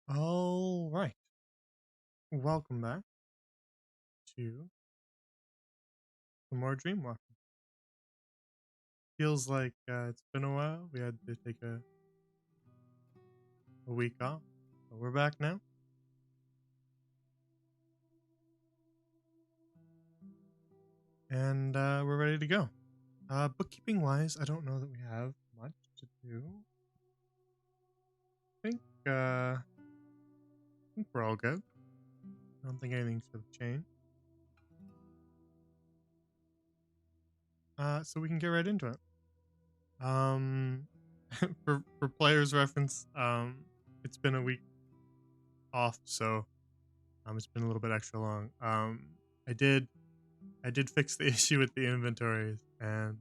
All right. Welcome back to some more Dreamwalker. Feels like it's been a while. We had to take a week off, but we're back now. And we're ready to go. Bookkeeping wise, I don't know that we have much to do. I think we're all good. I don't think anything's going to change. So we can get right into it. Um, for players' reference, it's been a week off, so it's been a little bit extra long. I did fix the issue with the inventories, and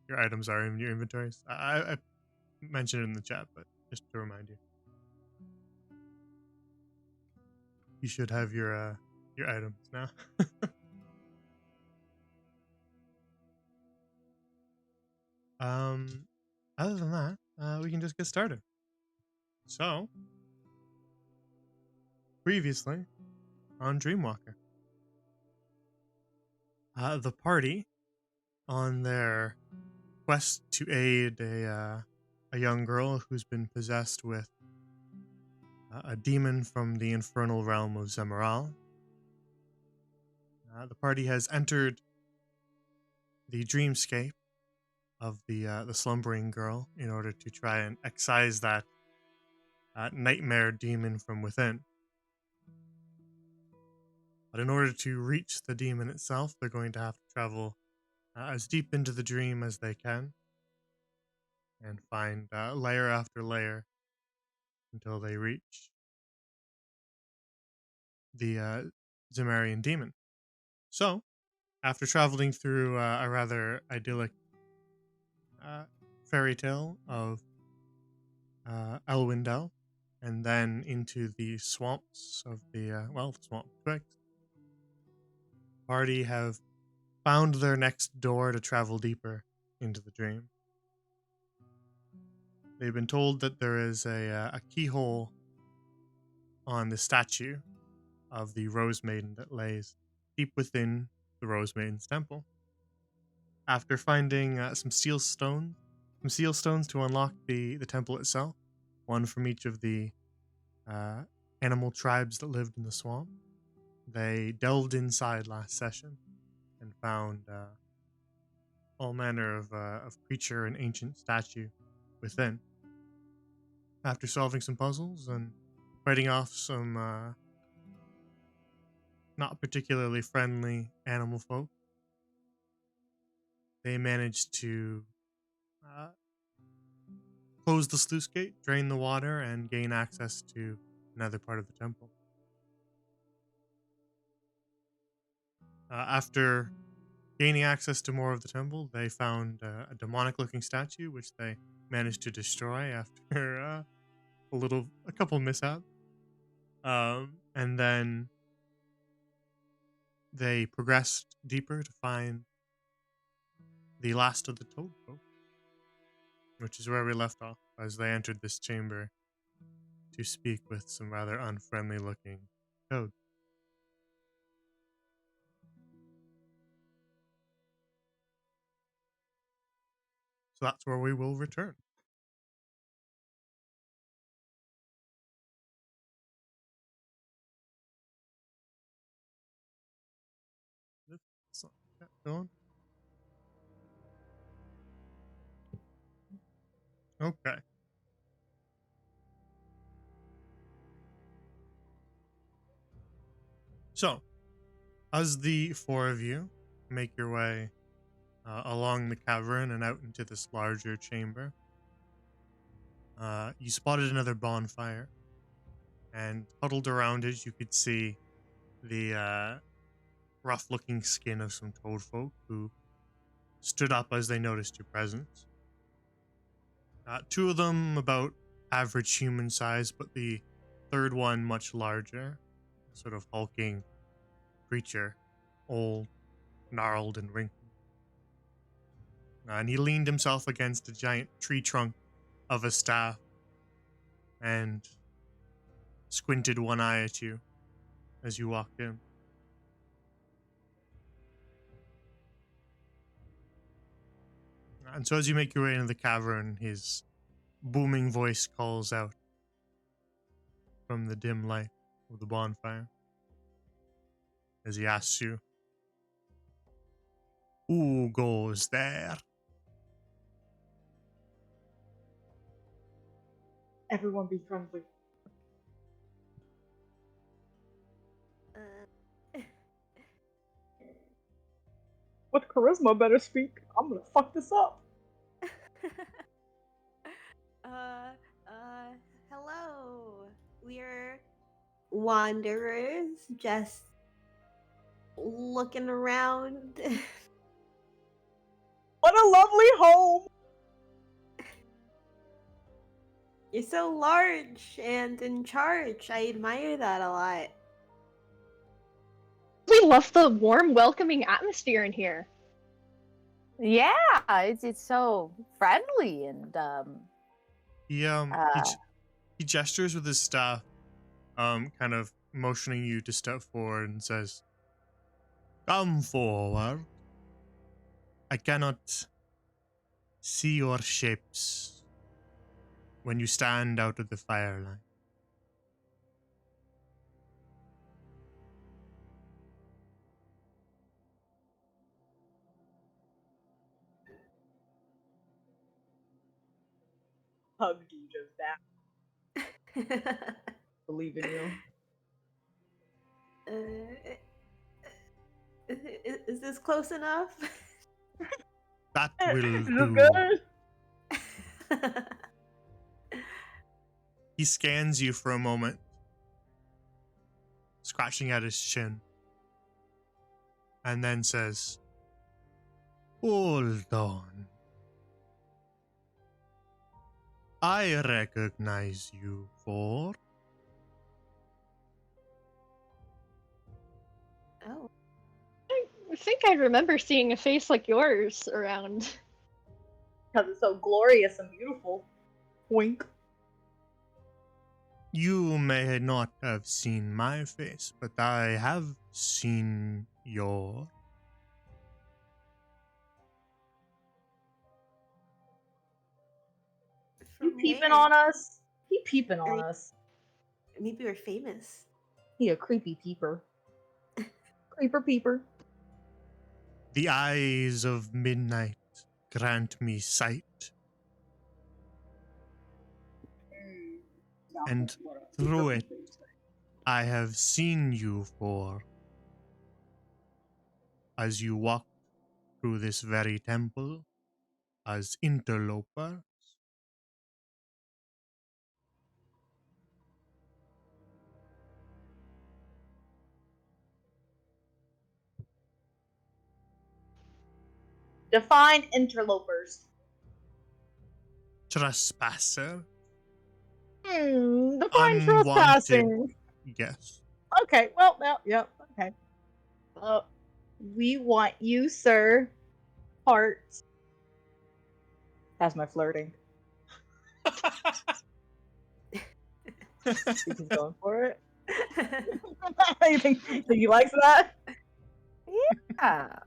your items are in your inventories. I mentioned it in the chat, but just to remind you, you should have your items now. um, Other than that, we can just get started. So, previously on Dreamwalker, the party on their quest to aid a young girl who's been possessed with a demon from the infernal realm of Zemoral. The party has entered the dreamscape of the slumbering girl in order to try and excise that nightmare demon from within. But in order to reach the demon itself, they're going to have to travel as deep into the dream as they can and find layer after layer until they reach the Zemarian demon. So, after traveling through a rather idyllic uh, fairy tale of Elwindel, and then into the swamps of the swamp twigs, party have found their next door to travel deeper into the dream. They've been told that there is a keyhole on the statue of the Rose Maiden that lays deep within the Rose Maiden's temple. After finding some seal stones to unlock the temple itself, one from each of the uh, animal tribes that lived in the swamp, they delved inside last session and found all manner of creature and ancient statue within. After solving some puzzles and fighting off some not particularly friendly animal folk, they managed to uh, close the sluice gate, drain the water, and gain access to another part of the temple. After gaining access to more of the temple, they found a demonic-looking statue, which they managed to destroy after a couple mishaps. And then they progressed deeper to find the last of the Toad Folk, which is where we left off as they entered this chamber to speak with some rather unfriendly-looking toads. So that's where we will return. Let's get going. Okay. So, as the four of you make your way along the cavern and out into this larger chamber, you spotted another bonfire, and huddled around it, you could see the rough-looking skin of some toad folk who stood up as they noticed your presence. Two of them about average human size, but the third one much larger, sort of hulking creature, old, gnarled, and wrinkled. And he leaned himself against a giant tree trunk of a staff and squinted one eye at you as you walked in. And so as you make your way into the cavern, his booming voice calls out from the dim light of the bonfire as he asks you, "Who goes there?" Everyone be friendly. With charisma, better speak. I'm gonna fuck this up. Hello. We're wanderers, just looking around. What a lovely home! You're so large and in charge. I admire that a lot. We love the warm, welcoming atmosphere in here. Yeah, it's so friendly and He gestures with his staff, kind of motioning you to step forward and says, "Come forward. I cannot see your shapes when you stand out of the firelight." Hugged you just that. Believe in you. Is this close enough? That will Is do. this good? He scans you for a moment, scratching at his chin, and then says, "Hold on. I recognize you for..." Oh. I think I remember seeing a face like yours around. Because it's so glorious and beautiful. Wink. "You may not have seen my face, but I have seen your..." He From peeping where? on us. He peeping on us. Maybe we're famous. He a creepy peeper. Creeper peeper. "The eyes of midnight grant me sight, and through it I have seen you for, as you walk through this very temple as interlopers." Define interlopers. "Trespasser, Define unwanted trespassing. guest." Okay, well, yep, okay. We want you, sir. Hearts. That's my flirting. He's going for it. you think he likes that? yeah.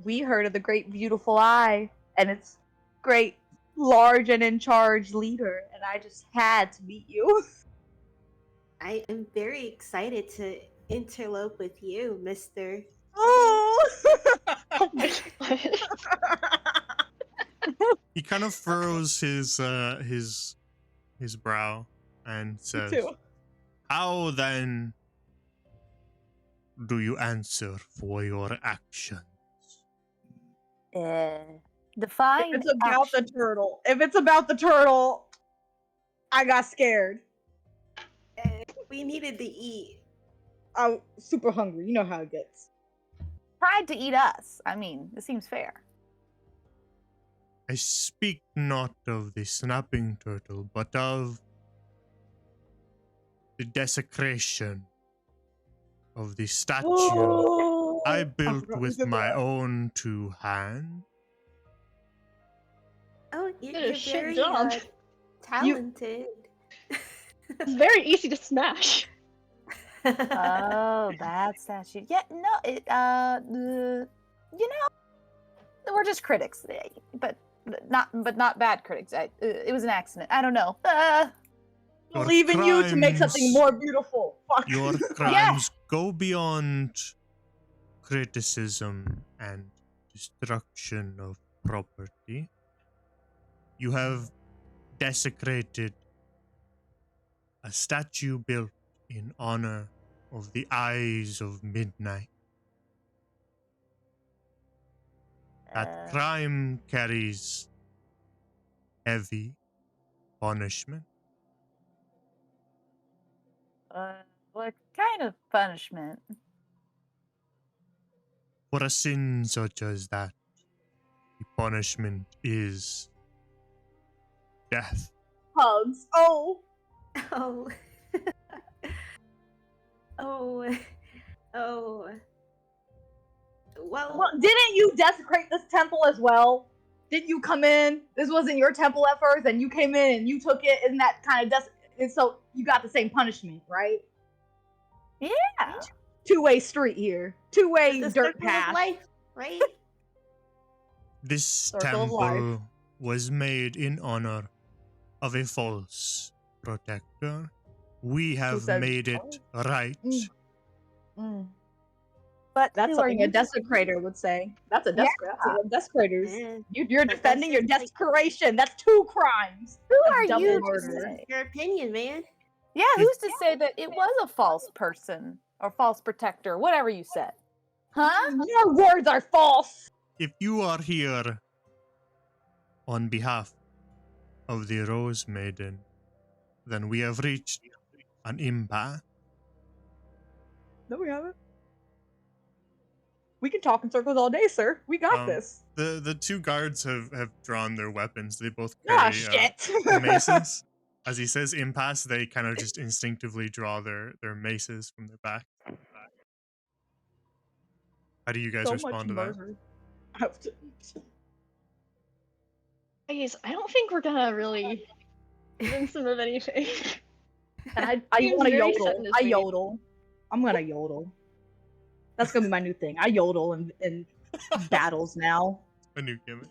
We heard of the great beautiful eye and its great, large and in charge leader, and I just had to meet you. I am very excited to interlope with you, Mr. Oh! Oh my god. He kind of furrows his brow and says, too. "How then do you answer for your actions?" Define If it's about action. the turtle, I got scared. We needed to eat. I'm super hungry. You know how it gets. Tried to eat us. I mean, this seems fair. "I speak not of the snapping turtle, but of the desecration of the statue I built with my own two hands." Oh, Did a you're shit very job. talented. It's very easy to smash. Oh, that statue. Yeah, no, you know, we're just critics, but not bad critics. It was an accident. I don't know. Your Believe in you to make something crimes- more beautiful. Fuck. Your crimes go beyond criticism and destruction of property. You have desecrated a statue built in honor of the eyes of midnight. That crime carries heavy punishment. What kind of punishment? For a sin such as that, the punishment is death. Hugs. Oh. Oh. Oh. Oh. Well, didn't you desecrate this temple as well? Didn't you come in? This wasn't your temple at first, and you came in and you took it. Isn't that kind of and so you got the same punishment, right? Yeah. Two-way street here. Two-way The dirt circle of path. life, right? This Circle of life. temple was made in honor of a false protector. We have said made it right. Mm. But That's who are something a you to- desecrator would say. That's a Yeah. desecrators. Yeah. You're But defending your that's just desecration. That's two crimes. Who That's are double you to murder. say? Your opinion, man. Yeah, who's to say that it was a false person or false protector, whatever you said? Huh? Your words are false. If you are here on behalf of the Rose Maiden, then we have reached an impasse. No, we haven't. We can talk in circles all day, sir. We got this. The two guards have drawn their weapons. They both Ah, carry shit. maces. As he says impasse, they kind of just instinctively draw their maces from their back. How do you guys So respond to much that? murder. Guys, I don't think we're gonna really convince them of anything. And I Seems want to very set yodel. in his I ways. yodel. I'm gonna yodel. That's gonna be my new thing. I yodel in battles now. A new gimmick.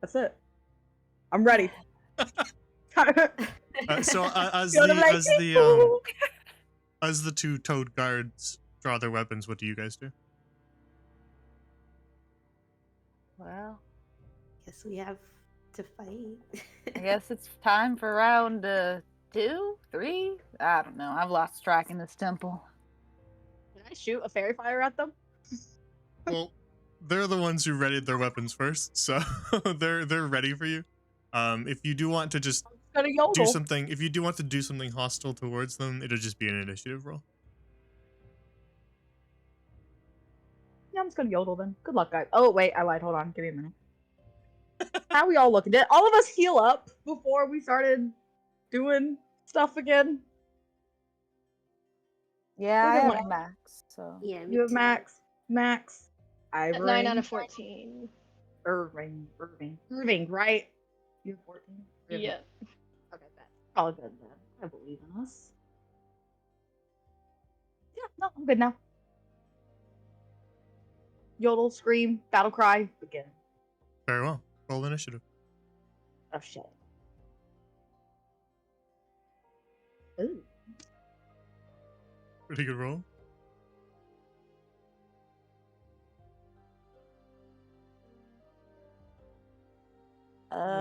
That's it. I'm ready. So Yodel like people. as the two toad guards draw their weapons, what do you guys do? Well, Guess we have to fight. I guess it's time for round 2, 3. I don't know. I've lost track in this temple. Can I shoot a fairy fire at them? Well, they're the ones who readied their weapons first, so they're ready for you. If you do want to just Gonna yodel. do something, if you do want to do something hostile towards them, it'll just be an initiative roll. Yeah, I'm just gonna yodel then. Good luck, guys. Oh wait, I lied. Hold on, give me a minute. How we all looking? Did all of us heal up before we started doing stuff again? Yeah, I Look at have my- max, so. Yeah, me You have too. Max, At Ivory, 9 out of 14. Irving, right? You have 14. Irving. Yeah. Okay, bad. Probably better than that. I believe in us. Yeah, no, I'm good now. Yodel, scream, battle cry, begin. Very well. Roll initiative. Oh shit. Ooh. Pretty good roll.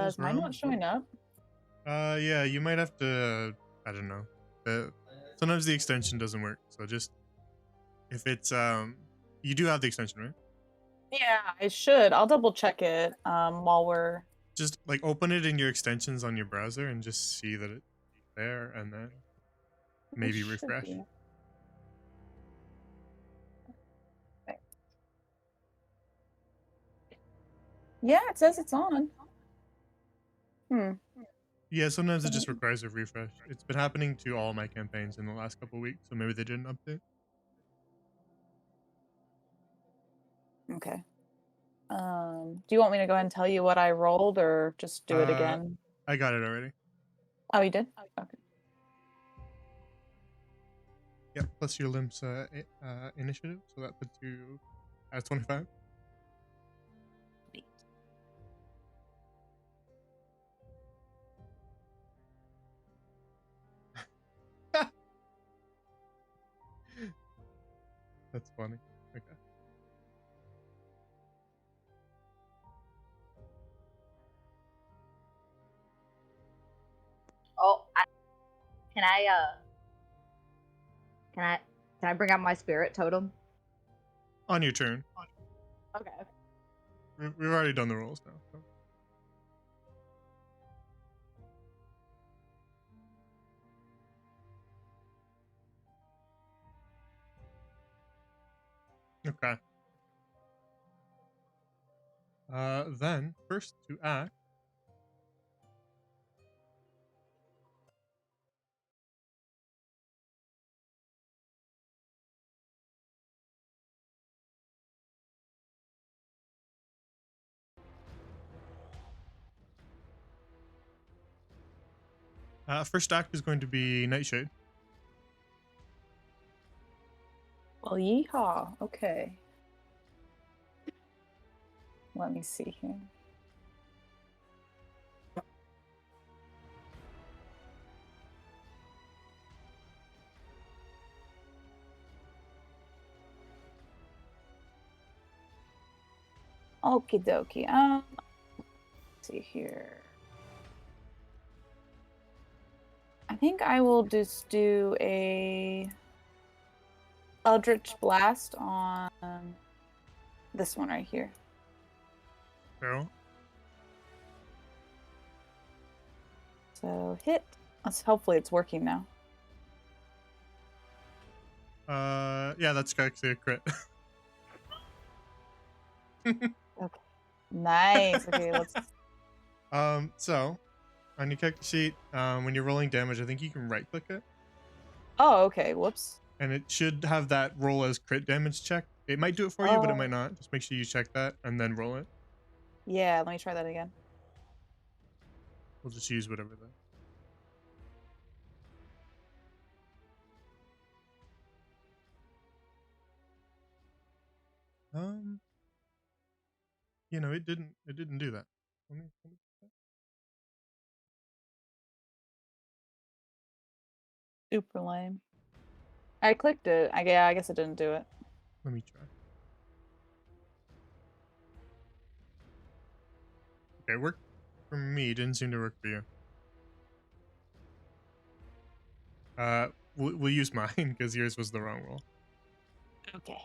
Is mine not showing up? Yeah, you might have to. I don't know. Sometimes the extension doesn't work, so just if it's you do have the extension, right? Yeah, I should. I'll double check it while we're. Just like open it in your extensions on your browser and just see that it's there, and then maybe It should refresh. be. Okay. Yeah, it says it's on. Yeah, sometimes it just requires a refresh. It's been happening to all my campaigns in the last couple weeks, so maybe they didn't update. Okay. Do you want me to go ahead and tell you what I rolled, or just do it again? I got it already. Oh, you did? Okay. Yep, plus your limb's initiative, so that puts you at 25. That's funny. Okay. Oh, can I can I can I bring out my spirit totem? On your turn. Okay. We've already done the rolls now. So. Okay. Then, first to act. First act is going to be Nightshade. Well, yeehaw. Okay. Let me see here. Okie dokie. Let's see here. I think I will just do a Eldritch Blast on this one right here. Barrel. So hit. Hopefully it's working now. Yeah, that's actually a crit. Okay. Nice. Okay, let's. So on your character sheet, when you're rolling damage, I think you can right click it, Oh, okay. Whoops. and it should have that roll as crit damage check. It might do it for you, but it might not. Just make sure you check that and then roll it. Yeah, let me try that again. We'll just use whatever the. You know, it didn't do that. Let me Super lame. I clicked it. Yeah, I guess it didn't do it. let me try. Okay, worked for me. Didn't seem to work for you. We'll use mine because yours was the wrong roll. Okay.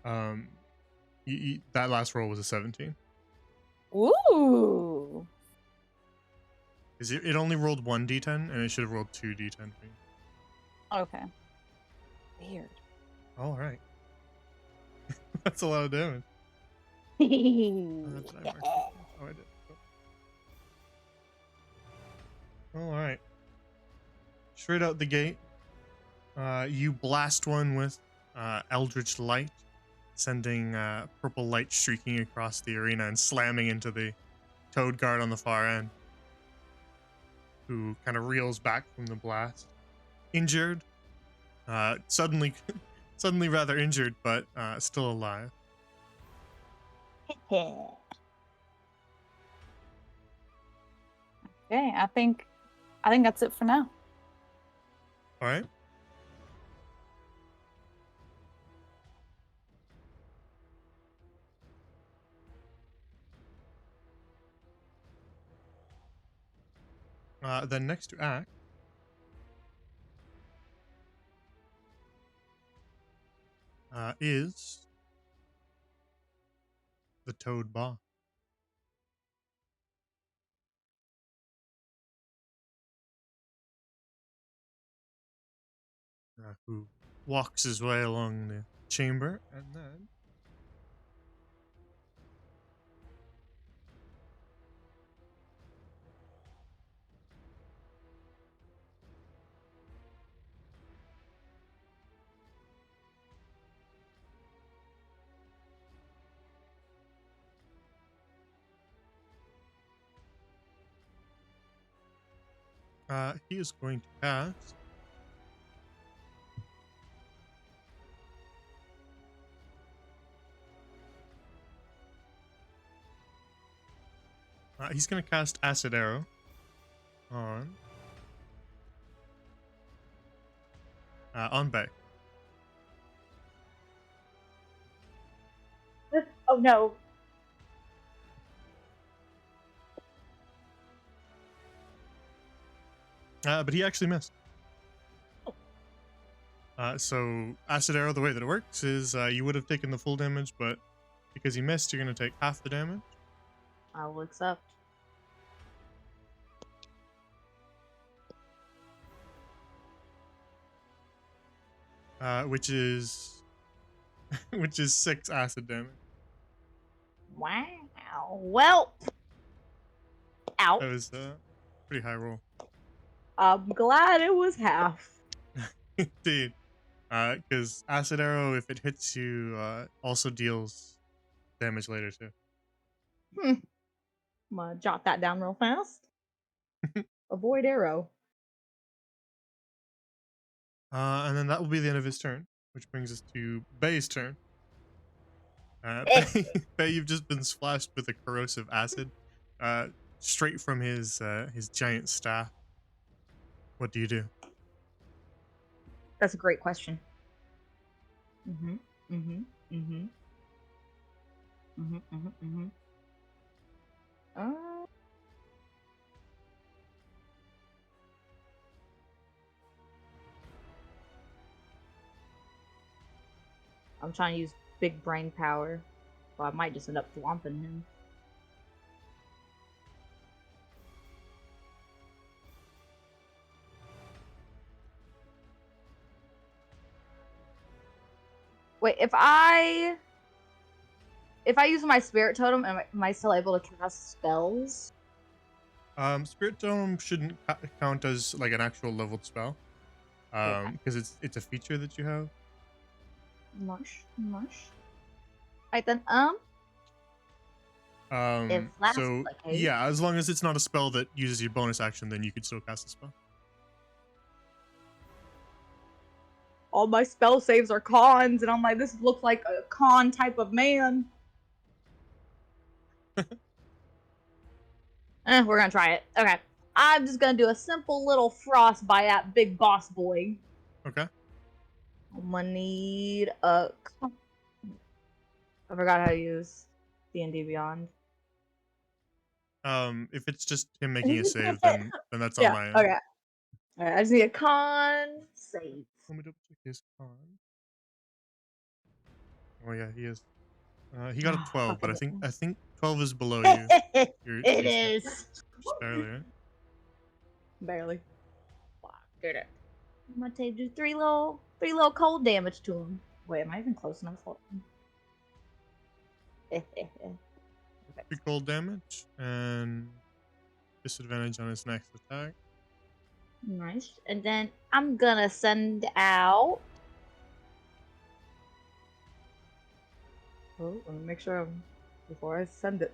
That last roll was a 17. Ooh. Because it only rolled one d10, and it should have rolled two d10 for you. Okay. Weird. All right. That's a lot of damage. Did I mark that? Oh, I did. All right. Straight out the gate, you blast one with Eldritch Light, sending purple light streaking across the arena and slamming into the Toad guard on the far end, who kind of reels back from the blast, injured. Suddenly rather injured, but still alive. Okay, I think that's it for now. All right. Then next to act is the Toad boss. Who walks his way along the chamber and then He is going to cast. He's going to cast Acid Arrow on Bay. Oh no. But he actually missed. So Acid Arrow, the way that it works is you would have taken the full damage, but because he missed, you're going to take half the damage. I will accept. Which is 6 acid damage. Wow. Well. Ow. That was pretty high roll. I'm glad it was half. Indeed. Because Acid Arrow, if it hits you, also deals damage later too. I'm gonna jot that down real fast. Avoid arrow. And then that will be the end of his turn, which brings us to Bay's turn. Bay, you've just been splashed with a corrosive acid, straight from his giant staff. What do you do? That's a great question. Mm-hmm. Mm-hmm. Mm-hmm. Mm-hmm. Mm-hmm. Mm-hmm. I'm trying to use big brain power. Well, I might just end up thwomping him. Wait, if I use my spirit totem, am I still able to cast spells? Spirit Tome shouldn't count as like an actual leveled spell, because it's a feature that you have. Mush. Right then, if that's So the case, yeah, as long as it's not a spell that uses your bonus action, then you could still cast a spell. all my spell saves are cons, and I'm like, this looks like a con type of man. We're gonna try it. Okay. I'm just gonna do a simple little frostbite at Big Boss Boy. Okay. I'm gonna need a. I forgot how to use D&D Beyond. If it's just him making a save, then that's on Yeah. my end. Okay. Alright, I just need a con save. Let me double check his con. Oh yeah, he is. He got a 12, but I think 12 is below you. It Your is. Just barely, right? Barely. Wow, did it. I'm gonna take do three little cold damage to him. Wait, am I even close enough? Hold on. Okay. 3 cold damage and disadvantage on his next attack. Nice. And then I'm gonna send out. Oh, let me make sure before I send it.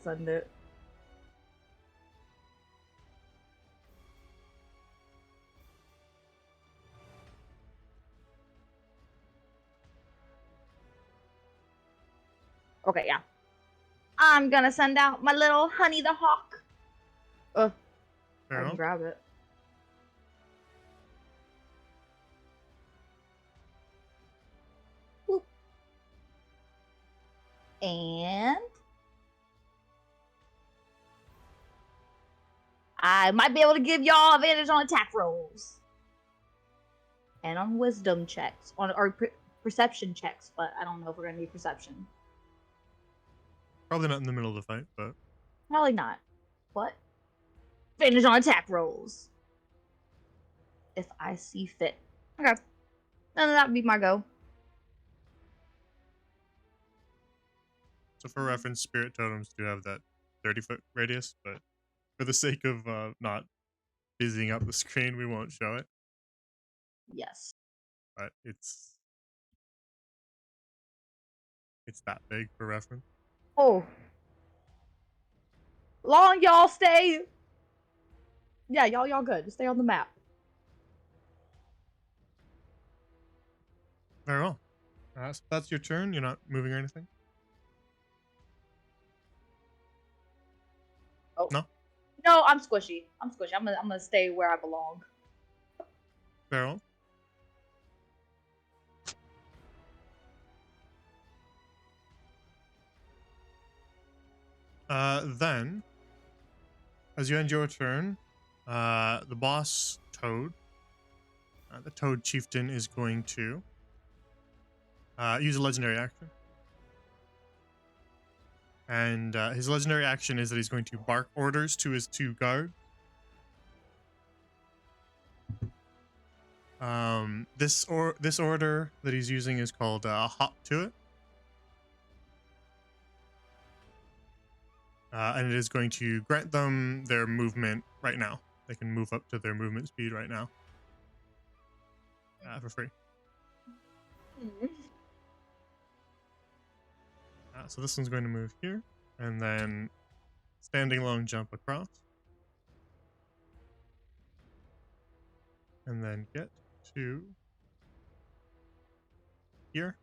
Okay, yeah. I'm gonna send out my little Honey the Hawk. I Fair can enough. grab it. Boop. And I might be able to give y'all advantage on attack rolls and on wisdom checks, or perception checks. But I don't know if we're gonna need perception. Probably not in the middle of the fight, but Probably not. What? Advantage on attack rolls. If I see fit. Okay. Then that'd be my go. so for reference, spirit totems do have that 30-foot radius, but for the sake of not busying up the screen, we won't show it. Yes. But it's that big for reference. Oh. Long y'all stay. Yeah, y'all good. Just stay on the map. Very well. So that's your turn. You're not moving or anything? Oh. No? No, I'm squishy. I'm squishy. I'm gonna stay where I belong. Very well. Then, as you end your turn, the boss Toad, the Toad Chieftain, is going to use a legendary action. And his legendary action is that he's going to bark orders to his 2 guards. This order that he's using is called Hop to It. And it is going to grant them their movement right now. They can move up to their movement speed right now. For free. So this one's going to move here. And then standing long jump across. And then get to here.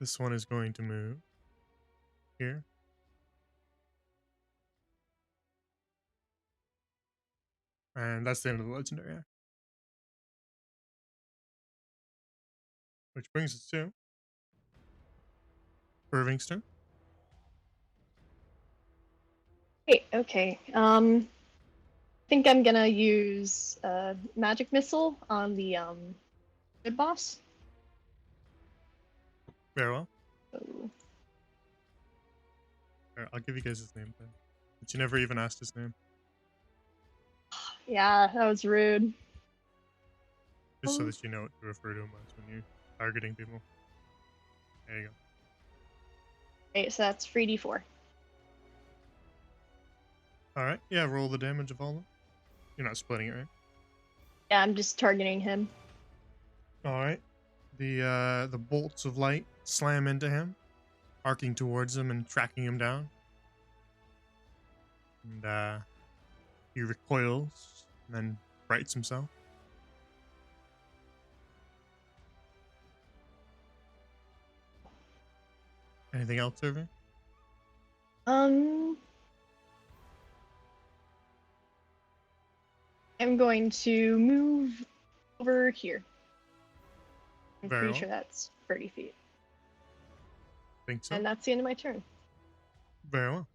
This one is going to move here. And that's the end of the legendary act. Which brings us to Irving's turn. Hey, okay. I think I'm gonna use magic missile on the good boss. Very well. So, I'll give you guys his name then. But you never even asked his name. yeah, that was rude. Just so that you know what to refer to him as when you're targeting people. There you go. Okay, so that's 3d4. Alright, yeah, roll the damage of all of them. You're not splitting it, right? Yeah, I'm just targeting him. Alright. The bolts of light slam into him, arcing towards him and tracking him down. And he recoils and then rights himself. Anything else, Irving? I'm going to move over here. I'm Very pretty well. sure that's 30 feet. Think so? And that's the end of my turn. Very well.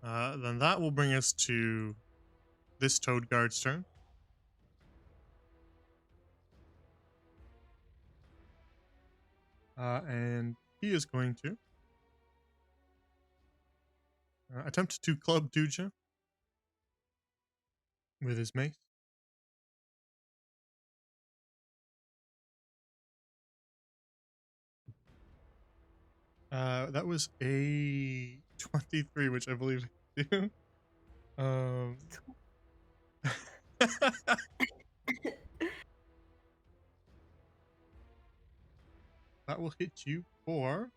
Then that will bring us to this Toad Guard's turn. And he is going to attempt to club Duja with his mace. That was a 23, which I believe I do. That will hit you for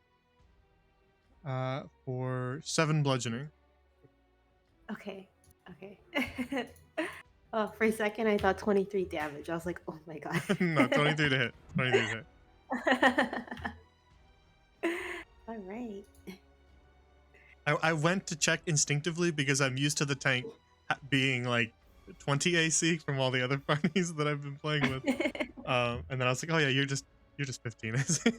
7 bludgeoning. Okay. Oh, for a second I thought 23 damage. I was like, oh my god. No, 23 to hit. 23 to hit. All right. I went to check instinctively because I'm used to the tank being like 20 AC from all the other parties that I've been playing with. And then I was like, oh yeah, you're just 15 AC.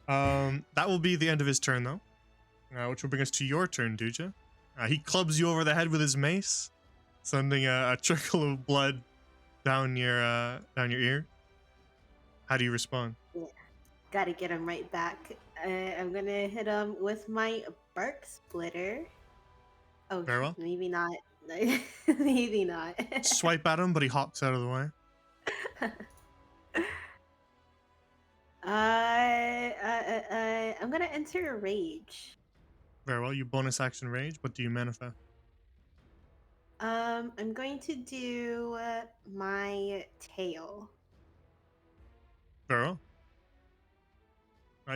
That will be the end of his turn though, which will bring us to your turn, Duja. He clubs you over the head with his mace, sending a trickle of blood down your ear. How do you respond? Yeah. Gotta get him right back. I'm gonna hit him with my bark splitter. Oh, Very well. maybe not. Maybe not. Swipe at him, but he hops out of the way. I'm gonna enter a rage. Very well. You bonus action rage. What do you manifest? I'm going to do my tail. Very well.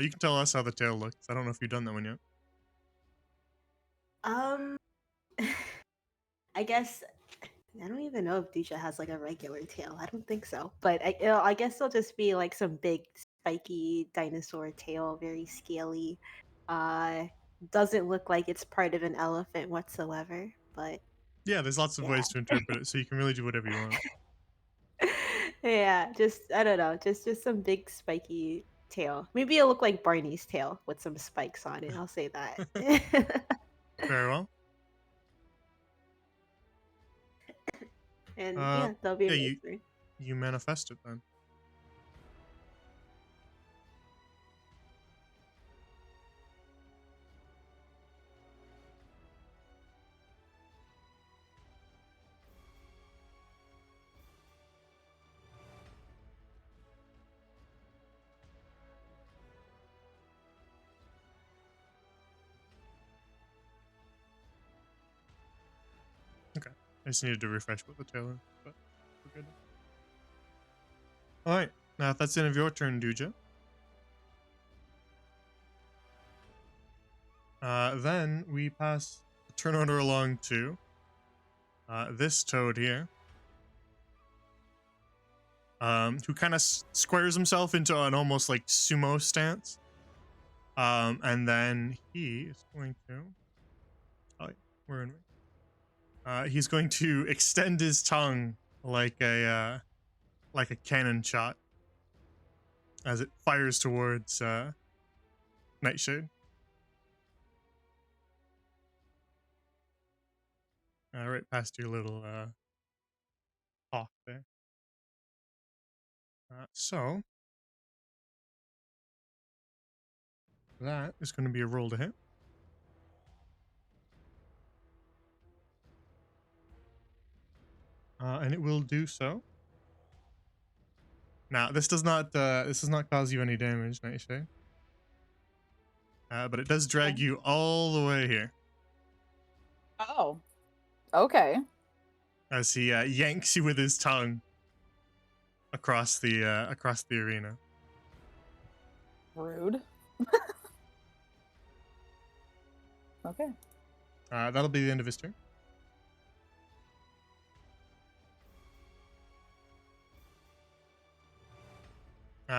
You can tell us how the tail looks. I don't know if you've done that one yet. Um, I guess I don't even know if Dusha has like a regular tail. I don't think so, but I guess it'll just be like some big spiky dinosaur tail, very scaly. Uh, doesn't look like it's part of an elephant whatsoever, but Yeah, there's lots of yeah. ways to interpret it, so you can really do whatever you want. Yeah, just I don't know, just some big spiky tail. Maybe it'll look like Barney's tail with some spikes on it. I'll say that. Very well. And yeah, that'll be Yeah, my turn. you manifest it then. Okay. I just needed to refresh what the tail is, but we're good. Alright, now if that's the end of your turn, Duja. Then we pass the turn order along to this toad here. Who kind of squares himself into an almost like sumo stance. And then he is going to... Oh, where are we? He's going to extend his tongue like a cannon shot as it fires towards Nightshade. Right past your little hawk there. So that is going to be a roll to hit. And it will do so. Now, this does not cause you any damage, Nightshade. But it does drag you all the way here Oh. Okay. as he yanks you with his tongue across the arena. Rude. Okay. That'll be the end of his turn.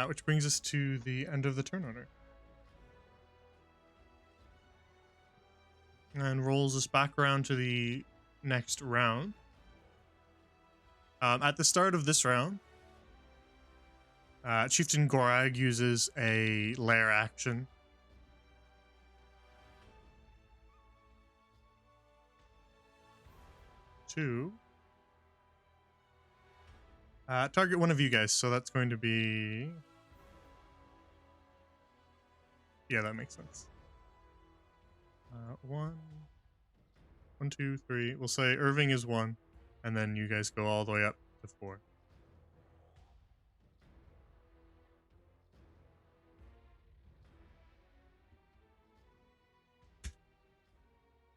Which brings us to the end of the turn order. And rolls us back around to the next round. At the start of this round, Chieftain Gorag uses a lair action to target one of you guys. So that's going to be... Yeah, that makes sense. One, two, three. We'll say Irving is 1, and then you guys go all the way up to 4.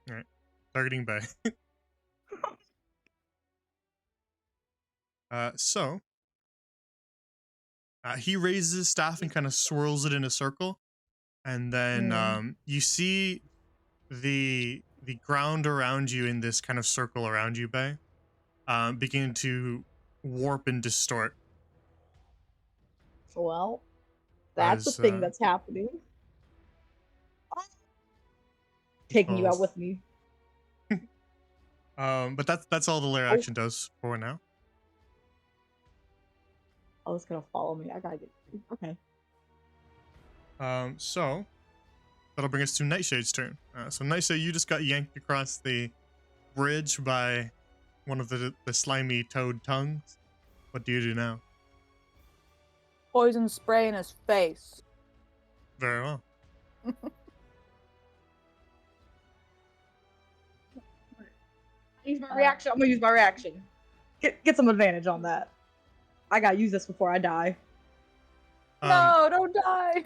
All right, targeting Bay. So he raises his staff and kind of swirls it in a circle, and then you see the ground around you in this kind of circle around you, Bay, begin to warp and distort. Well, that's the thing that's happening. Taking you out with me. But that's all the lair action does for now. Oh, it's gonna follow me. I gotta get you. Okay. So that'll bring us to Nightshade's turn. So Nightshade, you just got yanked across the bridge by one of the slimy toad tongues. What do you do now? Poison spray in his face. Very well. Use my reaction. I'm gonna use my reaction. Get some advantage on that. I gotta use this before I die. No, don't die.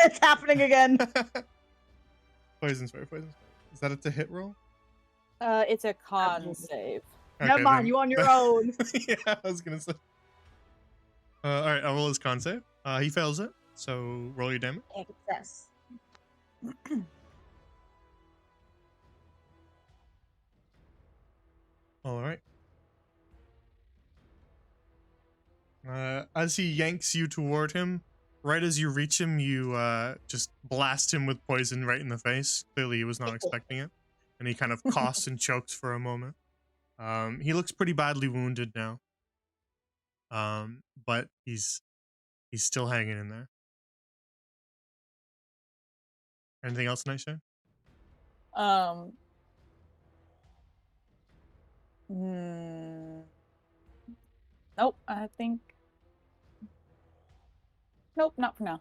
It's happening again. Poison spray. Is that a hit roll? It's a con save. Okay, Never mind, you on your own. Yeah, I was gonna say. All right, I'll roll his con save. He fails it, so roll your damage. Success. All right. As he yanks you toward him, right as you reach him, you just blast him with poison right in the face. Clearly, he was not expecting it, and he kind of coughs and chokes for a moment. He looks pretty badly wounded now, but he's still hanging in there. Anything else, Nightshade? Mm, nope. I think. Nope, not for now.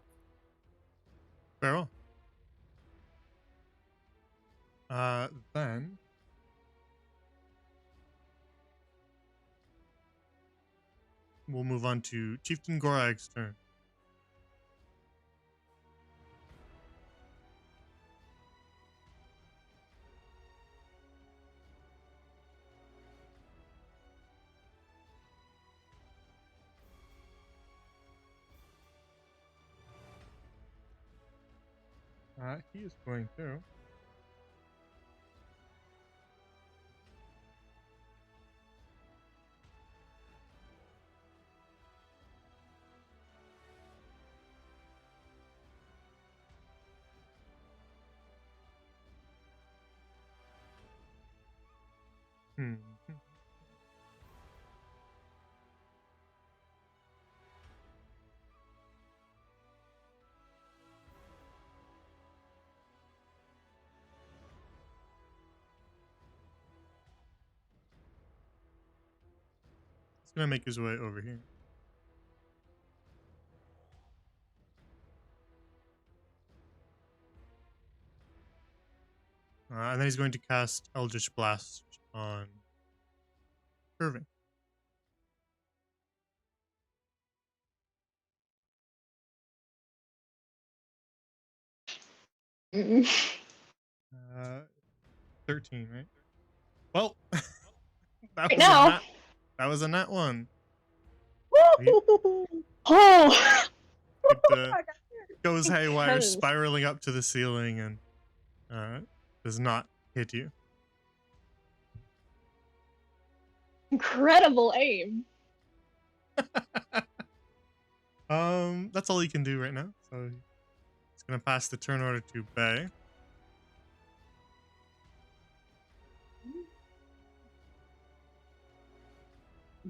Farewell. Then we'll move on to Chieftain Gorag's turn. He is going to He's gonna make his way over here. And then he's going to cast Eldritch Blast on Irving. Mm. 13, right? Well, Right now. that was a nat one. Woo! Oh. It goes haywire, Because- spiraling up to the ceiling, and does not hit you. Incredible aim. That's all he can do right now. So he's gonna pass the turn order to Bay.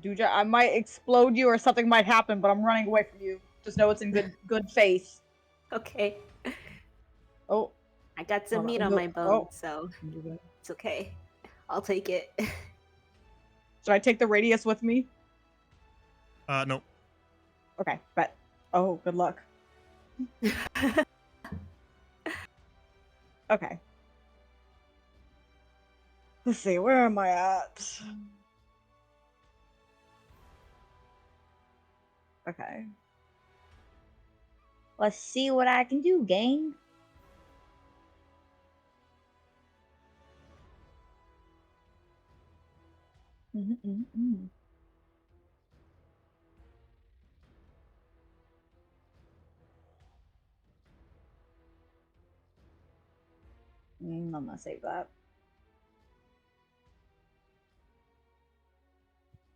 Duja, I might explode you or something might happen, but I'm running away from you. Just know it's in good faith. Okay. Oh, I got some Hold on, meat on go- my bone, oh. so it's okay. I'll take it. Should I take the radius with me? No. Okay, bet. Oh, good luck. Okay. Let's see, where am I at? Okay. Let's see what I can do, gang. Mm-mm-mm. I'm gonna save that.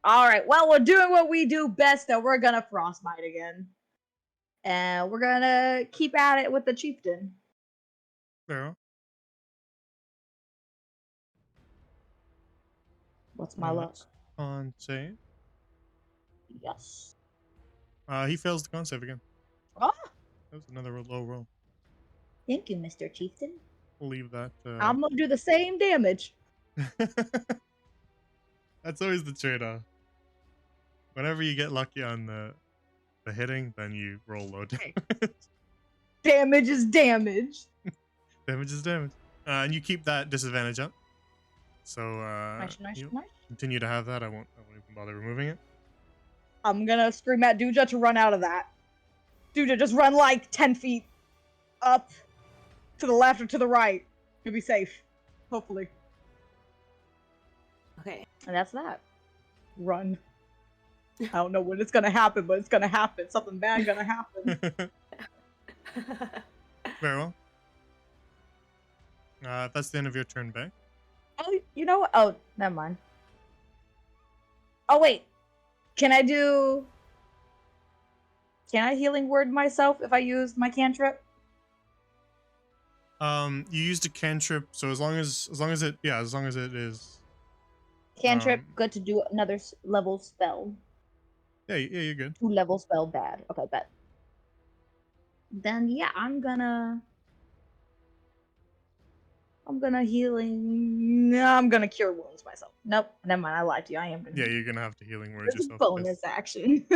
Alright, well, we're doing what we do best, though. We're gonna frostbite again. And we're gonna keep at it with the chieftain. Pharaoh. What's my luck? On save. Yes. He fails the con save again. Ah, That was another low roll. thank you, Mr. Chieftain. We'll leave that. I'm gonna do the same damage. That's always the trade-off. Whenever you get lucky on the hitting, then you roll low damage. Damage is damage. Damage is damage. And you keep that disadvantage up. So Nice. you continue to have that. I won't even bother removing it. I'm gonna scream at Duja to run out of that. Duja, just run like 10 feet up to the left or to the right. You'll be safe. Hopefully. Okay. And that's that. Run. I don't know when it's gonna happen, but it's gonna happen. Something bad gonna happen. Very well. That's the end of your turn, Bay. Oh, you know what? Oh, never mind. Oh wait, can I do? Can I healing word myself if I use my cantrip? You used a cantrip, so as long as it is Cantrip, good to do another level spell. yeah, you're good. 2-level spell bad. Okay, bet. Then yeah, I'm gonna healing. No, I'm gonna cure wounds myself. Nope, never mind. I lied to you. I am gonna. Yeah, Heal. you're gonna have to healing words It's a yourself. bonus action.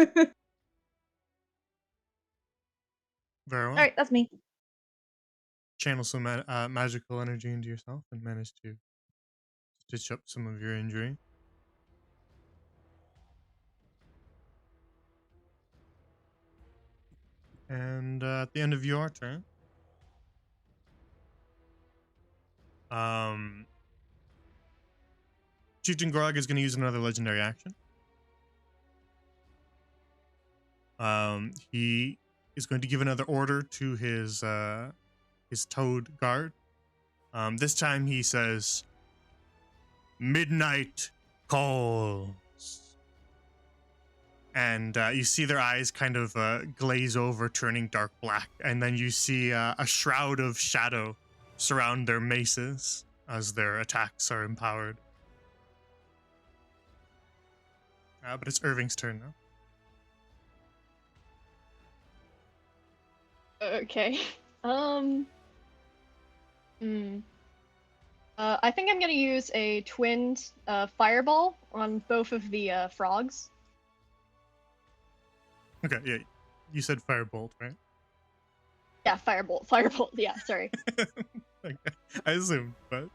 Very well. All right, that's me. Channel some magical energy into yourself and manage to stitch up some of your injury. And at the end of your turn, Chieftain Grog is going to use another legendary action. He is going to give another order to his toad guard. This time he says, "Midnight calls." And you see their eyes kind of glaze over, turning dark black. And then you see a shroud of shadow surround their maces as their attacks are empowered. But it's Irving's turn now. Okay. I think I'm gonna use a twinned fireball on both of the frogs. Okay, yeah. You said firebolt, right? Yeah, firebolt. Yeah, sorry. Okay. I assumed, but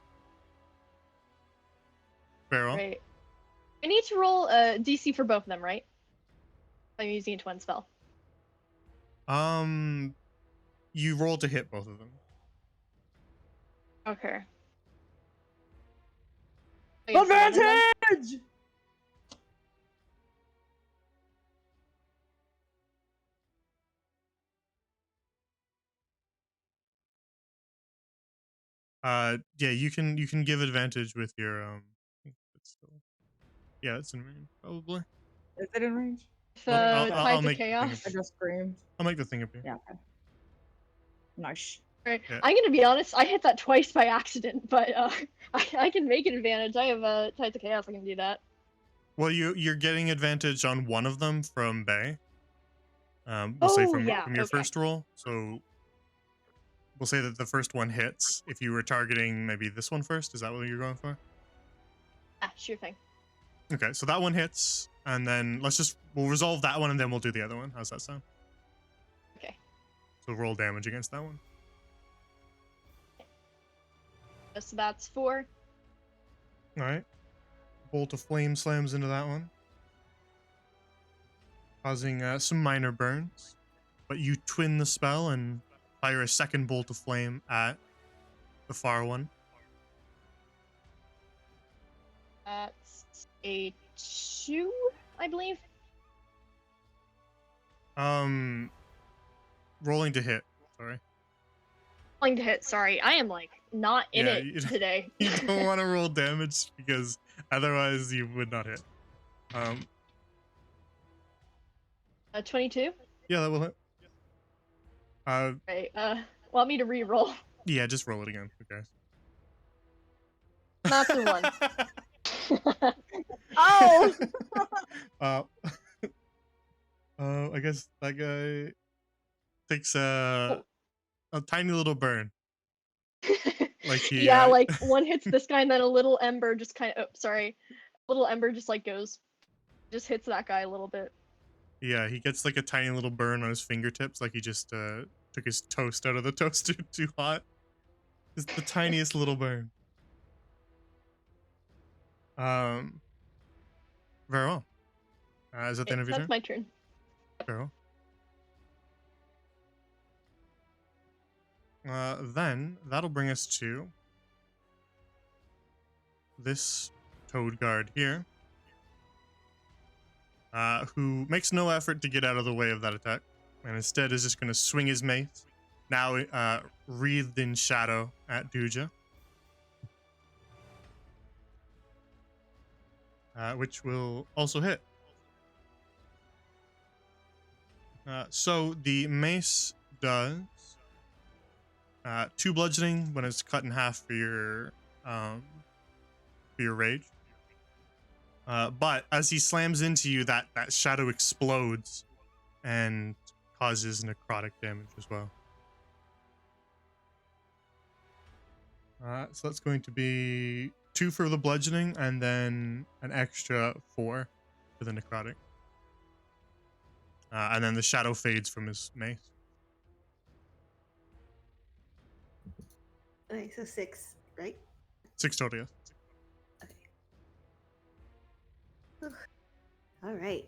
very well. Right. I need to roll a DC for both of them, right? I'm using a twin spell. You roll to hit both of them. Okay. I guess one of them? Advantage! Yeah, you can give advantage with your I think that's still, yeah, that's in range probably. Is it in range? If, I'll Tides of make the thing Chaos. I just screamed. I'll make the thing appear. Yeah. Okay. Nice. Right. Yeah. I'm gonna be honest, I hit that twice by accident, but I can make an advantage. I have Tides of Chaos, I can do that. Well, you're getting advantage on one of them from Bay. We'll say from your okay. first roll. So we'll say that the first one hits. If you were targeting maybe this one first, is that what you're going for? Ah, sure thing. Okay, so that one hits, and then we'll resolve that one, and then we'll do the other one. How's that sound? Okay. So roll damage against that one. So that's 4. All right. Bolt of flame slams into that one, causing some minor burns. But you twin the spell and fire a second bolt of flame at the far one. That's a 2, I believe. Rolling to hit. Sorry. Rolling to hit, sorry. I am like not in Yeah, it today. You don't want to roll damage because otherwise you would not hit. 22? Yeah, that will hit. Right. Want me to re-roll? Yeah, just roll it again. Okay. Not the one. Oh! I guess that guy takes a tiny little burn. Like he, yeah, like one hits this guy and then a little ember just kind of, little ember just like just hits that guy a little bit. Yeah, he gets like a tiny little burn on his fingertips, like he just took his toast out of the toaster too hot. Just the tiniest little burn. Very well. Is that the end of your That's turn? my turn. Very well. Then that'll bring us to this toad guard here, who makes no effort to get out of the way of that attack, and instead is just going to swing his mace, now wreathed in shadow, at Duja. which will also hit. So the mace does 2 bludgeoning when it's cut in half for your rage. But as he slams into you, that shadow explodes and causes necrotic damage as well. So that's going to be 2 for the bludgeoning and then an extra 4 for the necrotic. And then the shadow fades from his mace. Okay, so 6, right? 6 total, yes. Okay. Whew. All right.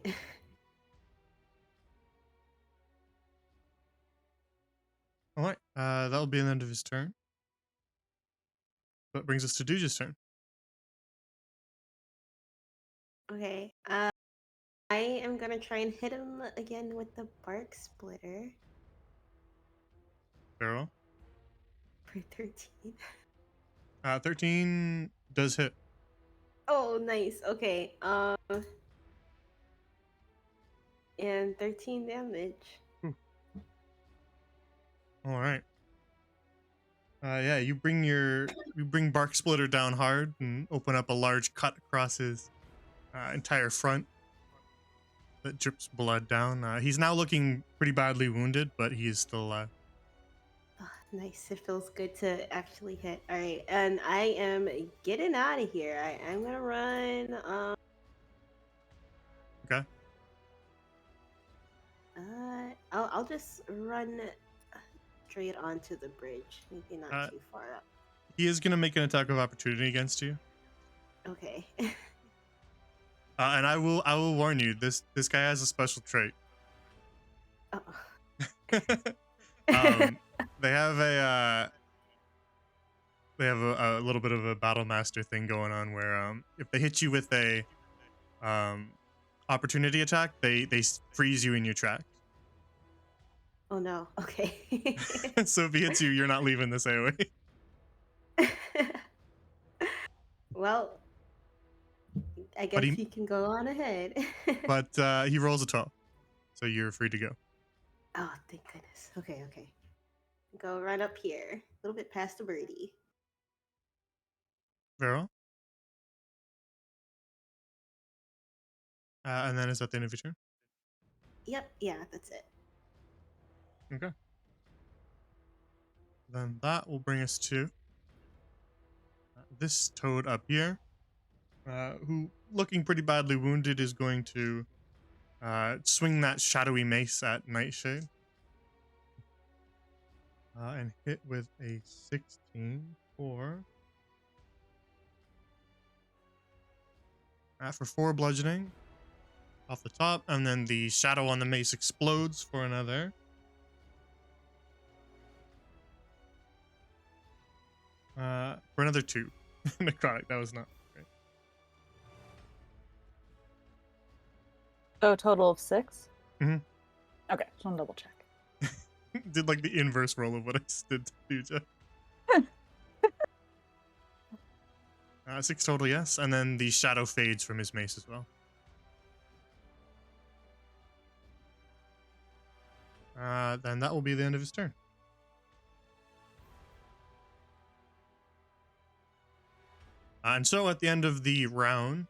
All right. That'll be the end of his turn. That brings us to Duja's turn. Okay. I am gonna try and hit him again with the bark splitter Farrell. for 13. 13 does hit. Oh, nice. Okay. And 13 damage. All right. Yeah, you bring Bark Splitter down hard and open up a large cut across his entire front that drips blood down. He's now looking pretty badly wounded, but he is still alive. Oh, nice. It feels good to actually hit. All right, and I am getting out of here. I'm gonna run. Okay. I'll just run straight onto the bridge. Maybe not too far up. He is gonna make an attack of opportunity against you. Okay. And I will warn you. This guy has a special trait. They have a little bit of a battle master thing going on where if they hit you with a opportunity attack, they freeze you in your tracks. Oh no. Okay. So if he hits you, you're not leaving this AoE. Well, I guess he can go on ahead. But he rolls a 12, so you're free to go. Oh, thank goodness. Okay. Go right up here, a little bit past the birdie. Vero? And then is that the end of your turn? Yep. Yeah, that's it. Okay. Then that will bring us to this toad up here, who, looking pretty badly wounded, is going to swing that shadowy mace at Nightshade. And hit with a 16 for 4 bludgeoning off the top, and then the shadow on the mace explodes for another. For another 2. Necrotic, that was not great. So a total of 6? Mm-hmm. Okay, just want to double check. Did like the inverse roll of what I just did to Duja. 6 total, yes. And then the shadow fades from his mace as well. Then that will be the end of his turn. And so at the end of the round,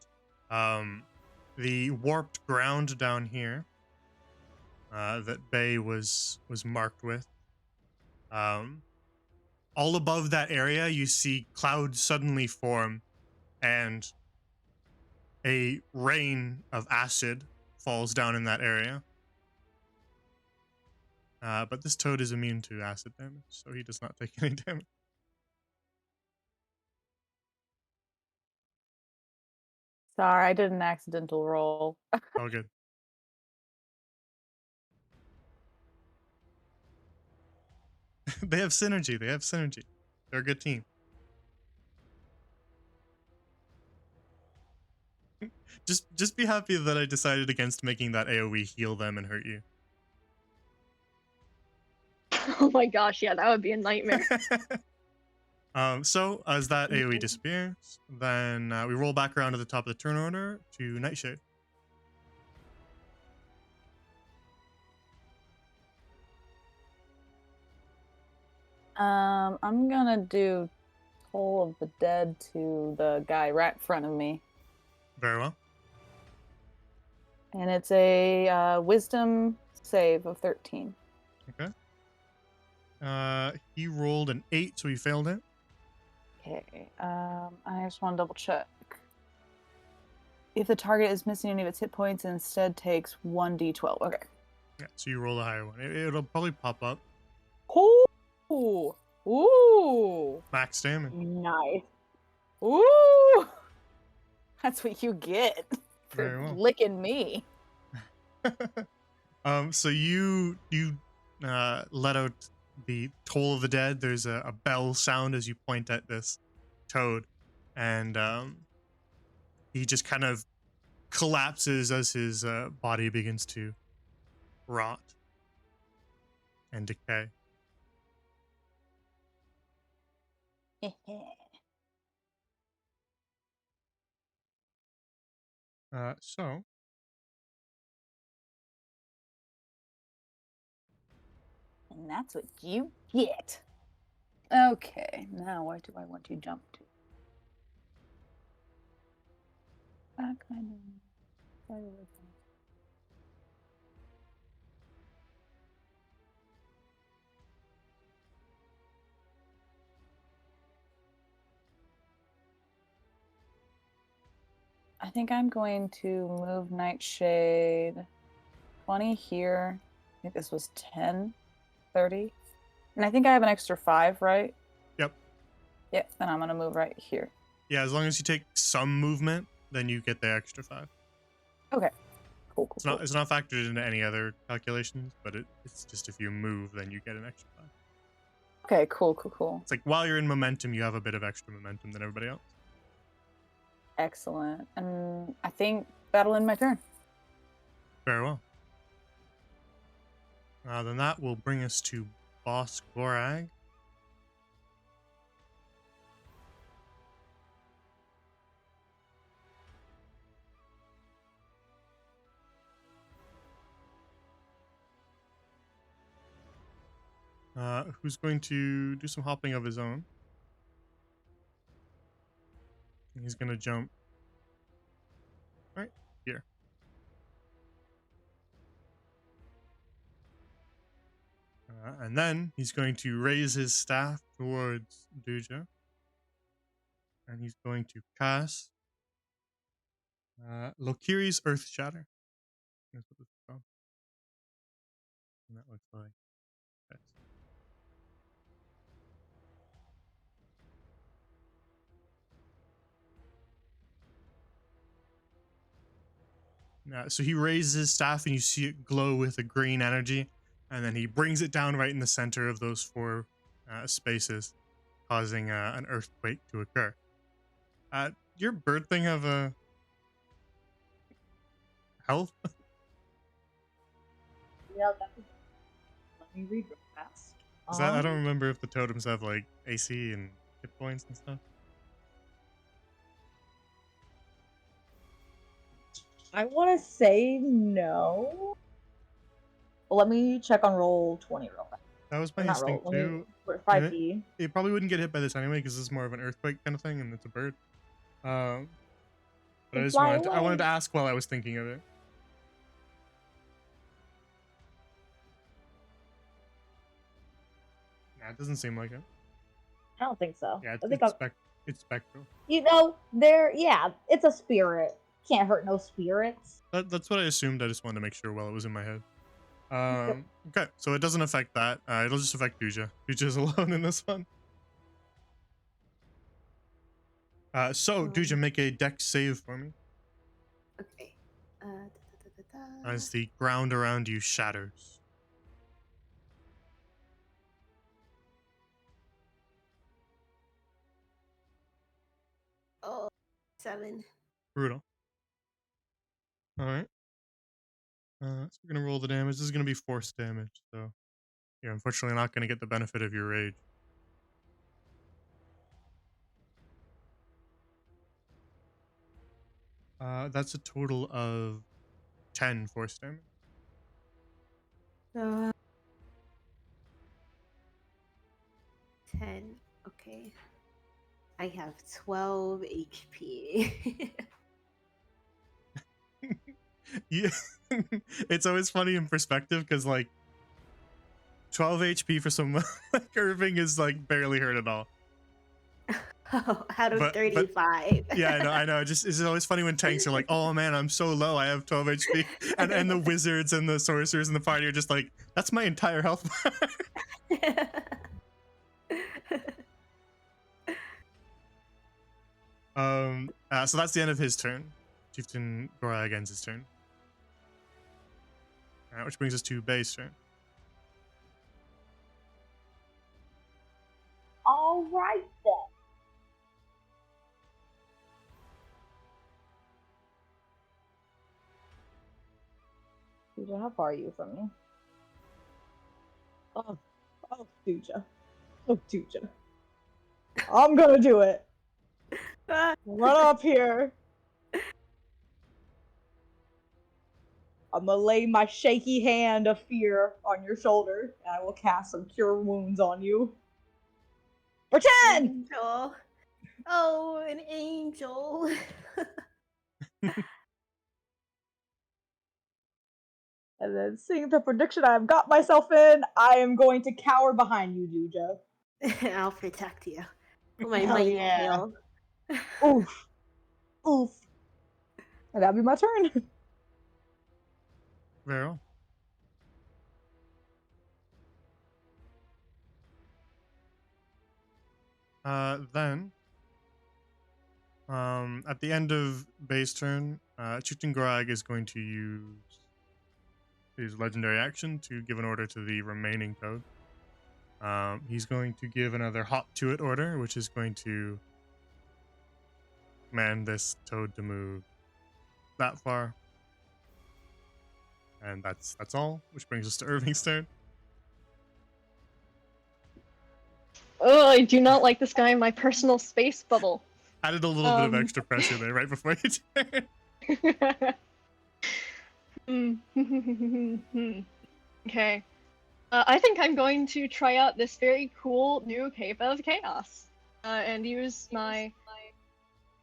the warped ground down here that Bay was marked with, all above that area, you see clouds suddenly form and a rain of acid falls down in that area. But this toad is immune to acid damage, so he does not take any damage. Sorry, I did an accidental roll. All good. They have synergy. They're a good team. Just be happy that I decided against making that AoE heal them and hurt you. Oh my gosh, yeah, that would be a nightmare. So as that AoE disappears, then we roll back around to the top of the turn order to Nightshade. I'm gonna do Toll of the Dead to the guy right in front of me. Very well. And it's a wisdom save of 13. Okay. He rolled an 8, so he failed it. Okay. I just want to double check. If the target is missing any of its hit points, it instead takes 1d12. Okay. Yeah, so you roll a higher one. It'll probably pop up. Ooh. Ooh. Max damage. Nice. Ooh. That's what you get for Very well. licking me. So you let out the toll of the dead. There's a bell sound as you point at this toad, and he just kind of collapses as his body begins to rot and decay. So And that's what you get. Okay, now where do I want to jump to? That kind of. I think I'm going to move Nightshade 20 here. I think this was 10, 30. And I think I have an extra 5, right? Yep. Yep, then I'm going to move right here. Yeah, as long as you take some movement, then you get the extra 5. Okay. Cool. It's not factored into any other calculations, but it's just if you move, then you get an extra 5. Okay, cool. It's like while you're in momentum, you have a bit of extra momentum than everybody else. Excellent. And I think that'll end my turn. Very well. Then that will bring us to Boss Gorag. Who's going to do some hopping of his own. He's going to jump right here. And then he's going to raise his staff towards Duja. And he's going to cast Lokiri's Earth Shatter. That's what this is called. And that looks like this. So he raises his staff and you see it glow with a green energy. And then he brings it down right in the center of those 4 spaces, causing an earthquake to occur. Your bird thing have a health? Yeah, let me read real fast. I don't remember if the totems have like AC and hit points and stuff. I want to say no. Well, let me check on roll 20 real fast. That was my Or not roll. instinct Let me too. put 5D. It probably wouldn't get hit by this anyway because it's more of an earthquake kind of thing and it's a bird. But I wanted to ask while I was thinking of it. Nah, it doesn't seem like it. I don't think so. Yeah, I think it's spectral. it's a spirit. Can't hurt no spirits. That's what I assumed. I just wanted to make sure while it was in my head. Okay, so it doesn't affect that. It'll just affect Duja. Duja's alone in this one. So Duja, make a dex save for me. Okay. As the ground around you shatters. Oh, 7. Brutal. All right. So we're gonna roll the damage. This is gonna be force damage, so you're unfortunately not gonna get the benefit of your rage. That's a total of 10 force damage. Uh, 10. Okay. I have 12 HP. Yeah, it's always funny in perspective because like 12 HP for someone like Irving is like barely hurt at all. Out of But 35. yeah, I know. It's always funny when tanks are like, "Oh man, I'm so low. I have 12 HP," and the wizards and the sorcerers in the party are just like, "That's my entire health bar." So that's the end of his turn. Chieftain Gorag ends his turn. Alright, which brings us to Bay's turn. All right then. Duja, how far are you from me? Oh, Duja. Oh, Duja. I'm gonna do it. Run up here. I'm gonna lay my shaky hand of fear on your shoulder, and I will cast some Cure Wounds on you. For 10! Angel. Oh, an angel. And then, seeing the prediction I've got myself in, I am going to cower behind you, Duja. I'll protect you. My Hell mighty yeah. tail. Oof. Oof. And that'll be my turn. Vero. Then, at the end of Bay's turn, Chieftain Gorag is going to use his legendary action to give an order to the remaining toad. He's going to give another hop to it order, which is going to command this toad to move that far. And that's all, which brings us to Irving's turn. Oh, I do not like this guy in my personal space bubble. Added a little bit of extra pressure there right before your turn. Okay. I think I'm going to try out this very cool new Cape of Chaos. And use my,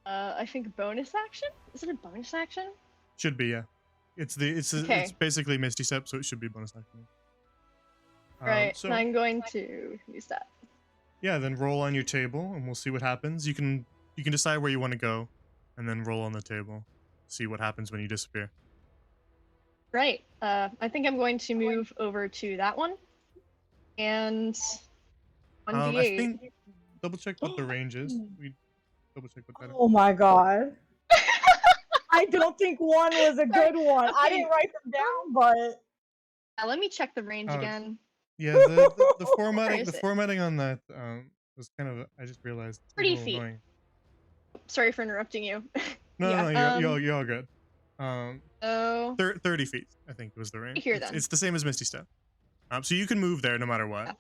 I think bonus action? Is it a bonus action? Should be, yeah. It's basically Misty Step, so it should be bonus action. Right, So I'm going to use that. yeah, then roll on your table, and we'll see what happens. You can decide where you want to go, and then roll on the table. See what happens when you disappear. Right. I think I'm going to move over to that one. And 1d8. I think double check what the range is. We double check what that is. Oh my god. I don't think one was a good one. I didn't write them down, but Let me check the range again. Yeah, the Where is it? formatting on that was kind of, I just realized, it's a 30 little feet. annoying. Sorry for interrupting you. No, Yeah. you're all good. So 30 feet, I think, was the range. Here then. It's the same as Misty Step. So you can move there no matter what.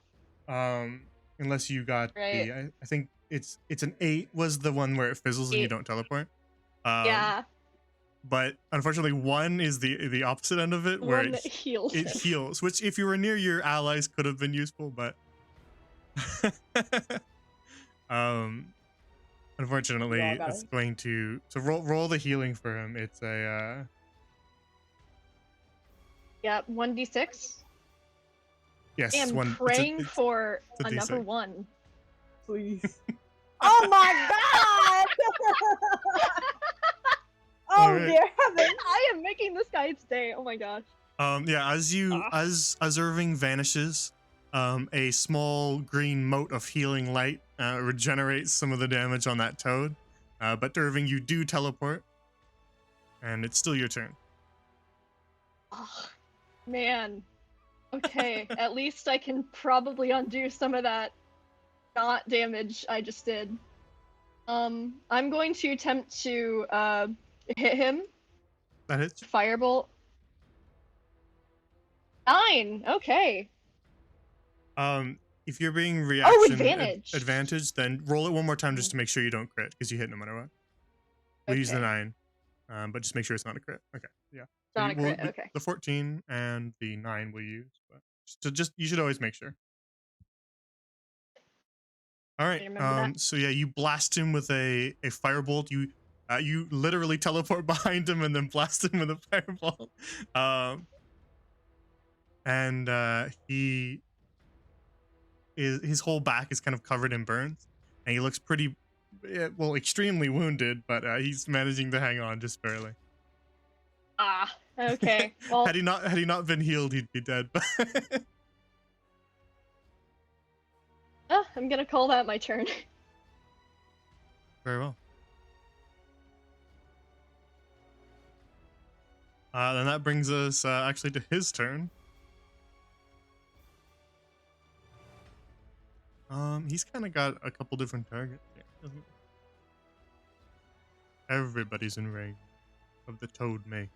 Unless you got Right. I think it's an 8 was the one where it fizzles and you 8. don't teleport. Yeah. But unfortunately, 1 is the opposite end of it, where One that heals. it heals, which if you were near your allies could have been useful, but unfortunately Yeah, it's going to roll the healing for him. It's a Yeah, 1d6. yes, And one praying for it's a another D6. 1. please. Oh my god! Oh Alright. dear heaven! I am making this guy's day. Oh my gosh. Yeah, as Irving vanishes, a small green mote of healing light regenerates some of the damage on that toad. But Irving, you do teleport, and it's still your turn. Oh, man. Okay, at least I can probably undo some of that not damage I just did. I'm going to attempt to hit him. That hits. Firebolt. 9. Okay. If you're being reaction advantage. advantage, then roll it one more time just to make sure you don't crit, because you hit no matter what. We'll use the Okay. 9. But just make sure it's not a crit. Okay, yeah. Not a crit, The okay. 14 and the 9 we'll use, but just you should always make sure. All right. Remember that. So yeah, you blast him with a firebolt. You literally teleport behind him and then blast him with a firebolt. And his whole back is kind of covered in burns, and he looks pretty, well, extremely wounded, but he's managing to hang on just barely. Ah, okay. Well, had he not been healed, he'd be dead. But I'm gonna call that my turn. very well. Then that brings us actually to his turn. He's kind of got a couple different targets here, doesn't he? Everybody's in range of the toad mace.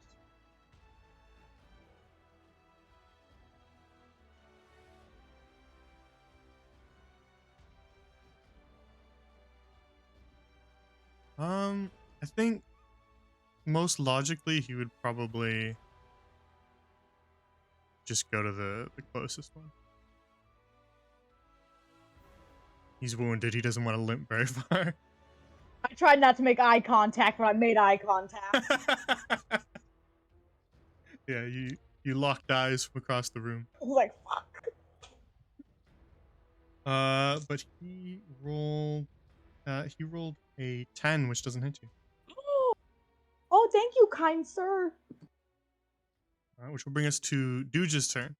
I think most logically he would probably just go to the closest one. He's wounded. He doesn't want to limp very far. I tried not to make eye contact, but I made eye contact. Yeah, you locked eyes from across the room. I was like, fuck. But he rolled a 10, which doesn't hit you. Oh, thank you, kind sir. Which will bring us to Duja's turn.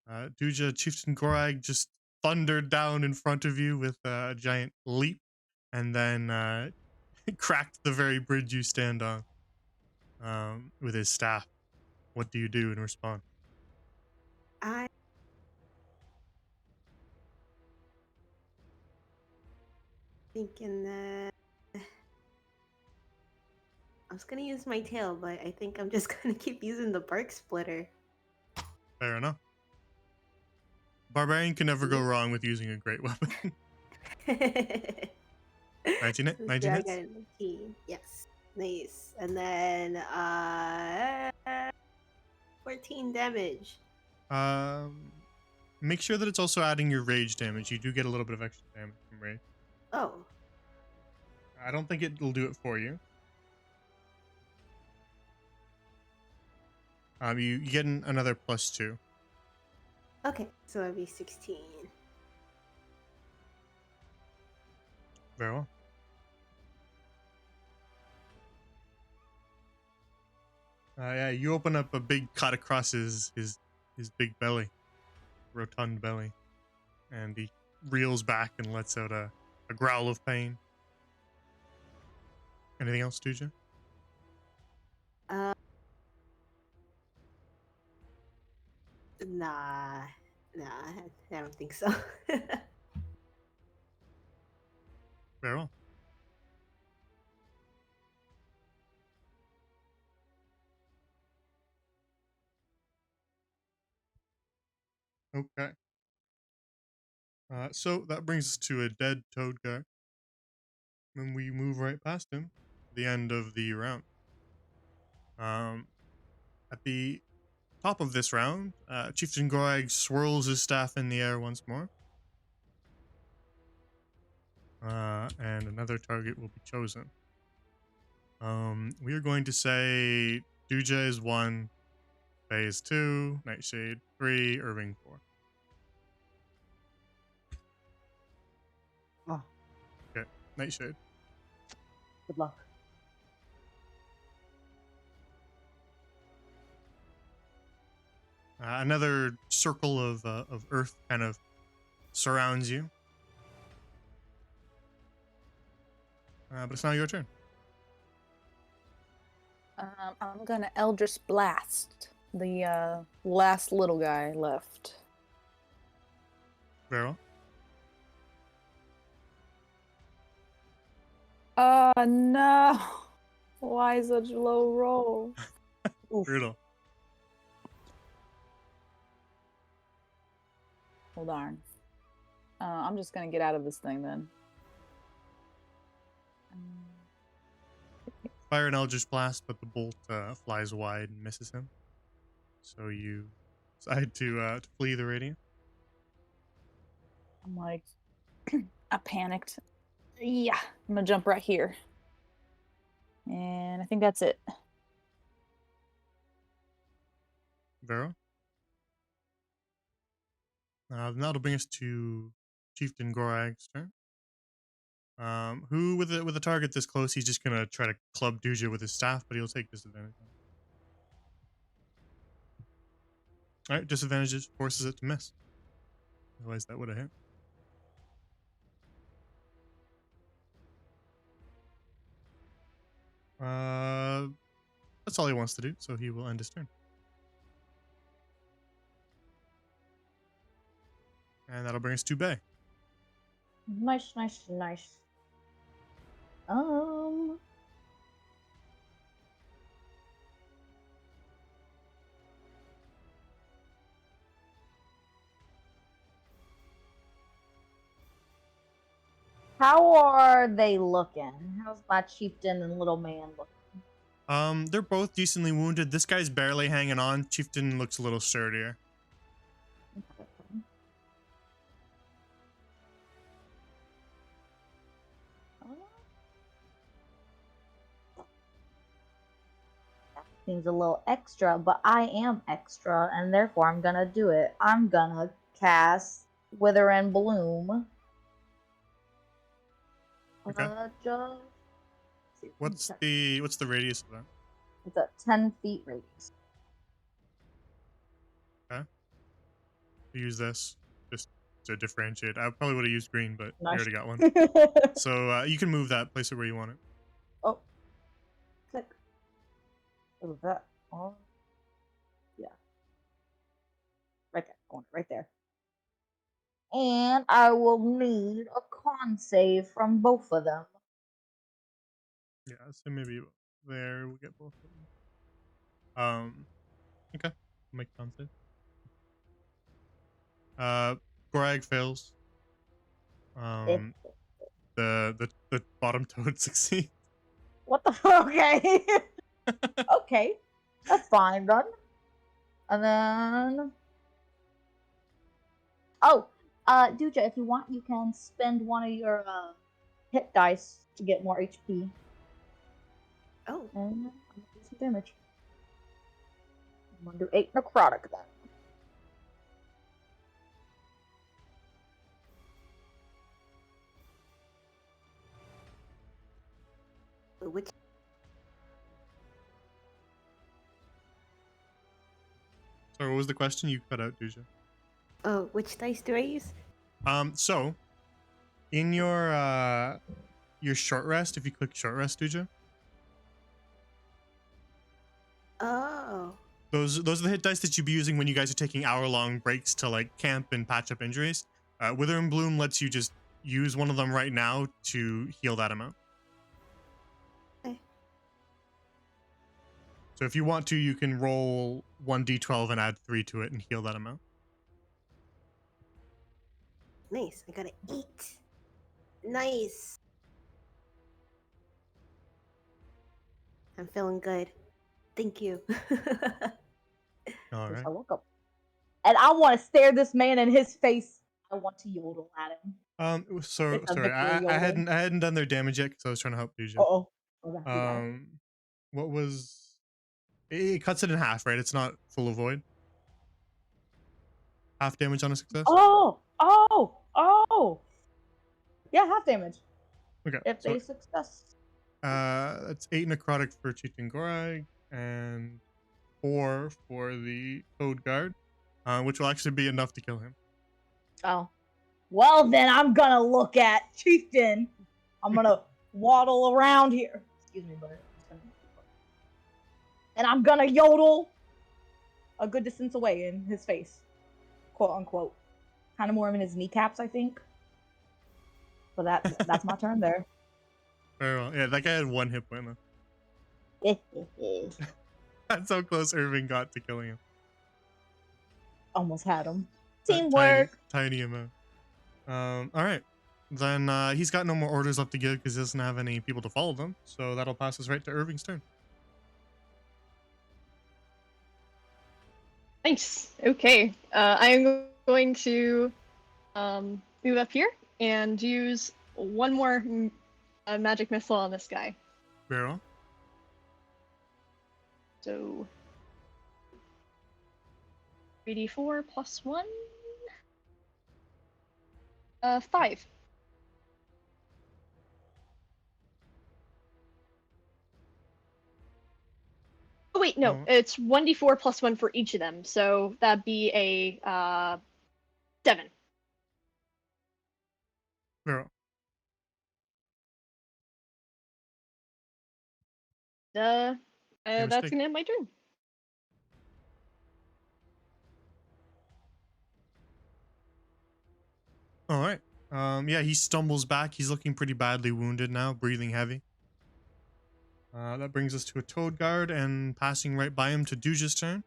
Duja, Chieftain Gorag just thundered down in front of you with a giant leap, and then cracked the very bridge you stand on with his staff. What do you do in response? I thinking that I was gonna use my tail, but I think I'm just gonna keep using the bark splitter. Fair enough. Barbarian can never go wrong with using a great weapon. 19 hits? I got 19. Yes. Nice. And then 14 damage. Make sure that it's also adding your rage damage. You do get a little bit of extra damage from rage. Oh. I don't think it'll do it for you. You get another +2. Okay, so that'd be 16. Very well. Yeah, you open up a big cut across his big belly, rotund belly, and he reels back and lets out a growl of pain. Anything else, Duja? Nah, I don't think so. Very well. Okay. So that brings us to a dead toad guy. And we move right past him. The end of the round. At the top of this round, Chieftain Gorag swirls his staff in the air once more. And another target will be chosen. We are going to say Duja is 1, Faye is 2, Nightshade 3, Irving 4. Oh. Okay, Nightshade. Good luck. Another circle of earth kind of surrounds you. But it's now your turn. I'm gonna Eldritch Blast the last little guy left. Very well. Oh no! Why such low roll? Brutal. Well, darn. I'm just gonna get out of this thing then. fire an Eldritch Blast, but the bolt flies wide and misses him. So you decide to flee the radiant. I'm like, I panicked. Yeah, I'm gonna jump right here. And I think that's it. Vero. That'll bring us to Chieftain Gorag's turn. Who with a target this close, he's just gonna try to club Duja with his staff, but he'll take disadvantage. All right, disadvantages forces it to miss. Otherwise, that would have hit. That's all he wants to do, so he will end his turn. And that'll bring us to Bay. Nice. How are they looking? How's my chieftain and little man looking? They're both decently wounded. This guy's barely hanging on. Chieftain looks a little sturdier. Seems a little extra, but I am extra, and therefore I'm gonna do it. I'm gonna cast Wither and Bloom. Okay. What's the radius of that? It's a 10 feet radius. Okay. Use this just to differentiate. I probably would have used green, but Nice. you already got one. So you can move that, place it where you want it. Oh. Click. Oh, that. Oh. Yeah. Right there. I want it right there. And I will need a con save from both of them. Yeah, so maybe there we'll get both of them. Okay. Make con save. Gorag fails. The bottom toad succeeds. What the fuck? Okay. Okay. That's fine, then. And then. Oh, Duja, if you want, you can spend one of your hit dice to get more HP. Oh. And I'm gonna do some damage. I'm gonna do 8 necrotic then. Which? Sorry, what was the question? You cut out, Duja. Oh, which dice do I use? So in your short rest, if you click short rest, Duja, Oh. those are the hit dice that you'd be using when you guys are taking hour-long breaks to like camp and patch up injuries. Wither and Bloom lets you just use one of them right now to heal that amount. Okay. So if you want to, you can roll 1d12 and add 3 to it and heal that amount. Nice. I got an 8. Nice. I'm feeling good. Thank you. All right. I woke up. And I want to stare this man in his face. I want to yodel at him. Sorry, It's a sorry. victory I yodel. hadn't done their damage yet because I was trying to help Duja. Uh-oh. Okay, What was? It cuts it in half, right? It's not full of void. Half damage on a success. Oh! Yeah, half damage. Okay. If So, they success. that's 8 necrotic for Chieftain Gorag and 4 for the Code Guard, which will actually be enough to kill him. Oh. Well, then I'm gonna look at Chieftain. I'm gonna waddle around here. Excuse me, but and I'm gonna yodel a good distance away in his face. Quote unquote. Kind of more in his kneecaps, I think. But that's my turn there. Very well. Yeah, that guy had 1 hit point left. That's how close Irving got to killing him. Almost had him. That Teamwork. Tiny amount. All right. then he's got no more orders left to give because he doesn't have any people to follow them. So that'll pass us right to Irving's turn. Nice. Okay. I am going to move up here and use one more magic missile on this guy. Barrel. So 3d4 plus 1. 5. Oh wait, no, Oh. it's 1d4 plus 1 for each of them, so that'd be a 7. Barrel. That's mistake. gonna end my turn. All right. Yeah, he stumbles back. He's looking pretty badly wounded now, breathing heavy. That brings us to a Toad Guard, and passing right by him to Duja's turn.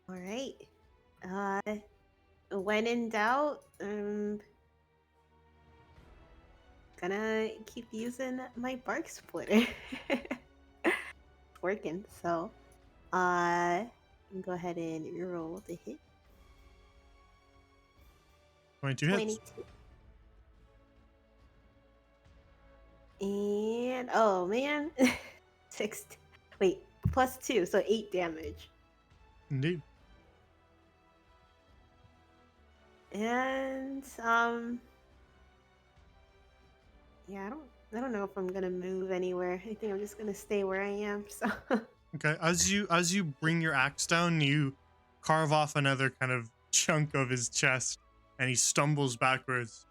All right. When in doubt, gonna keep using my bark splitter. It's working, so go ahead and roll the hit. 22 hits. 22. And oh man, 6. Wait, plus 2, so 8 damage. Indeed. And yeah, I don't know if I'm gonna move anywhere. I think I'm just gonna stay where I am. So Okay. As you bring your axe down, you carve off another kind of chunk of his chest, and he stumbles backwards.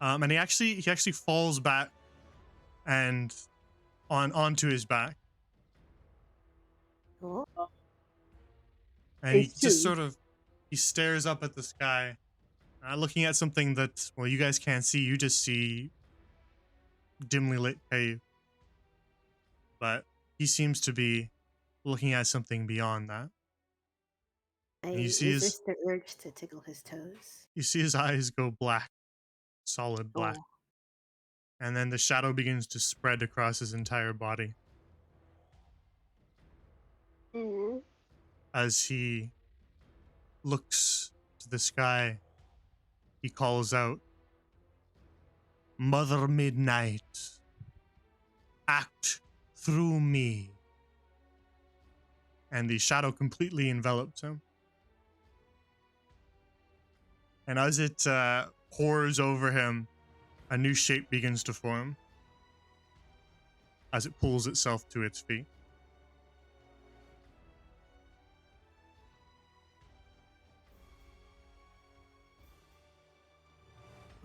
And he actually falls back and onto his back, cool. and he Phase just two. sort of he stares up at the sky, looking at something that, well, you guys can't see. You just see dimly lit cave, but he seems to be looking at something beyond that. I You see resist the urge to tickle his toes. You see his eyes go black, solid black, Oh. and then the shadow begins to spread across his entire body Ooh. as he looks to the sky. He calls out, "Mother Midnight, act through me." And the shadow completely envelops him. And as it pours over him, a new shape begins to form as it pulls itself to its feet.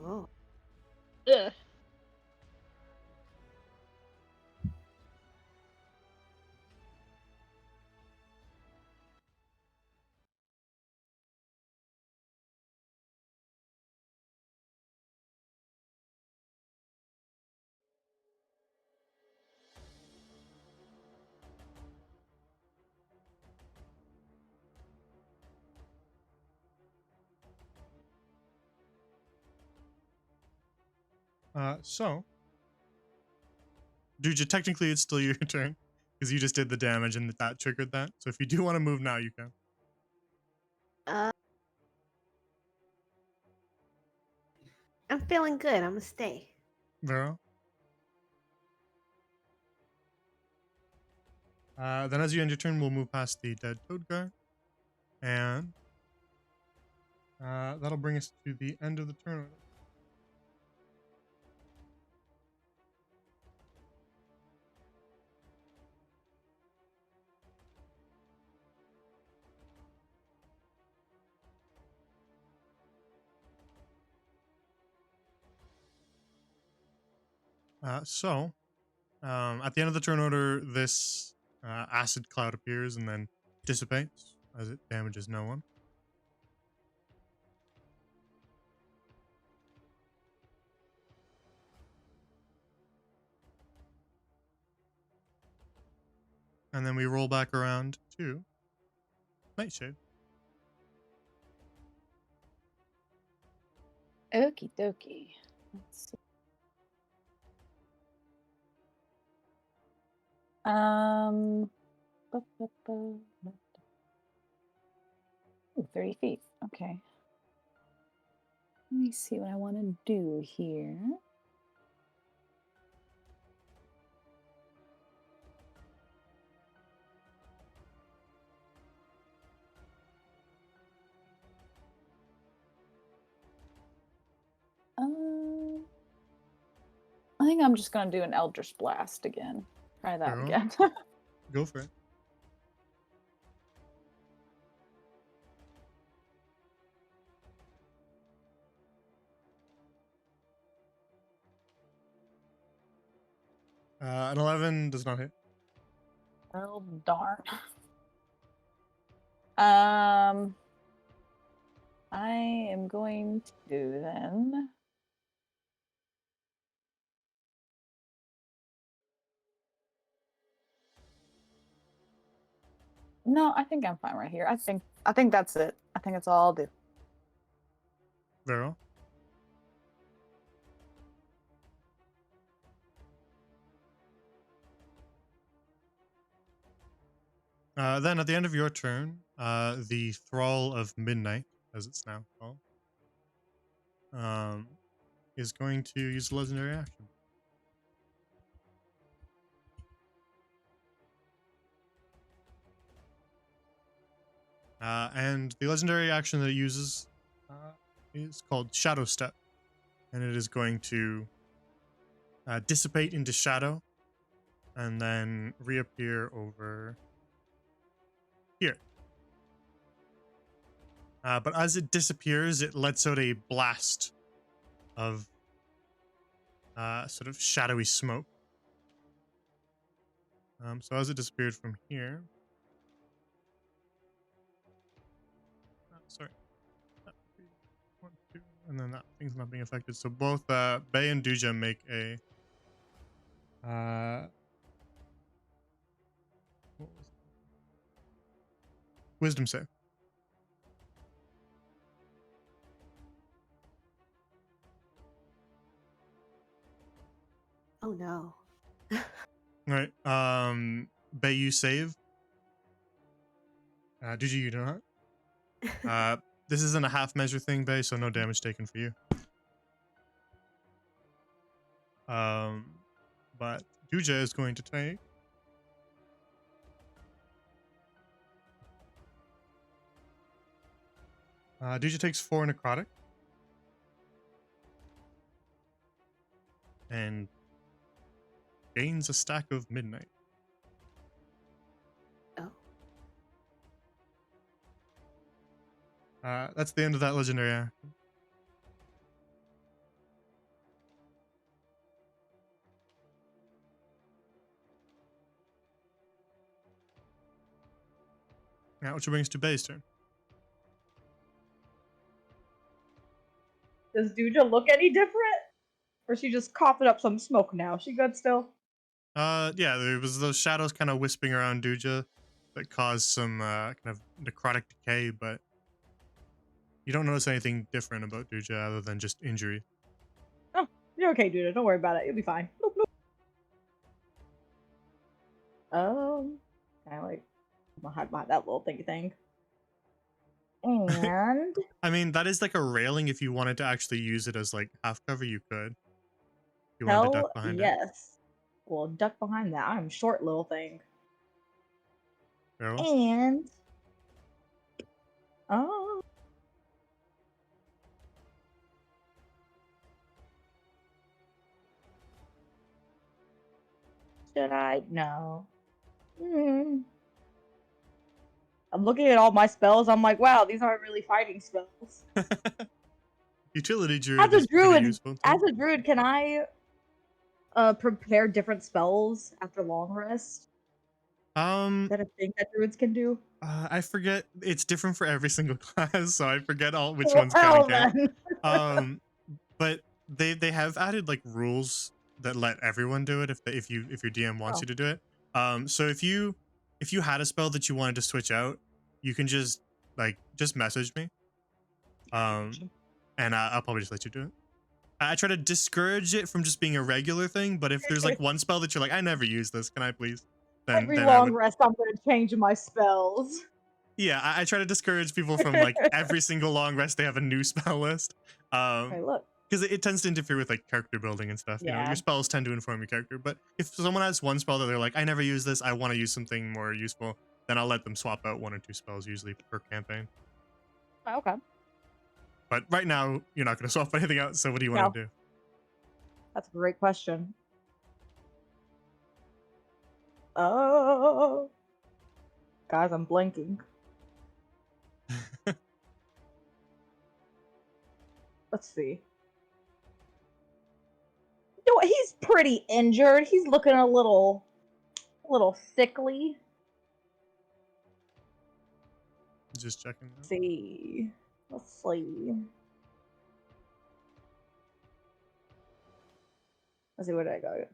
Oh. Ugh. So, Duja, technically it's still your turn because you just did the damage and that triggered that. So if you do want to move now, you can. I'm feeling good. I'm gonna stay. Vero. Then as you end your turn, we'll move past the dead Toad Guard. And that'll bring us to the end of the turn order. At the end of the turn order, this acid cloud appears and then dissipates as it damages no one. And then we roll back around to Nightshade. Okie dokie. Let's see. Bu- bu- bu- bu- Ooh, 30 feet. Okay. Let me see what I want to do here. I think I'm just gonna do an Eldritch Blast again. Try that Girl. again. Go for it. An 11 does not hit. Oh darn. I am going to then. No, I think I'm fine right here. I think that's it. I think that's all I'll do. Vero. Then at the end of your turn, the Thrall of Midnight, as it's now called, is going to use a legendary action. And the legendary action that it uses is called Shadow Step, and it is going to dissipate into shadow and then reappear over here. But as it disappears, it lets out a blast of sort of shadowy smoke. So as it disappeared from here, sorry, one, two, and then that thing's not being affected. So both Bay and Duja make a what was it? Wisdom save. Oh no. All right. Bay, you save. Duja, you do not. This isn't a half measure thing, Bay, so no damage taken for you. But Duja is going to take Duja takes 4 necrotic and gains a stack of midnight. Oh. That's the end of that legendary action. Now, which brings to Bay's turn. Does Duja look any different? Or is she just coughing up some smoke now? She good still? Yeah, there was those shadows kind of wisping around Duja that caused some kind of necrotic decay, but you don't notice anything different about Duja other than just injury. Oh, you're okay, Duja. Don't worry about it. You'll be fine. Bloop, bloop. Kind of like hide behind that little thingy thing. And I mean, that is like a railing. If you wanted to actually use it as like half cover, you could. You wanted to hell duck behind it. yes. Well, duck behind that. I'm short little thing. Farewell. And oh, should I? No. I'm looking at all my spells. I'm like, wow, these aren't really fighting spells. Utility druid As a is pretty druid, useful too. as a druid, can I prepare different spells after long rest? Is that a thing that druids can do? I forget. It's different for every single class, so I forget all which Well, ones can and can't. then. But they have added like rules that let everyone do it if your DM wants Oh. you to do it. So if you had a spell that you wanted to switch out, you can just message me. And I'll probably just let you do it. I try to discourage it from just being a regular thing, but if there's like one spell that you're like, I never use this, can I please? Every Then I long would. rest, I'm gonna change my spells. Yeah, I try to discourage people from like every single long rest they have a new spell list. Hey, look. Because it tends to interfere with like character building and stuff. You know, Yeah. your spells tend to inform your character. But if someone has one spell that they're like, I never use this, I want to use something more useful, then I'll let them swap out 1 or 2 spells usually per campaign. Oh, okay. But right now, you're not going to swap anything out. So what do you want to do? That's a great question. Oh, guys, I'm blanking. Let's see. You know what? He's pretty injured. He's looking a little sickly. Just checking. Let's see. Let's see. Let's see, where did I go?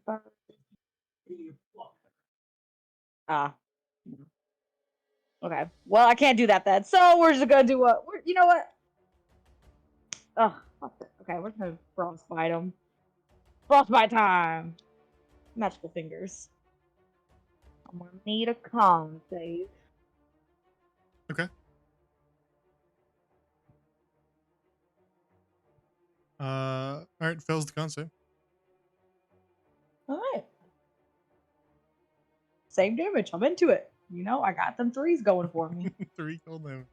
Ah. Okay. Well, I can't do that then. So we're just gonna do what? You know what? Oh, okay. We're gonna frostbite him. Frostbite time. Magical fingers. I'm gonna need a con save. Okay. All right, fails the con save. All right. Same damage. I'm into it. You know, I got them 3s going for me. 3 cold damage.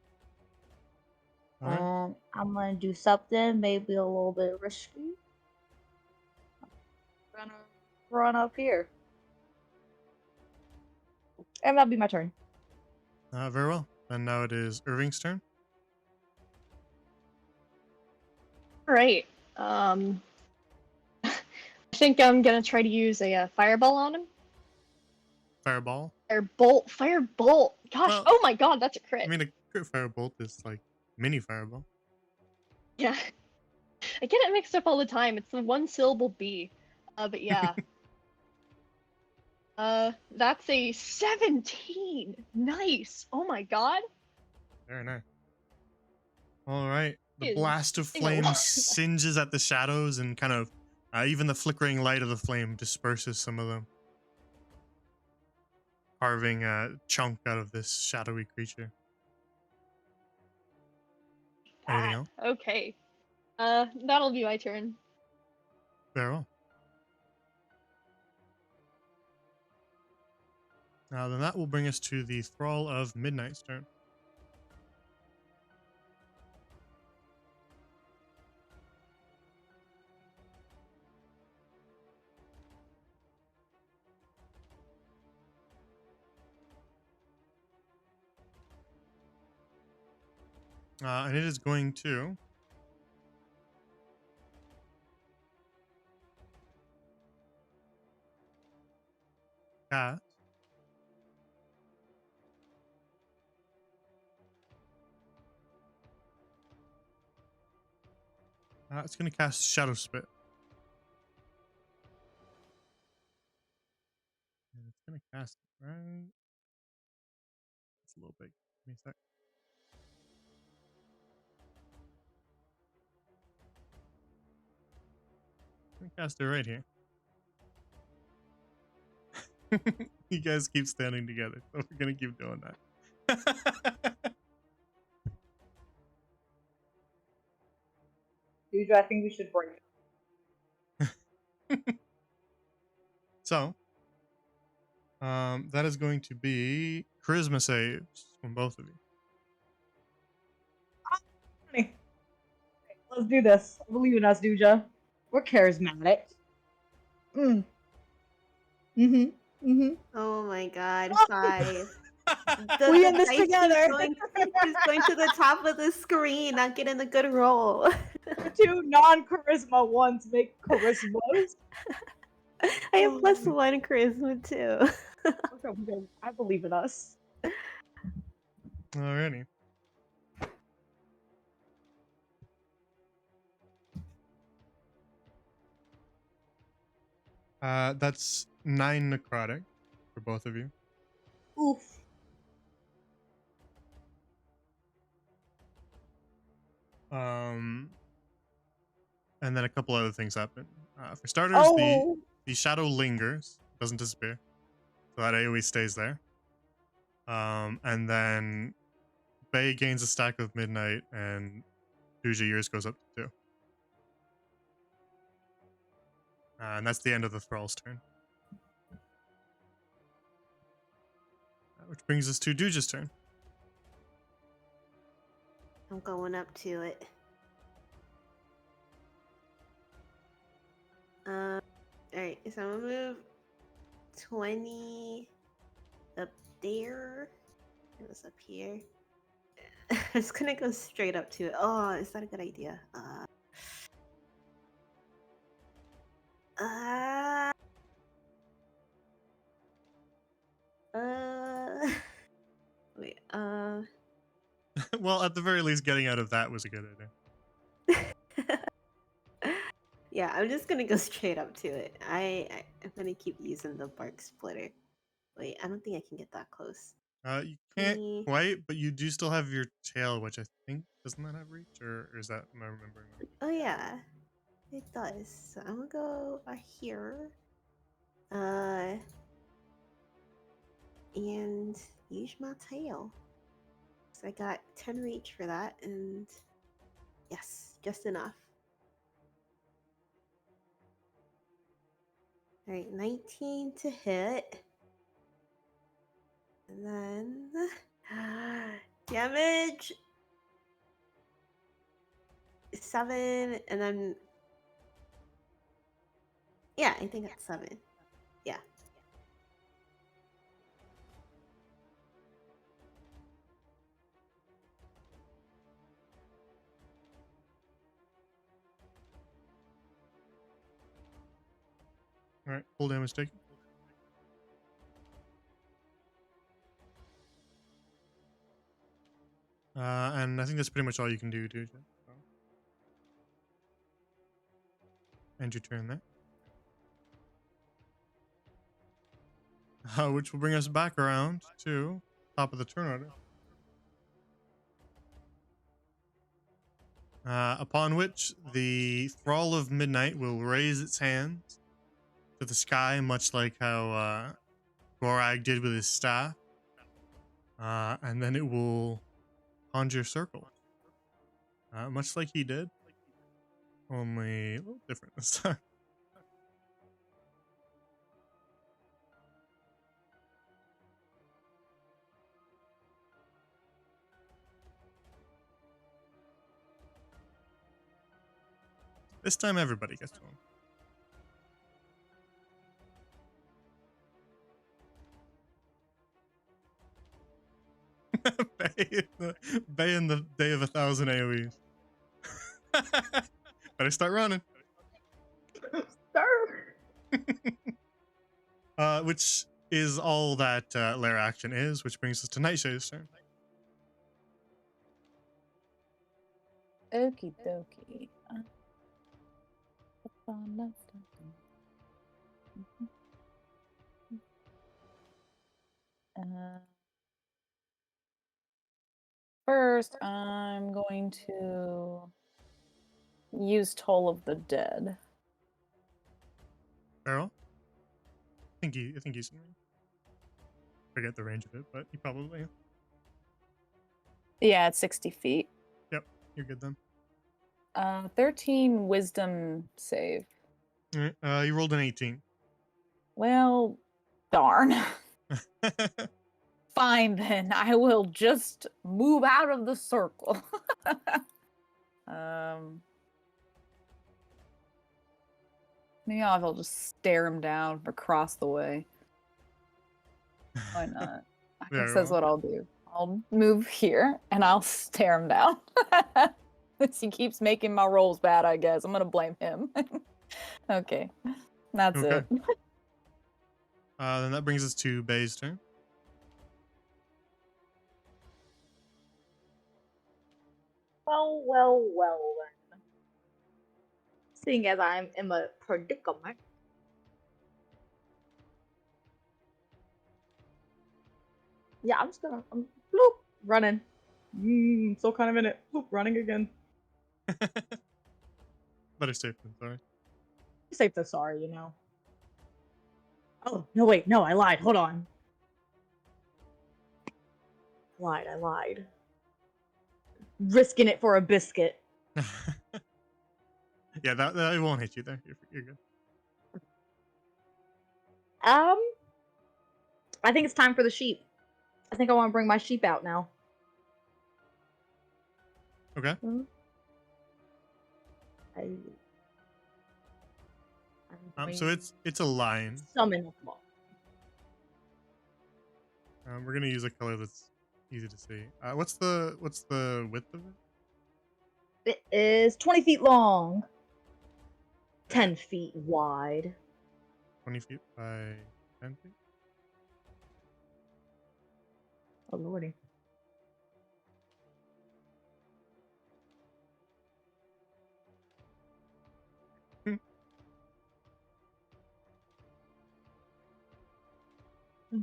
All right. I'm gonna do something maybe a little bit risky. I'm gonna run up here. And that'll be my turn. Very well. And now it is Irving's turn. All right. I think I'm gonna try to use a fireball on him. Fireball. Firebolt. Gosh, Well, oh my god, that's a crit. I mean, a crit firebolt is like mini fireball. Yeah. I get it mixed up all the time. It's the 1-syllable B. But yeah. That's a 17. Nice. Oh my god. Very nice. All right. The Is blast of a flame lot. singes at the shadows, and kind of even the flickering light of the flame disperses some of them, carving a chunk out of this shadowy creature. Anything else? Okay. That'll be my turn. Very well. Now then, that will bring us to the Thrall of Midnight's turn. And it is going to cast it's going to cast Shadow Spit. And it's going to cast it right. It's a little big. Give me a sec. I'm going to cast it right here. You guys keep standing together, so we're going to keep doing that. Dude, I think we should break it. So, that is going to be charisma saves from both of you. Okay, let's do this. I believe in us, Duja. We're charismatic. Oh my god, Oh. 5. We in this dice together. Is going to the top of the screen, not getting a good roll. 2 non-charisma ones make charismas. I have +1 charisma too. Okay, I believe in us. Alrighty. That's 9 necrotic for both of you. Oof. And then a couple other things happen. For starters, Oh, the shadow lingers, doesn't disappear, so that AoE stays there. And then Bay gains a stack of midnight, and Duja yours goes up to 2. And that's the end of the Thrall's turn. Which brings us to Duja's turn. I'm going up to it. Alright, so I'm gonna move 20 up there. It was up here. I'm just gonna go straight up to it. Oh, is that a good idea? Wait, Well, at the very least, getting out of that was a good idea. yeah, I'm just gonna go straight up to it. I'm gonna keep using the bark splitter. Wait, I don't think I can get that close. You can't quite, but you do still have your tail, which I think doesn't that have reach, or is that am I remembering wrong? Oh yeah, it does. So I'm gonna go here, and use my tail. So I got 10 reach for that, and yes, just enough. All right, 19 to hit. And then damage 7, and then yeah, I think that's 7. Yeah. All right, full damage taken. And I think that's pretty much all you can do, Duja. So. End your turn there. Which will bring us back around to top of the turn order. Upon which the Thrall of Midnight will raise its hands to the sky, much like how Gorag did with his staff. And then it will conjure circles. Much like he did, only a little different this time. This time everybody gets one. Bay in the Day of 1,000 AoEs. Better start running. Which is all that lair action is, which brings us to Nightshade's turn. Okie dokie. First, I'm going to use Toll of the Dead. Farrell? I think he's in range. Forget the range of it, but he probably is. Yeah, it's 60 feet. Yep, you're good then. 13 wisdom save. All right, you rolled an 18. Well, darn. Fine then, I will just move out of the circle. Maybe I'll just stare him down across the way. Why not? I guess that's what I'll do. I'll move here and I'll stare him down. Since he keeps making my rolls bad, I guess. I'm gonna blame him. Okay. That's it. Then that brings us to Bay's turn. Well then. Seeing as I'm in a predicament. Yeah, I'm bloop, running. Still kind of in it. Bloop, running again. Better safe than sorry. Safe than sorry, you know. Oh, no, wait, no, I lied. Hold on. I lied. Risking it for a biscuit. Yeah, that it won't hit you there. You're good. I think it's time for the sheep. I think I want to bring my sheep out now. Okay. So it's a lion. Summon a claw. We're gonna use a color that's easy to see. What's the width of it? It is 20 feet long, 10 feet wide. 20 feet by 10 feet. Oh lordy.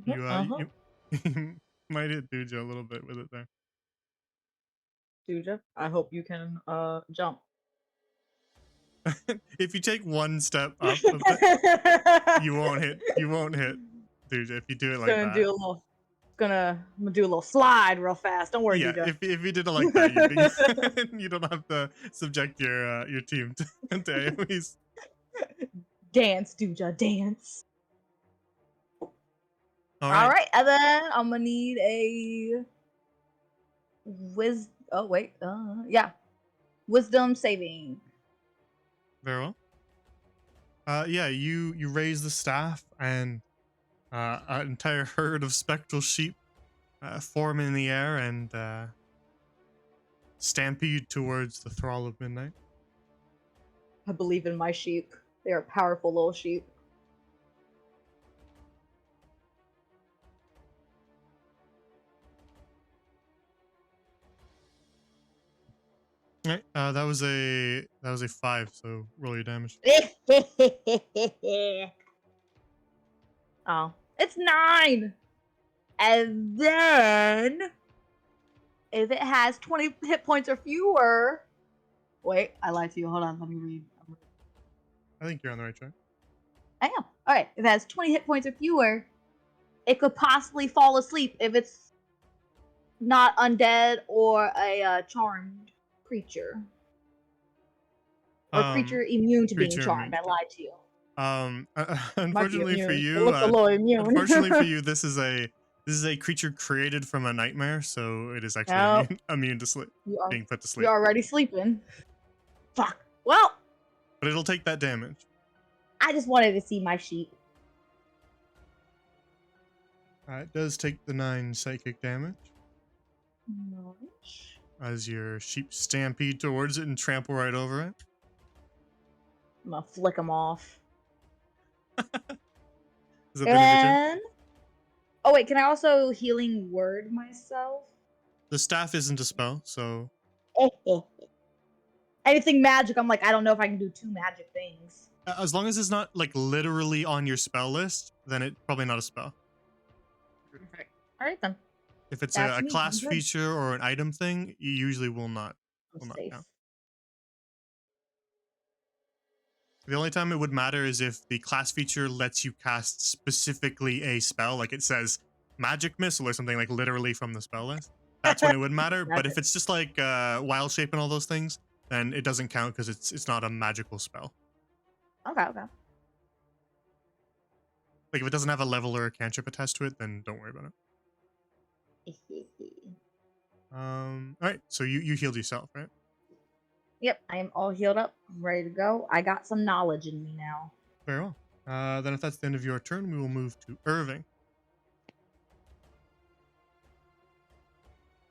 You might hit Duja a little bit with it there. Duja, I hope you can jump. If you take one step up a bit, you won't hit Duja if you do it like that. I'm gonna do a little slide real fast. Don't worry, Yeah, Duja. if you did it like that, you don't have to subject your team to AoEs. Dance, Duja, dance. All right, and then I'm gonna need a wisdom saving. Very well. Yeah, you raise the staff, and an entire herd of spectral sheep form in the air and stampede towards the thrall of midnight. I believe in my sheep. They are powerful little sheep. Right, that was a 5, so roll your damage. Oh, it's 9. And then if it has 20 hit points or fewer, wait, I lied to you. Hold on, let me read. I think you're on the right track. I am. All right, if it has 20 hit points or fewer, it could possibly fall asleep if it's not undead or a charmed creature. Or creature immune to being charmed. I lied to you. Unfortunately for you, it looks a little immune. Unfortunately for you, this is a creature created from a nightmare, so it is actually immune to sleep, being put to sleep. You're already sleeping. Fuck. Well, but it'll take that damage. I just wanted to see my sheep. It does take the 9 psychic damage. Nice. As your sheep stampede towards it and trample right over it. I'm gonna flick them off. Is that the end of your turn? Oh wait, can I also healing word myself? The staff isn't a spell, so anything magic, I'm like, I don't know if I can do 2 magic things. as long as it's not like literally on your spell list, then it's probably not a spell. Perfect. All right then. If it's a class feature or an item thing, you usually will not count. The only time it would matter is if the class feature lets you cast specifically a spell, like it says magic missile or something, like literally from the spell list. That's when it would matter. But if it's just like wild shape and all those things, then it doesn't count because it's not a magical spell. Okay. Like if it doesn't have a level or a cantrip attached to it, then don't worry about it. All right, so you healed yourself, right? Yep, I am all healed up. I'm ready to go. I got some knowledge in me now. Very well. Then if that's the end of your turn, we will move to Irving.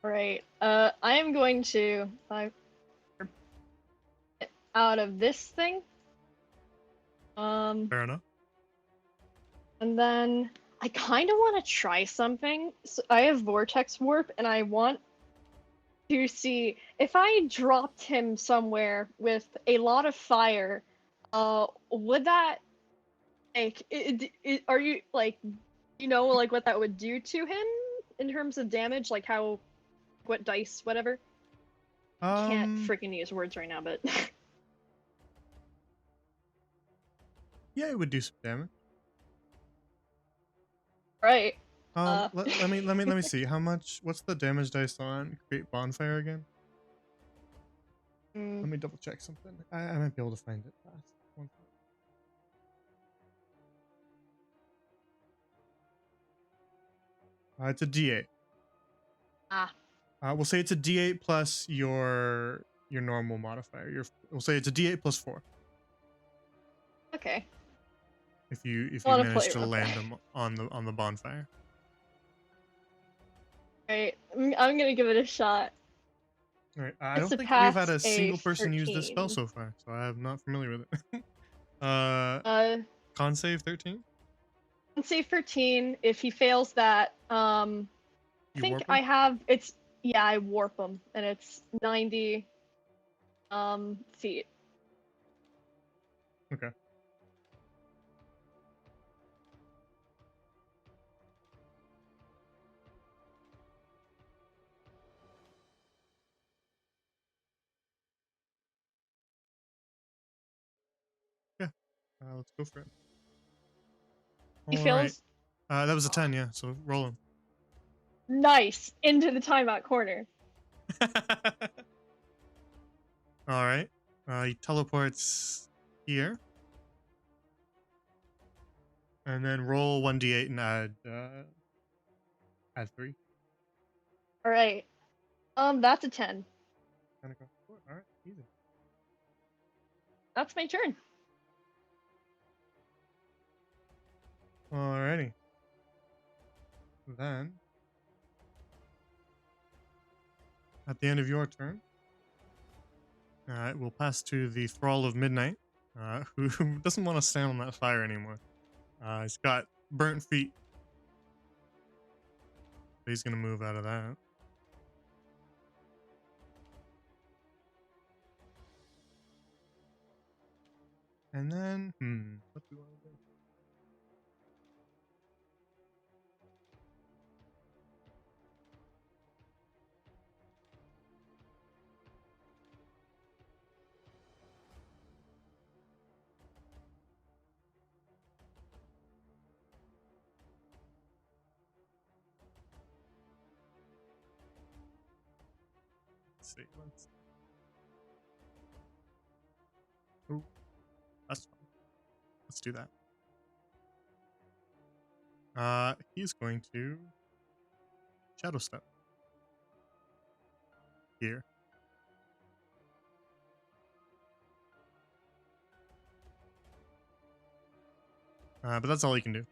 Right. I am going to out of this thing. Fair enough. And then I kind of want to try something. So I have Vortex Warp, and I want to see if I dropped him somewhere with a lot of fire. Would that like? Are you like, like what that would do to him in terms of damage, like how, what dice, whatever? Can't freaking use words right now, but yeah, it would do some damage. right. Let me see. How much? What's the damage dice on create bonfire again? Mm, Let me double check something. I might be able to find it fast. One sec. It's a D8. ah, We'll say it's a D8 plus your normal modifier. We'll say it's a D8 plus 4 okay. if you A lot of manage play, to okay. land them on the bonfire. Right, I'm gonna give it a shot. All right. I It's don't to think we've had pass a a single person use this spell 13. so far, so I'm not familiar with it. Con save 13. Say 13. If he fails that, I You think warp him? I have. It's yeah, I warp him, and it's 90 feet. Okay. Yeah. Let's go for it. He All right. fails. That was a 10, yeah. So roll him. Nice into the timeout corner. All right. He teleports here, and then roll 1d8 and add 3. All right. That's a 10. Kind of go. All right. Easy. That's my turn. Alrighty. Then, at the end of your turn, we'll pass to the Thrall of Midnight, who doesn't want to stand on that fire anymore. He's got burnt feet. He's going to move out of that. And then, what do we want to do? Let's see. Oh, that's fine. Let's do that. He's going to Shadow Step here. But that's all he can do.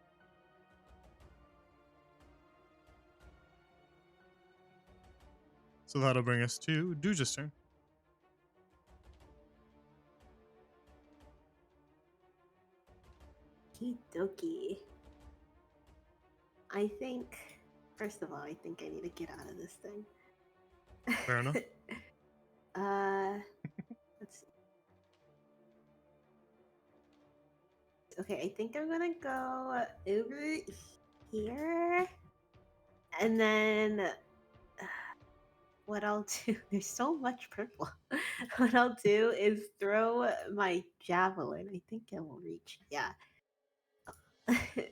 So that'll bring us to Duja's turn. Okie dokie. I think, first of all, I think I need to get out of this thing. Fair enough. Let's see. Okay, I think I'm gonna go over here, and then what I'll do. There's so much purple. What I'll do is throw my javelin. I think it will reach. Yeah.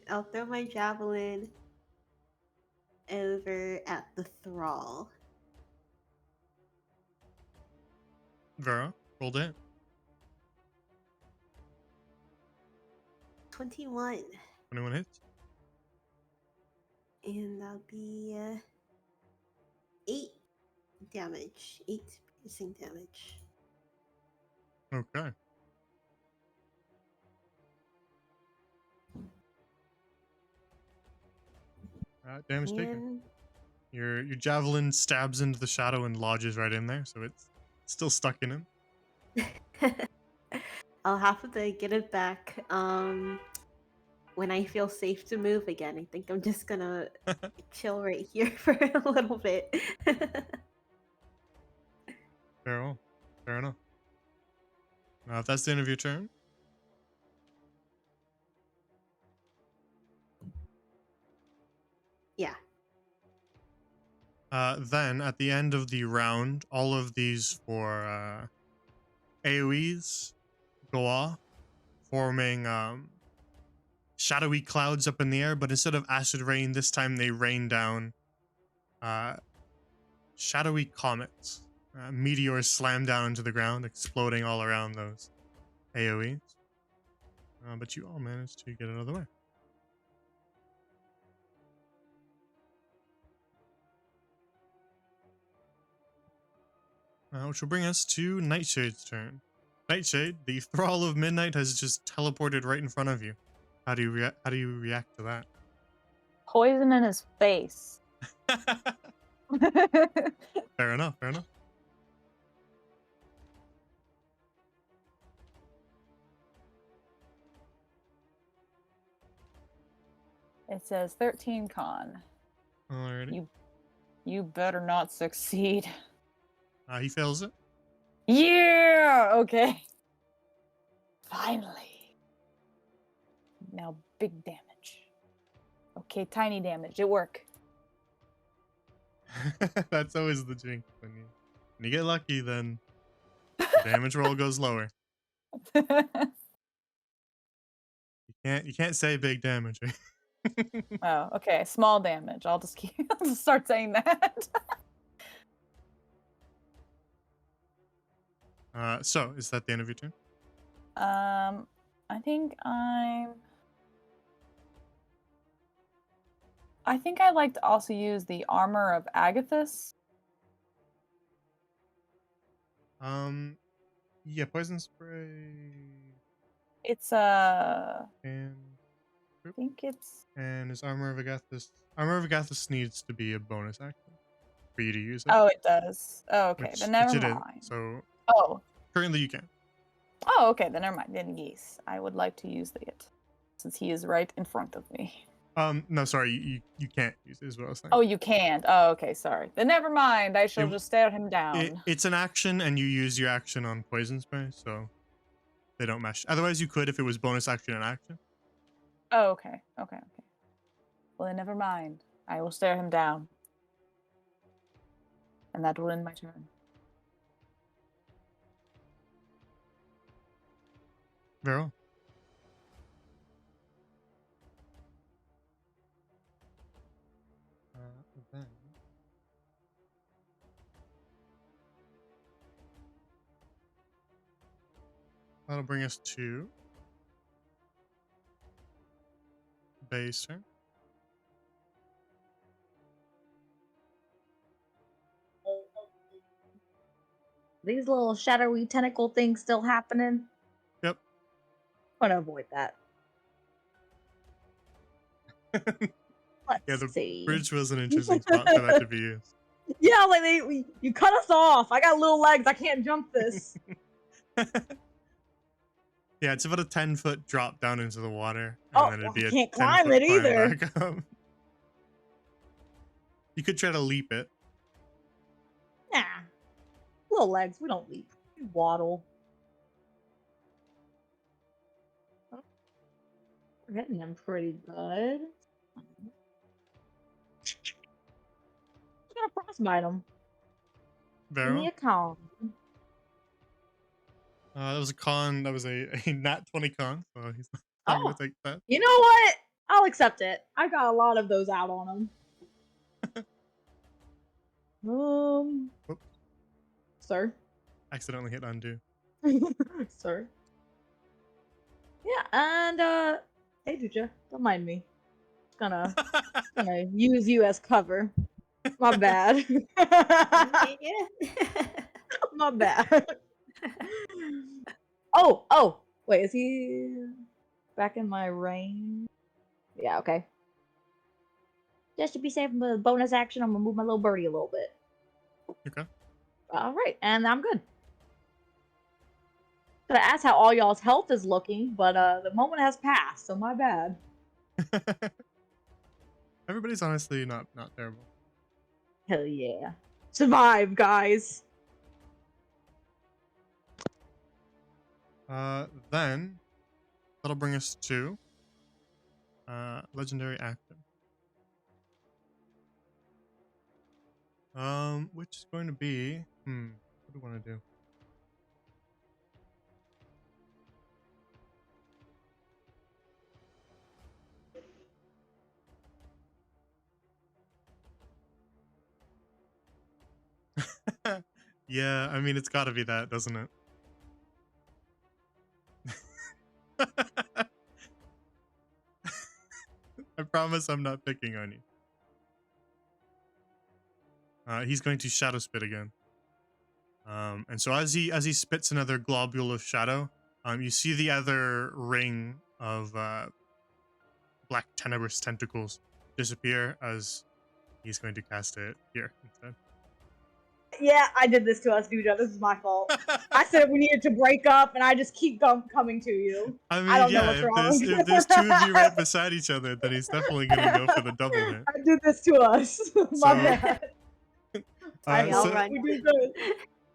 I'll throw my javelin over at the thrall. Vera, rolled it. 21. 21 hits. And that'll be 8 damage. 8 piercing damage. Okay. Damage taken. And Your javelin stabs into the shadow and lodges right in there, so it's still stuck in him. I'll have to get it back when I feel safe to move again. I think I'm just gonna chill right here for a little bit. Fair enough. If that's the end of your turn, Yeah. Then at the end of the round, all of these for AoEs go off, forming shadowy clouds up in the air, but instead of acid rain, this time they rain down shadowy comets. Meteors slam down into the ground, exploding all around those AoEs. But you all managed to get out of the way. Which will bring us to Nightshade's turn. Nightshade, the Thrall of Midnight, has just teleported right in front of you. How do you react to that? Poison in his face. Fair enough, fair enough. It says 13 con. Alrighty. You better not succeed. He fails it. Yeah! Okay. Finally. Now big damage. Okay, tiny damage. It worked. That's always the jinx. When you get lucky, then the damage roll goes lower. You can't say big damage. Oh, okay. Small damage. I'll just I'll just start saying that. So is that the end of your turn? I think I'd like to also use the armor of Agathis. Yeah, poison spray. It's And I think it's and his armor of Agathis needs to be a bonus action for you to use it. Oh, it does. Oh, okay. Which Then never it is. mind. So Oh. currently you can. Oh, okay. Then never mind. Then yes, I would like to use it since he is right in front of me. No, sorry, you can't use it, is what I was saying. Oh, you can't. Oh, okay. Sorry. Then never mind. I shall just stare him down. It's an action, and you use your action on poison spray, so they don't mesh. Otherwise, you could if it was bonus action and action. Oh, okay. Okay. Okay. Well, then never mind. I will stare him down, and that will end my turn. Very well. Then that'll bring us to base turn. These little shadowy tentacle things still happening? Yep. I want to avoid that. Let's The see. bridge was an interesting spot for that to be used. Yeah, like you cut us off. I got little legs. I can't jump this. Yeah, it's about a 10-foot drop down into the water, and then it'd be I a can't 10-foot climb it either. back up. You could try to leap it. Nah. Little legs. We don't leap. We waddle. We're hitting them pretty good. I'm gonna frostbite them. Give Vero? me a con. That was a con. That was a nat 20 con, so he's not going to take that. You know what? I'll accept it. I got a lot of those out on him. Whoops. Sir? Accidentally hit undo. Sir? Yeah, and, hey, Duja, don't mind me. Gonna use you as cover. My bad. My bad. Oh, wait, is he back in my range? Yeah, okay. Just to be safe with a bonus action, I'm gonna move my little birdie a little bit. Okay. Alright, and I'm good. Gonna ask how all y'all's health is looking, but the moment has passed, so my bad. Everybody's honestly not terrible. Hell yeah. Survive, guys! Then that'll bring us to legendary action. Which is going to be what do I want to do? Yeah, I mean, it's got to be that, doesn't it? I promise I'm not picking on you. He's going to shadow spit again. And so as he spits another globule of shadow, you see the other ring of black tenebrous tentacles disappear as he's going to cast it here instead. Yeah, I did this to us, Duja. This is my fault. I said we needed to break up, and I just keep coming to you. I mean, I don't know yeah, what's wrong. if there's two of you right beside each other, then he's definitely gonna go for the double hit. I did this to us. My bad. I so hope we do good.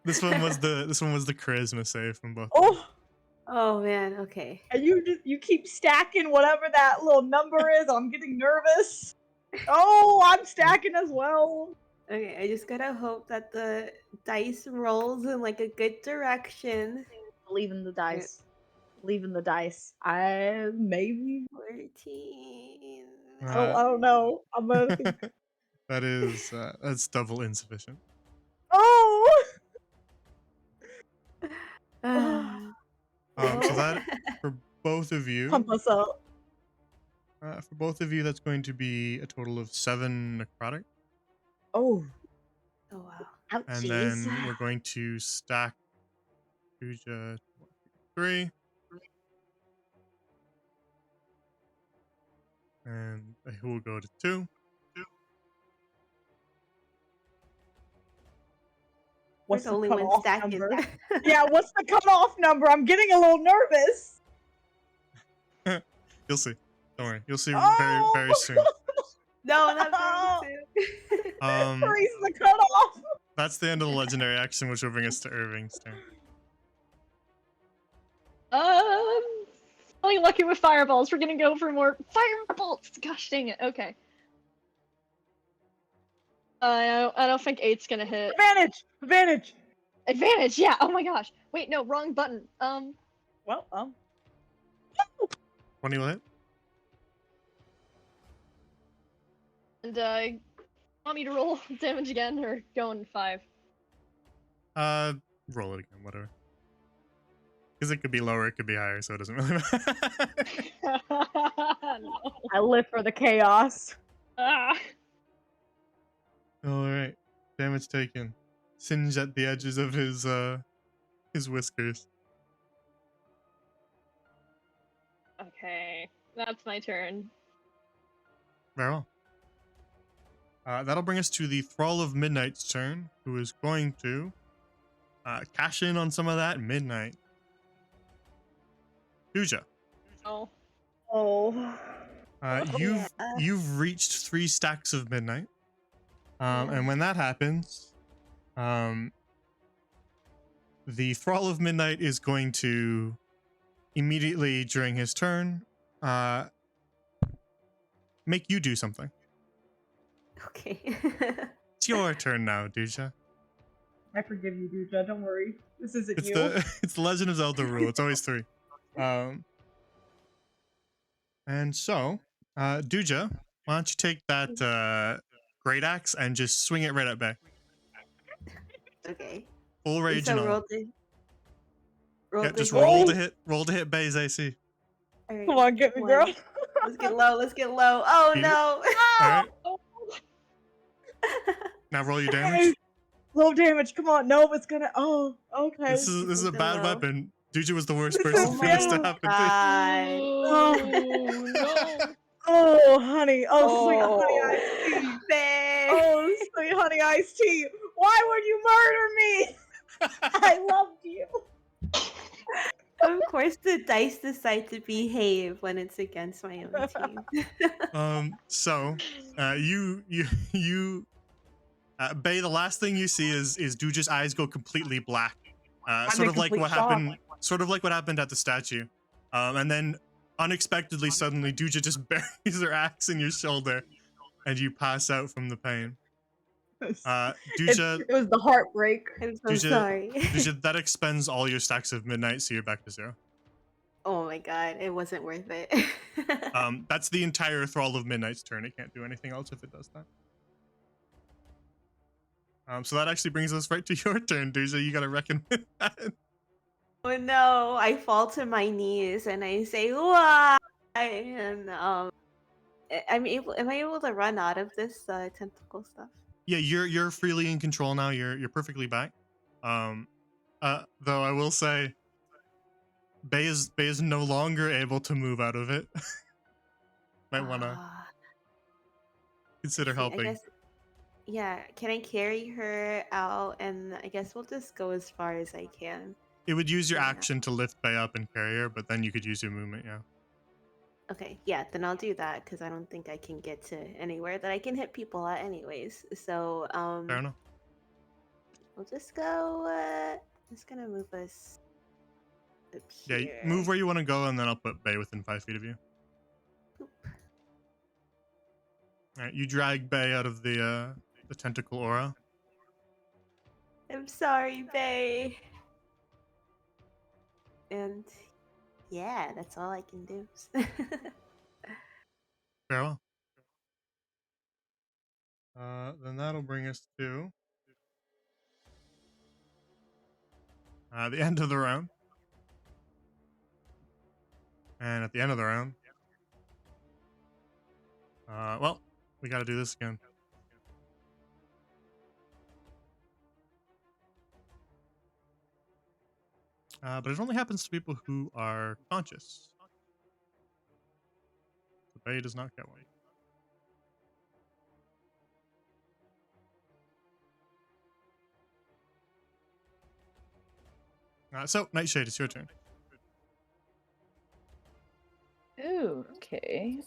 this one was the charisma save from both. Oh, Oh man, okay. and you keep stacking whatever that little number is. I'm getting nervous. Oh, I'm stacking as well. Okay, I just gotta hope that the dice rolls in like a good direction. Believe in the dice. Believe in the dice. I maybe. 14. I don't know. I'm gonna think. That is that's double insufficient. Oh. So that for both of you, Pump us up. that's going to be a total of 7 necrotic. Oh. Oh wow. Ouchies. And then we're going to stack Puja 3. And who will go to 2. What's There's only the one cutoff stack in number? there. Yeah, what's the cutoff number? I'm getting a little nervous. You'll see. Don't worry. You'll see Oh! very soon. No, not very soon. Freeze the cutoff. That's the end of the legendary action, which will bring us to Irving's turn. Feeling lucky with fireballs. We're gonna go for more fireballs. Gosh dang it. Okay. I don't think 8's gonna hit. Advantage. Advantage. Yeah. Oh my gosh. Wait, no, wrong button. Well, 20 will hit. And want me to roll damage again or going 5? Roll it again, whatever. Because it could be lower, it could be higher, so it doesn't really matter. No. I live for the chaos. Ah. All right, damage taken. Singe at the edges of his whiskers. Okay, that's my turn. Very well. That'll bring us to the Thrall of Midnight's turn, who is going to cash in on some of that midnight. Puja. Oh. Oh. You've reached 3 stacks of midnight. And when that happens, the Thrall of Midnight is going to immediately during his turn make you do something. Okay. It's your turn now, Duja. I forgive you, Duja. Don't worry. This isn't It's you. it's the Legend of Zelda rule. It's always 3. And so, Duja, why don't you take that great axe and just swing it right at Bay. Okay. Full rage So and all. roll Yeah, the just hit. roll to hit Bay's AC. All right, Come on, get me, 1. girl. Let's get low. Oh Eat it. no. All right, Oh. now roll your damage. Low damage. Come on. No, it's gonna. Oh, okay. This is a something bad low. weapon. Duja was the worst This person is for this to bad. happen to. God. No. Oh, honey. Oh, sweet Oh. honey iced tea. Babe. Oh, sweet honey iced tea. Why would you murder me? I loved you. Of course, the dice decide to behave when it's against my own team. So, Bay, the last thing you see is Duja's eyes go completely black. Sort of like what happened at the statue. And then unexpectedly, suddenly, Duja just buries her axe in your shoulder, and you pass out from the pain. Duja, it was the heartbreak. I'm so Duja, sorry. Duja, that expends all your stacks of midnight, so you're back to 0. Oh my god, it wasn't worth it. That's the entire Thrall of Midnight's turn. It can't do anything else if it does that. So that actually brings us right to your turn, Duja. You gotta reckon with that. Oh no, I fall to my knees and I say, why? And am I able to run out of this tentacle stuff? Yeah, you're freely in control now. You're perfectly back. Though I will say, Bay is no longer able to move out of it. Might wanna Ah, consider see, I helping. guess, yeah, can I carry her out? And I guess we'll just go as far as I can. It would use your Yeah. action to lift Bay up and carry her, but then you could use your movement, yeah. Okay, yeah, then I'll do that because I don't think I can get to anywhere that I can hit people at anyways. So, Fair enough. we'll just go, just gonna move us up Yeah, here. move where you want to go, and then I'll put Bay within 5 feet of you. Boop. Alright, you drag Bay out of the tentacle aura. I'm sorry, Bay. And yeah, that's all I can do. Farewell. Then that'll bring us to the end of the round. And at the end of the round, well, we gotta do this again. But it only happens to people who are conscious. So Bay does not get one. So, Nightshade, it's your turn. Ooh, okay.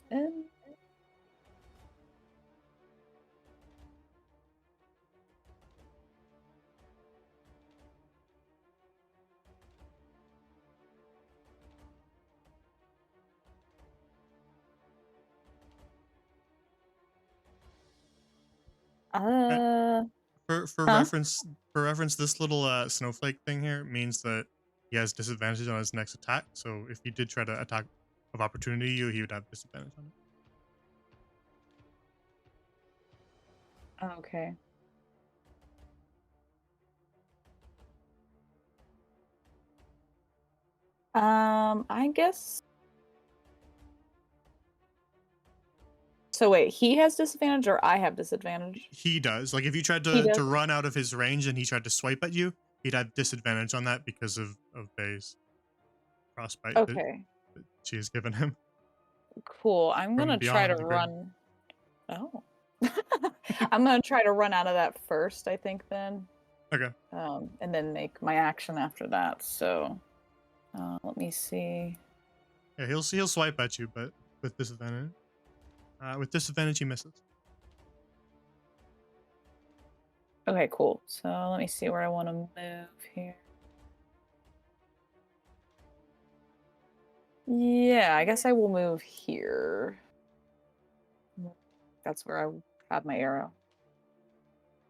Uh, For Huh? reference, this little snowflake thing here means that he has disadvantage on his next attack. So if he did try to attack of opportunity you, he would have disadvantage on it. Okay. I guess. So wait, he has disadvantage or I have disadvantage? He does. Like if you tried He to does? run out of his range and he tried to swipe at you, he'd have disadvantage on that because of Bay's frostbite Okay, that she has given him cool. I'm from gonna try to beyond the grave. run. Oh. I'm gonna try to run out of that first, I think, then. Okay. And then make my action after that. So, let me see. Yeah, he'll swipe at you, but with disadvantage. With disadvantage, he misses. Okay, cool. So let me see where I want to move here. Yeah, I guess I will move here. That's where I had my arrow.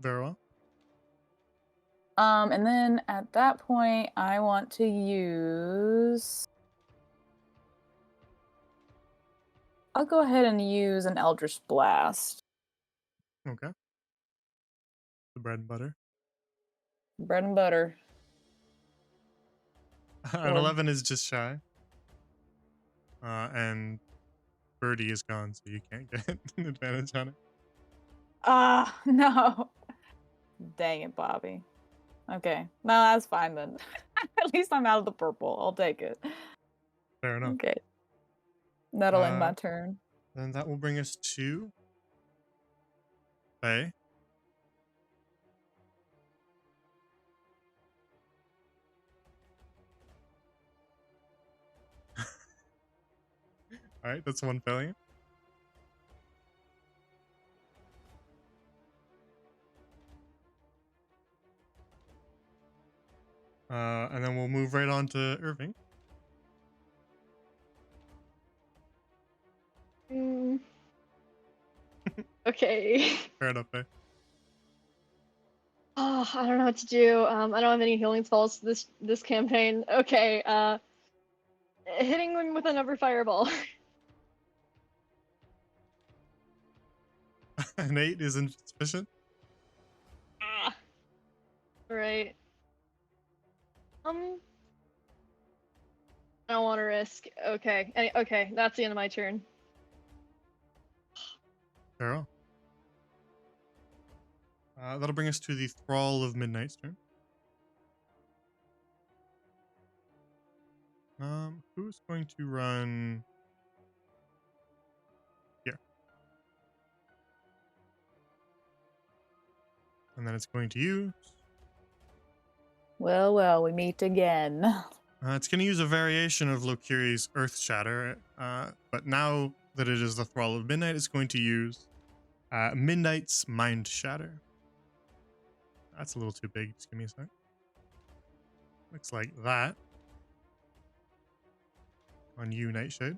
Very well. And then at that point, I want to use. I'll go ahead and use an Eldritch Blast. Okay. The bread and butter. Bread and butter. An Or- 11 is just shy. And Birdie is gone, so you can't get an advantage on it. Ah, no. Dang it, Bobby. Okay. No, that's fine then. At least I'm out of the purple. I'll take it. Fair enough. Okay. That'll end my turn. Then that will bring us to Faye. All right, that's one failure. And then we'll move right on to Irving. Okay. Fair enough, Faye. Oh, I don't know what to do. I don't have any healing spells this campaign. Okay, hitting him with another fireball. An 8 isn't sufficient. Ah. Right. I don't want to risk. Okay. Okay, that's the end of my turn. Farewell. That'll bring us to the Thrall of Midnight's turn. Who's going to run here? And then it's going to use. Well, we meet again. It's going to use a variation of Lokiri's Earth Shatter, but now that it is the Thrall of Midnight, it's going to use Midnight's Mind Shatter. That's a little too big. Just give me a sec. Looks like that. On you, Nightshade.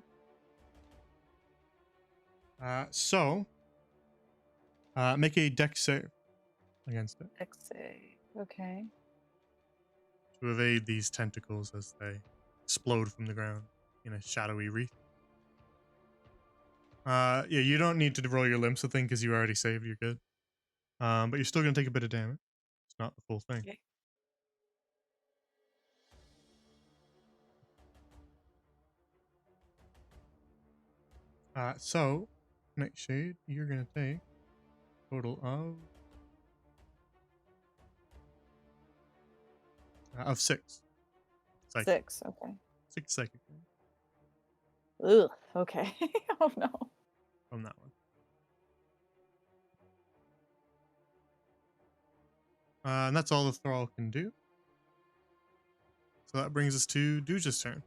Make a dex save against it Dex save. Okay. to evade these tentacles as they explode from the ground in a shadowy wreath. Yeah, you don't need to roll your limps thing because you already saved. You're good. But you're still gonna take a bit of damage. It's not the full thing. Okay. So, Nightshade, you're gonna take a total of 6. Psychic. 6. Okay. 6 psychic Ugh. Okay. Oh no. from that one. And that's all the Thrall can do. So that brings us to Duja's turn.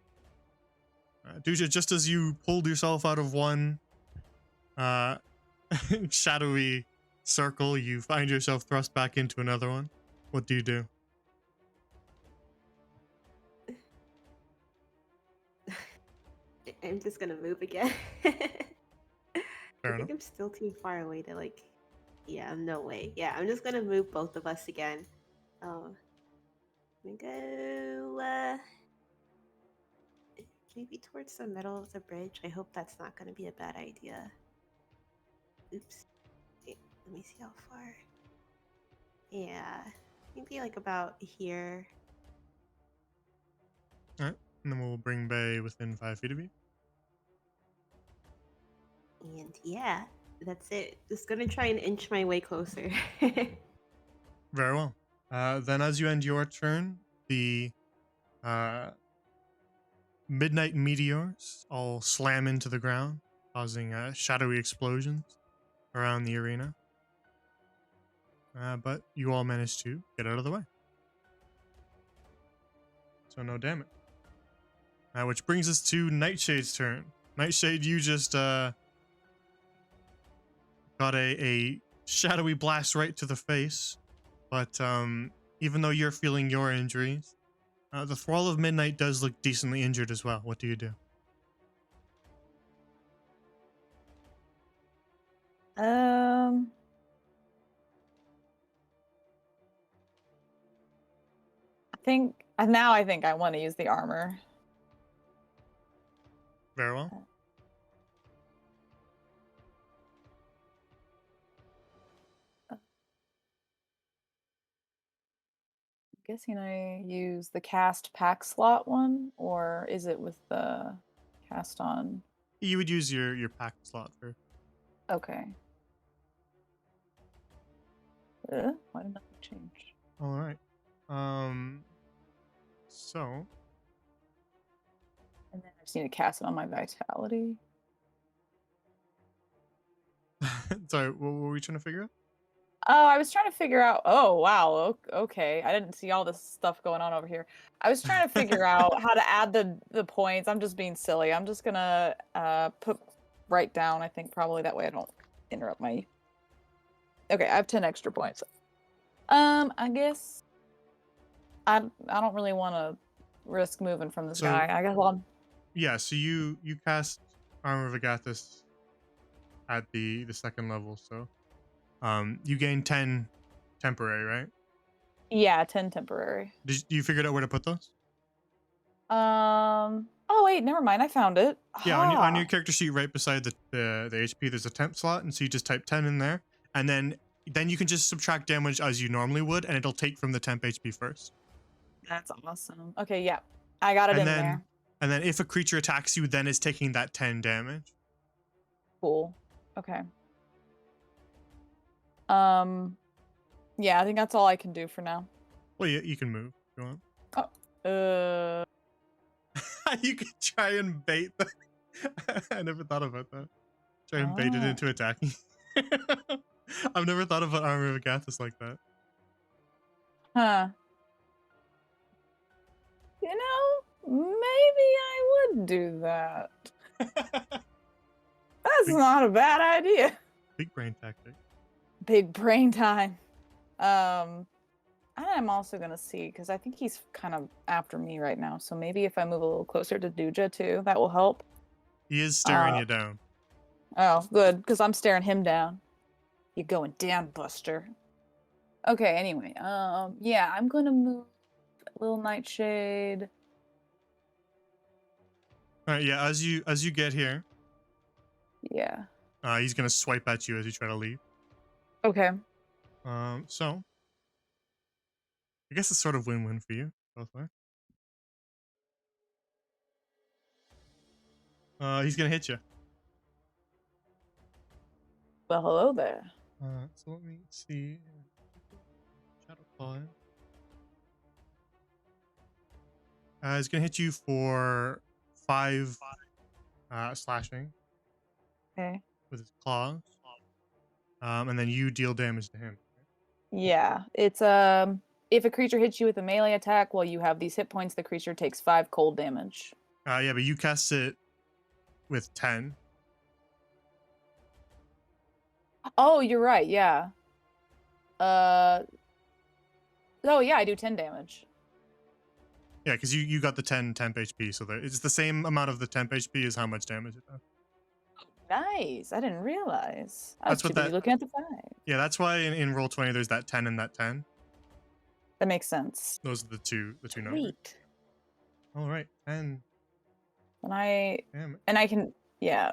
Duja, just as you pulled yourself out of one shadowy circle, you find yourself thrust back into another one. What do you do? I'm just gonna move again. Fair I enough. think I'm still too far away to like. Yeah, no way. Yeah, I'm just gonna move both of us again. I'm gonna go maybe towards the middle of the bridge. I hope that's not gonna be a bad idea. Oops. Wait, let me see how far. Yeah, maybe like about here. Alright. And then we'll bring Bay within 5 feet of you. And yeah, that's it. Just gonna try and inch my way closer. Very well. Then as you end your turn, the midnight meteors all slam into the ground, causing shadowy explosions around the arena. But you all manage to get out of the way. So no damage. Which brings us to Nightshade's turn. Nightshade, you just got a shadowy blast right to the face. But even though you're feeling your injuries, the Thrall of Midnight does look decently injured as well. What do you do? I think I want to use the armor. Very well. Guessing I use the cast pack slot one, or is it with the cast on? You would use your pack slot for. Okay. Why did nothing change? All right. So. And then I just need to cast it on my vitality. Sorry, what were we trying to figure out? Oh, I was trying to figure out. Oh, wow. Okay, I didn't see all this stuff going on over here. I was trying to figure out how to add the points. I'm just being silly. I'm just gonna write down. I think probably that way I don't interrupt my. Okay, I have 10 extra points. I guess I don't really want to risk moving from this guy. I guess Yeah, so you cast Armor of Agathis at the second level, so you gain 10 temporary, right? Yeah, 10 temporary. Did you figure out where to put those? Oh wait, never mind. I found it. Yeah, on your Ah. character sheet, right beside the HP, there's a temp slot, and so you just type 10 in there, and then you can just subtract damage as you normally would, and it'll take from the temp HP first. That's awesome. Okay, yeah, I got it in there. And then if a creature attacks you, then it's taking that 10 damage. Cool. Okay. Yeah, I think that's all I can do for now. Well, you can move if you want. Oh. You could try and bait them. I never thought about that. Try and bait it into attacking. I've never thought about Armor of Agathis like that. Huh. You know, maybe I would do that. That's not a bad idea. Big brain tactic. Big brain time. I'm also gonna see, because I think he's kind of after me right now. So maybe if I move a little closer to Duja too, that will help. He is staring you down. Oh, good, because I'm staring him down. You're going down, Buster. Okay, anyway, yeah, I'm gonna move little Nightshade. Alright, yeah, as you get here, Yeah. he's gonna swipe at you as you try to leave. Okay. So I guess it's sort of win-win for you, both ways. He's gonna hit you. Well, hello there. So let me see. Shadow Claw. He's gonna hit you for 5 slashing. Okay. With his claws. And then you deal damage to him. Yeah, it's if a creature hits you with a melee attack while you have these hit points, the creature takes 5 cold damage. Yeah, but you cast it with 10. Oh, you're right. Yeah. Oh yeah, I do 10 damage. Yeah, because you got the 10 temp HP, so it's the same amount of the temp HP as how much damage it does. Nice. I didn't realize. I was That's what too busy looking at the 5. Yeah, that's why in Roll20 there's that 10 and that 10. That makes sense. Those are the two numbers. Sweet. All right, 10. And I Damn it. and I can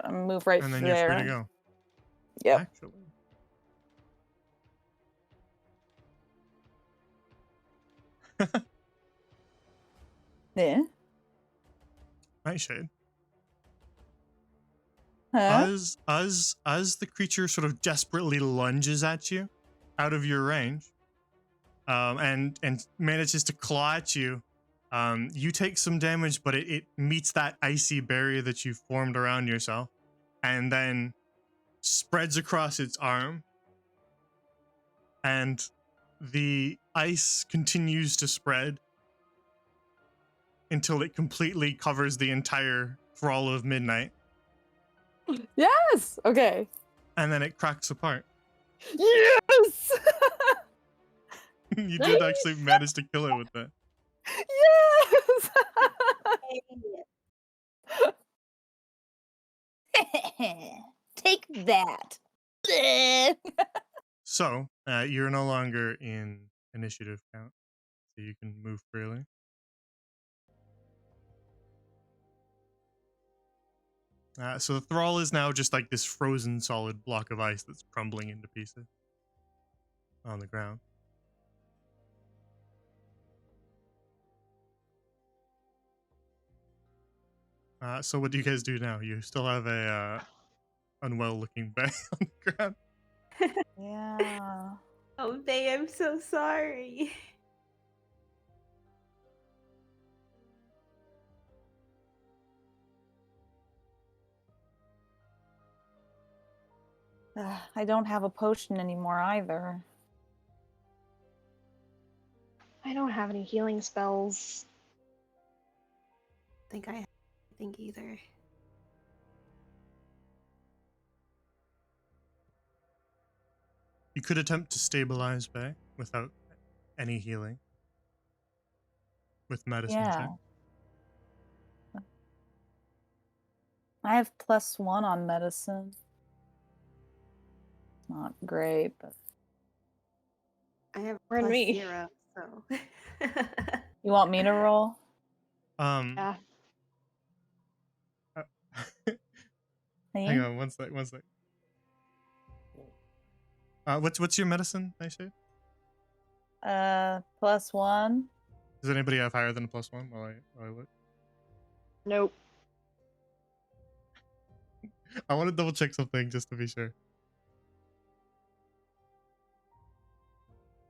move right And then there. you're free to go. Yep. Actually. Yeah. Nightshade. Huh? As the creature sort of desperately lunges at you out of your range, and manages to claw at you, you take some damage, but it meets that icy barrier that you formed around yourself, and then spreads across its arm, and the ice continues to spread until it completely covers the entire Thrall of Midnight. Yes. Okay. And then it cracks apart. Yes. You did actually manage to kill it with that. Yes. Take that. So, you're no longer in initiative count, so you can move freely. So the Thrall is now just like this frozen solid block of ice that's crumbling into pieces on the ground. So what do you guys do now? You still have a unwell-looking Bay on the ground. Yeah. Oh, Bay, I'm so sorry. I don't have a potion anymore either. I don't have any healing spells. I think either. You could attempt to stabilize Bay without any healing. With medicine check. I have +1 on medicine. Not great, but I have Or me. +0, So. You want me to roll? Yeah. uh, Me? hang on, one sec. What's your medicine, Nightshade? +1. Does anybody have higher than a +1 while I look? Nope. I want to double check something just to be sure.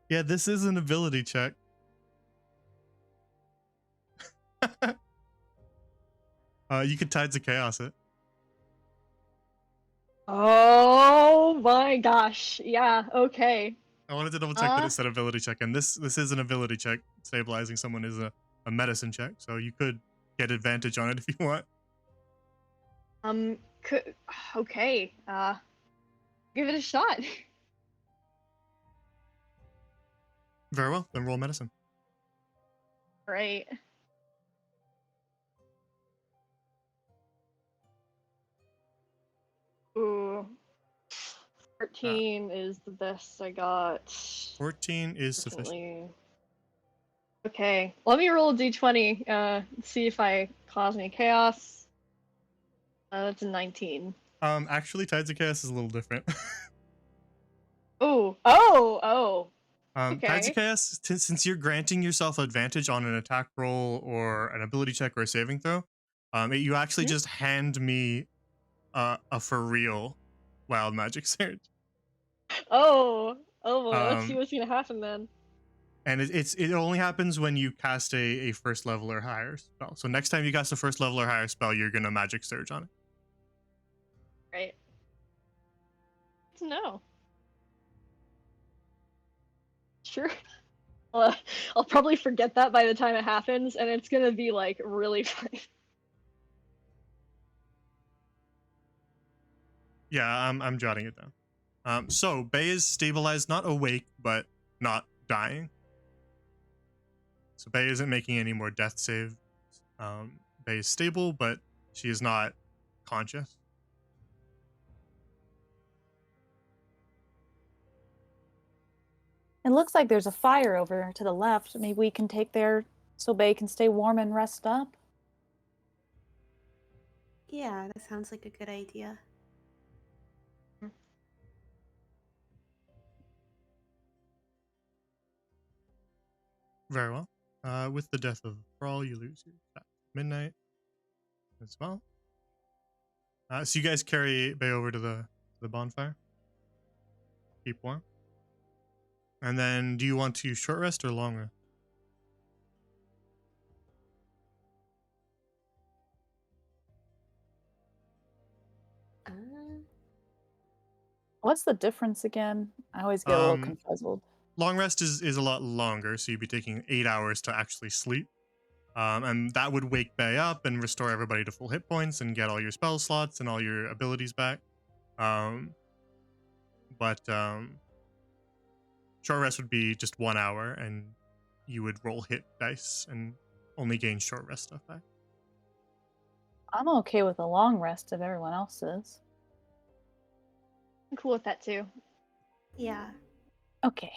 Yeah, this is an ability check. You could Tides of Chaos it. Oh my gosh. Yeah, okay. I wanted to double check that it said ability check, and this is an ability check. Stabilizing someone is a medicine check, so you could get advantage on it if you want. Okay. Give it a shot. Very well, then roll medicine. Right. Ooh. 13 is the best I got. 14 is sufficient. Definitely. Okay, let me roll a d20, see if I cause any chaos. That's a 19. Actually, Tides of Chaos is a little different. Oh. Tides of Okay. Chaos, since you're granting yourself advantage on an attack roll or an ability check or a saving throw, you actually just hand me a for real wild magic surge. Oh boy, let's see Um, what's gonna happen then. and it only happens when you cast a first level or higher spell. So next time you cast a first level or higher spell, you're gonna magic surge on it. Right. No. Sure. I'll probably forget that by the time it happens, and it's gonna be like really funny. Yeah, I'm jotting it down. So Bay is stabilized, not awake, but not dying. So Bay isn't making any more death save. Bay is stable, but she is not conscious. It looks like there's a fire over to the left. Maybe we can take there so Bay can stay warm and rest up. Yeah, that sounds like a good idea. Very well. With the death of Brawl, you lose your attack. Midnight as well. So you guys carry Bay over to the bonfire. Keep warm. And then, do you want to short rest or long rest? What's the difference again? I always get a little confuzzled. Long rest is a lot longer, so you'd be taking 8 hours to actually sleep. And that would wake Bay up and restore everybody to full hit points and get all your spell slots and all your abilities back. But short rest would be just 1 hour, and you would roll hit dice and only gain short rest stuff back. I'm okay with a long rest if everyone else is. I'm cool with that too. Yeah. Okay.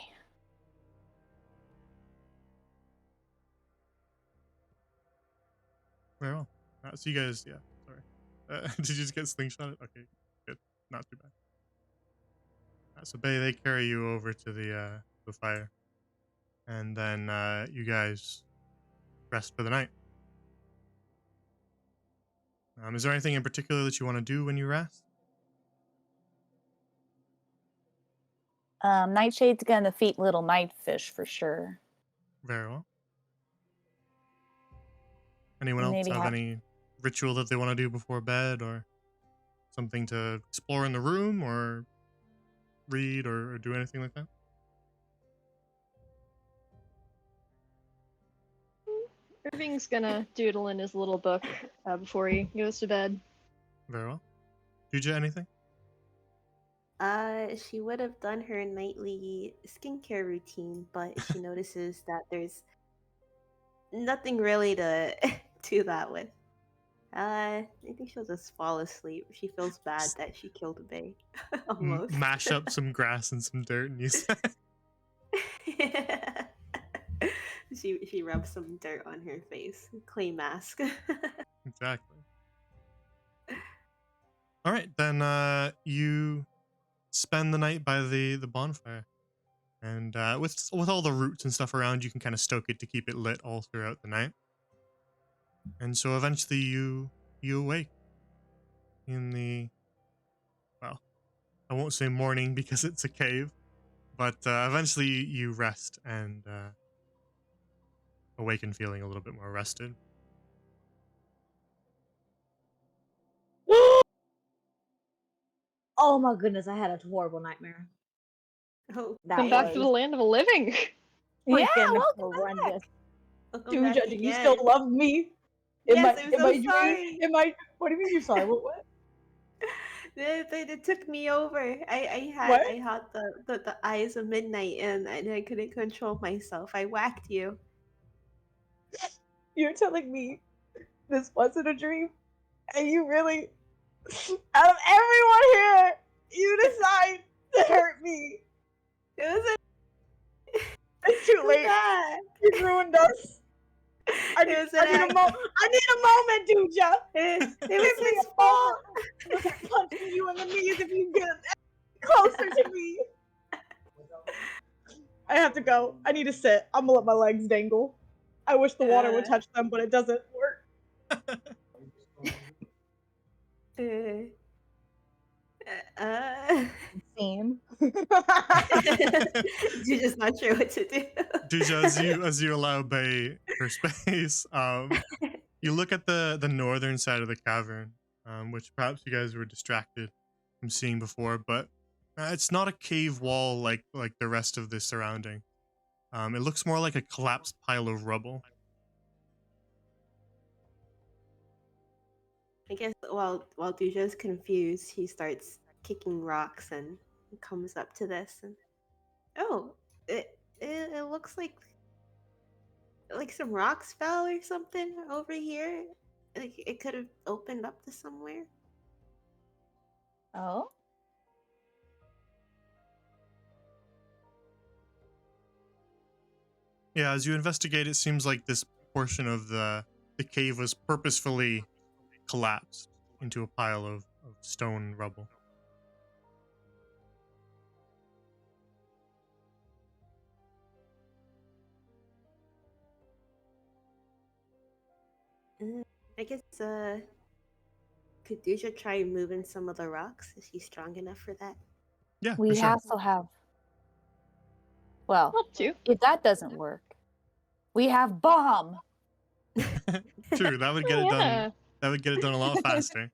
Very well. So you guys, yeah, sorry. Did you just get slingshotted? Okay, good. Not too bad. So Bay, they carry you over to the fire. And then you guys rest for the night. Is there anything in particular that you want to do when you rest? Nightshade's gonna feed little nightfish for sure. Very well. Anyone else Maybe have any ritual that they want to do before bed, or something to explore in the room, or read, or do anything like that? Irving's gonna doodle in his little book before he goes to bed. Very well. Juja, anything? She would have done her nightly skincare routine, but she notices that there's nothing really to do that with. I think she'll just fall asleep. She feels bad that she killed a bay. Almost. Mash up some grass and some dirt and use that. She rubs some dirt on her face. Clay mask. Exactly. All right, then you spend the night by the bonfire, and with all the roots and stuff around, you can kind of stoke it to keep it lit all throughout the night. And so eventually you awake in the, well, I won't say morning because it's a cave, but eventually you rest and awaken feeling a little bit more rested. Oh my goodness, I had a horrible nightmare. Oh, That Come back to the was land of the living. Yeah, freaking welcome horrendous. welcome Dude, back do you still again. love me? Yes, I'm so dream? sorry. What do you mean you're sorry? What? They took me over. What? I had the eyes of midnight and I couldn't control myself. I whacked you. You're telling me this wasn't a dream? And you really, out of everyone here, you decide to hurt me. It was It's too late. You've ruined us. I need a moment, Duja. It Give was me his a fault. moment. I'm punching you in the knees if you get closer to me. I have to go. I need to sit. I'm gonna let my legs dangle. I wish the water would touch them, but it doesn't work. Insane. You're just not sure what to do. Duja, as you allow Bay her space, you look at the northern side of the cavern, which perhaps you guys were distracted from seeing before, but it's not a cave wall like the rest of the surrounding. It looks more like a collapsed pile of rubble. I guess while Duja's confused, he starts kicking rocks and he comes up to this and it looks like some rocks fell or something over here. Like it could have opened up to somewhere. Oh, Yeah, as you investigate, it seems like this portion of the cave was purposefully collapsed into a pile of stone and rubble. I guess could Duja try moving some of the rocks? Is he strong enough for that? Yeah, we for sure. also have. Well, Up to. if that doesn't work, we have bomb. True, that would get it Yeah. done. That would get it done a lot faster.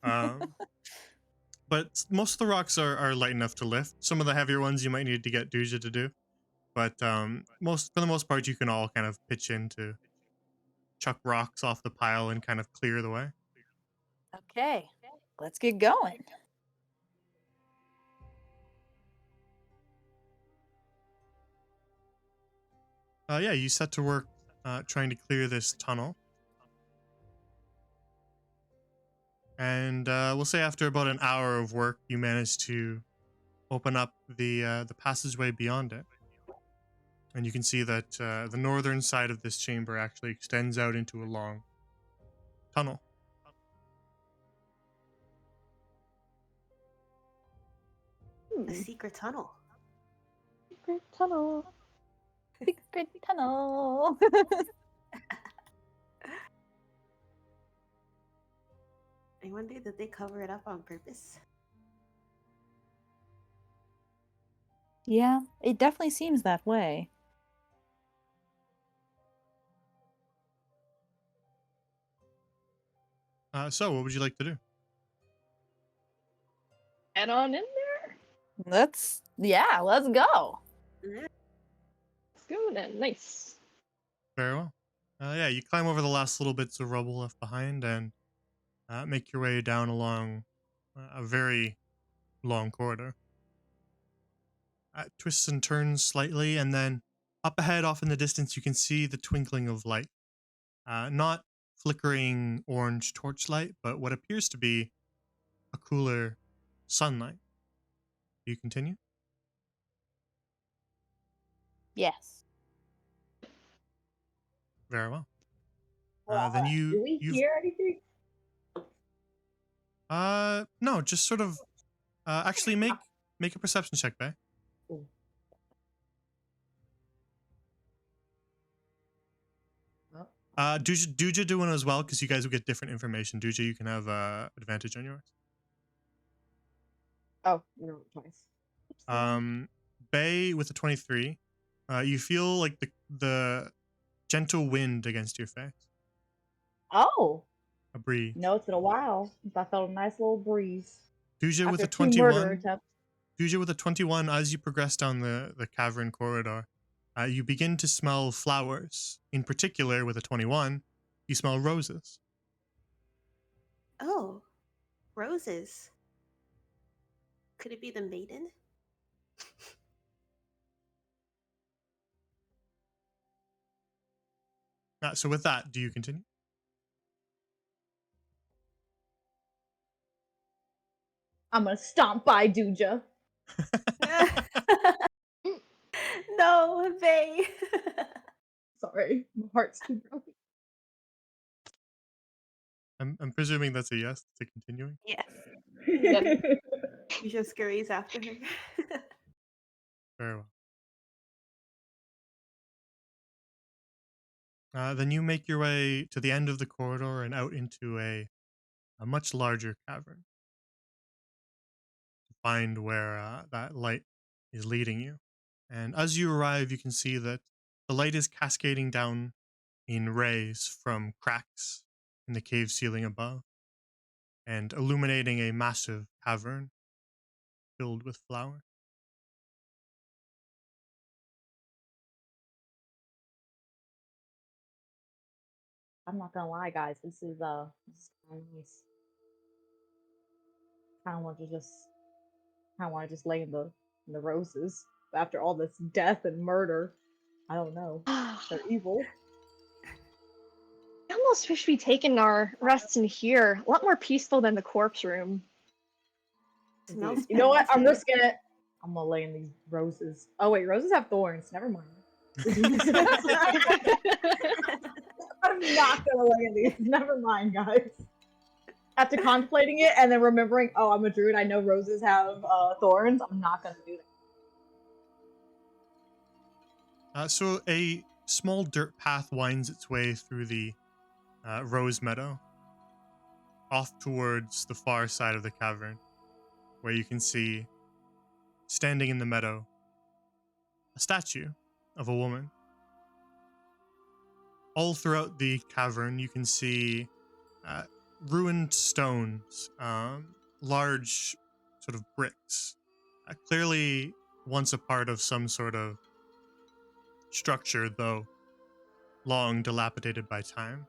But most of the rocks are light enough to lift. Some of the heavier ones you might need to get Duja to do. But for the most part, you can all kind of pitch in to chuck rocks off the pile and kind of clear the way. Okay, let's get going. Yeah, you set to work trying to clear this tunnel. And we'll say after about an hour of work, you manage to open up the passageway beyond it. And you can see that the northern side of this chamber actually extends out into a long tunnel. A secret tunnel. Secret tunnel. Secret tunnel. I wonder did they cover it up on purpose? Yeah, it definitely seems that way. So what would you like to do? Head on in there. Let's go. Let's go then. Nice. Very well. Yeah, you climb over the last little bits of rubble left behind and make your way down along a very long corridor. Twists and turns slightly, and then up ahead, off in the distance, you can see the twinkling of light. Not flickering orange torchlight, but what appears to be a cooler sunlight. Do you continue? Yes. Very well. Well, Then do we hear anything? no, just sort of actually make a perception check, Bay. Ooh. Duja do one as well because you guys will get different information. Duja, you can have advantage on yours. Oh, no, twice. Bay with a 23. You feel like the gentle wind against your face. Oh, A breeze. no, it's been a while since I felt a nice little breeze. Duja with a After 2 murder 21. attempts. Duja with a 21. As you progress down the cavern corridor, you begin to smell flowers. In particular, with a 21, you smell roses. Oh, roses. Could it be the maiden? So with that, do you continue? I'm gonna stomp by Duja. No, Bay. Sorry, my heart's too broken. I'm presuming that's a yes to continuing. Yes. Yep. You just scurries after her. Very well. Then you make your way to the end of the corridor and out into a much larger cavern to find where that light is leading you. And as you arrive, you can see that the light is cascading down in rays from cracks in the cave ceiling above and illuminating a massive cavern filled with flowers. I'm not gonna lie, guys. This is kind of nice. Kind of want to just lay in the roses after all this death and murder. I don't know. They're evil. I almost wish we'd taken our rests in here. A lot more peaceful than the corpse room. Smells You know what? I'm fantastic. risking it. I'm gonna lay in these roses. Oh wait, roses have thorns. Never mind. I'm not gonna lay in these. Never mind, guys. After contemplating it and then remembering, oh, I'm a druid. I know roses have thorns. I'm not gonna do that. So a small dirt path winds its way through the rose meadow, off towards the far side of the cavern, where you can see, standing in the meadow, a statue of a woman. All throughout the cavern, you can see ruined stones, large sort of bricks, clearly once a part of some sort of structure, though long dilapidated by time.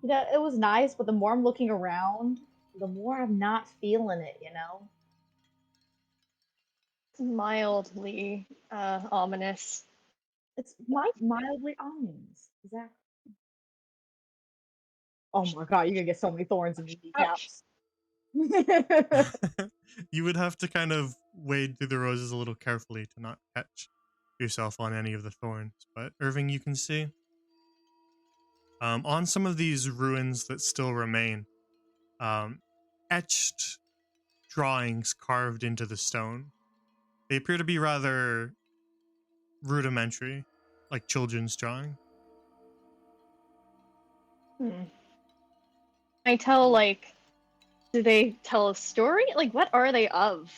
You know, it was nice, but the more I'm looking around, the more I'm not feeling it, you know? Mildly ominous. It's mildly ominous. Exactly. Oh my god, you're gonna get so many thorns in your kneecaps. You would have to kind of wade through the roses a little carefully to not catch yourself on any of the thorns. But Irving, you can see on some of these ruins that still remain, etched drawings carved into the stone. They appear to be rather rudimentary, like children's drawing. I tell, like, do they tell a story? Like, what are they of?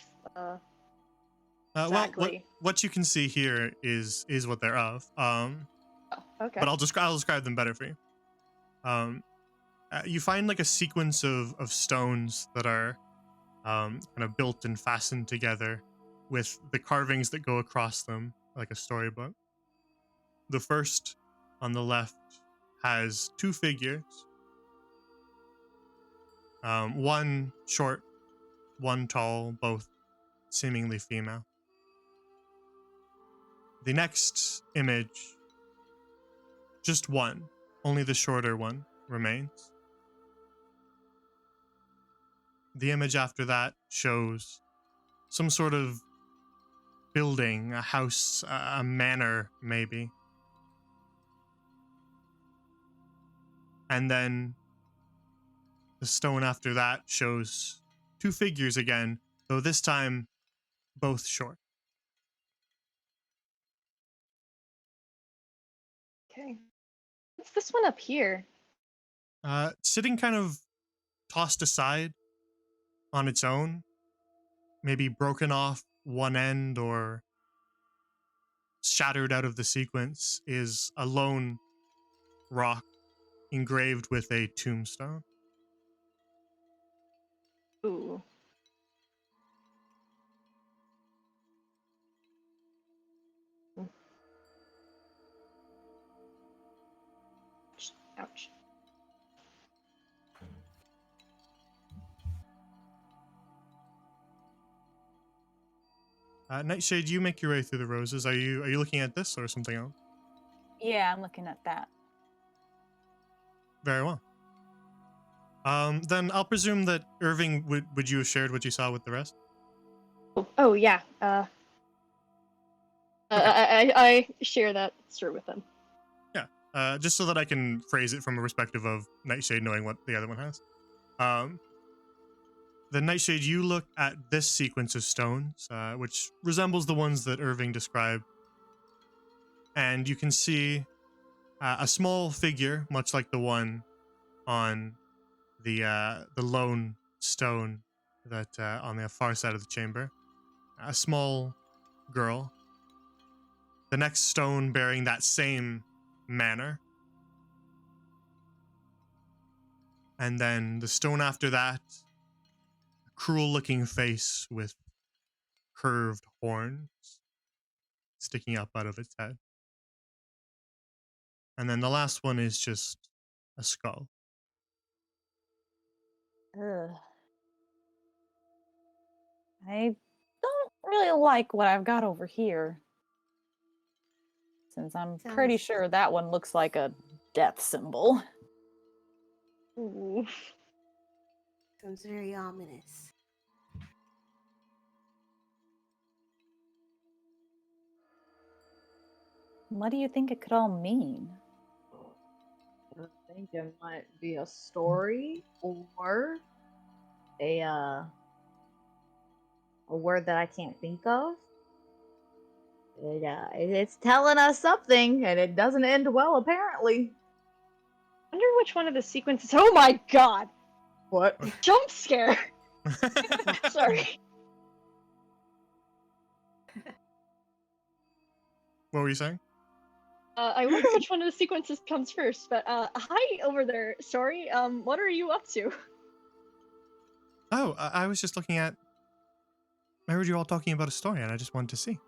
Exactly. Well, what you can see here is what they're of. Oh, okay. But I'll describe them better for you. You find like a sequence of stones that are kind of built and fastened together with the carvings that go across them like a storybook. The first on the left has two figures. One short, one tall, both seemingly female. The next image, just one, only the shorter one, remains. The image after that shows some sort of building, a house, a manor, maybe. And then the stone after that shows two figures again, though this time both short. Okay. What's this one up here? Sitting kind of tossed aside on its own, maybe broken off one end or shattered out of the sequence, is a lone rock engraved with a tombstone. Ooh. Ouch. Nightshade, you make your way through the roses. Are you looking at this or something else? Yeah, I'm looking at that. Very well. Then I'll presume that Irving, would you have shared what you saw with the rest? Oh yeah. I share that story with them. Yeah. Just so that I can phrase it from a perspective of Nightshade knowing what the other one has. The Nightshade, you look at this sequence of stones, which resembles the ones that Irving described, and you can see a small figure, much like the one on the lone stone that on the far side of the chamber. A small girl. The next stone bearing that same manner. And then the stone after that, a cruel-looking face with curved horns sticking up out of its head. And then the last one is just a skull. Ugh. I don't really like what I've got over here. Since I'm pretty Sounds- sure that one looks like a death symbol. Ooh. Sounds very ominous. What do you think it could all mean? I think it might be a story or a word that I can't think of. It's telling us something, and it doesn't end well, apparently. Wonder which one of the sequences. Oh my god! What? Jump scare. Sorry. What were you saying? I wonder which one of the sequences comes first. But hi over there. Sorry. What are you up to? Oh, I was just looking at... I heard you all talking about a story, and I just wanted to see.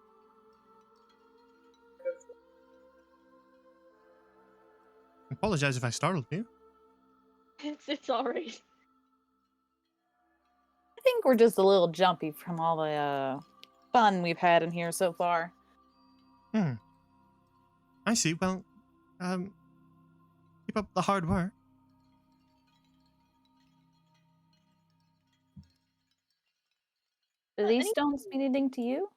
I apologize if I startled you. It's alright. I think we're just a little jumpy from all the fun we've had in here so far. I see. Well, keep up the hard work. Do these stones mean anything to you?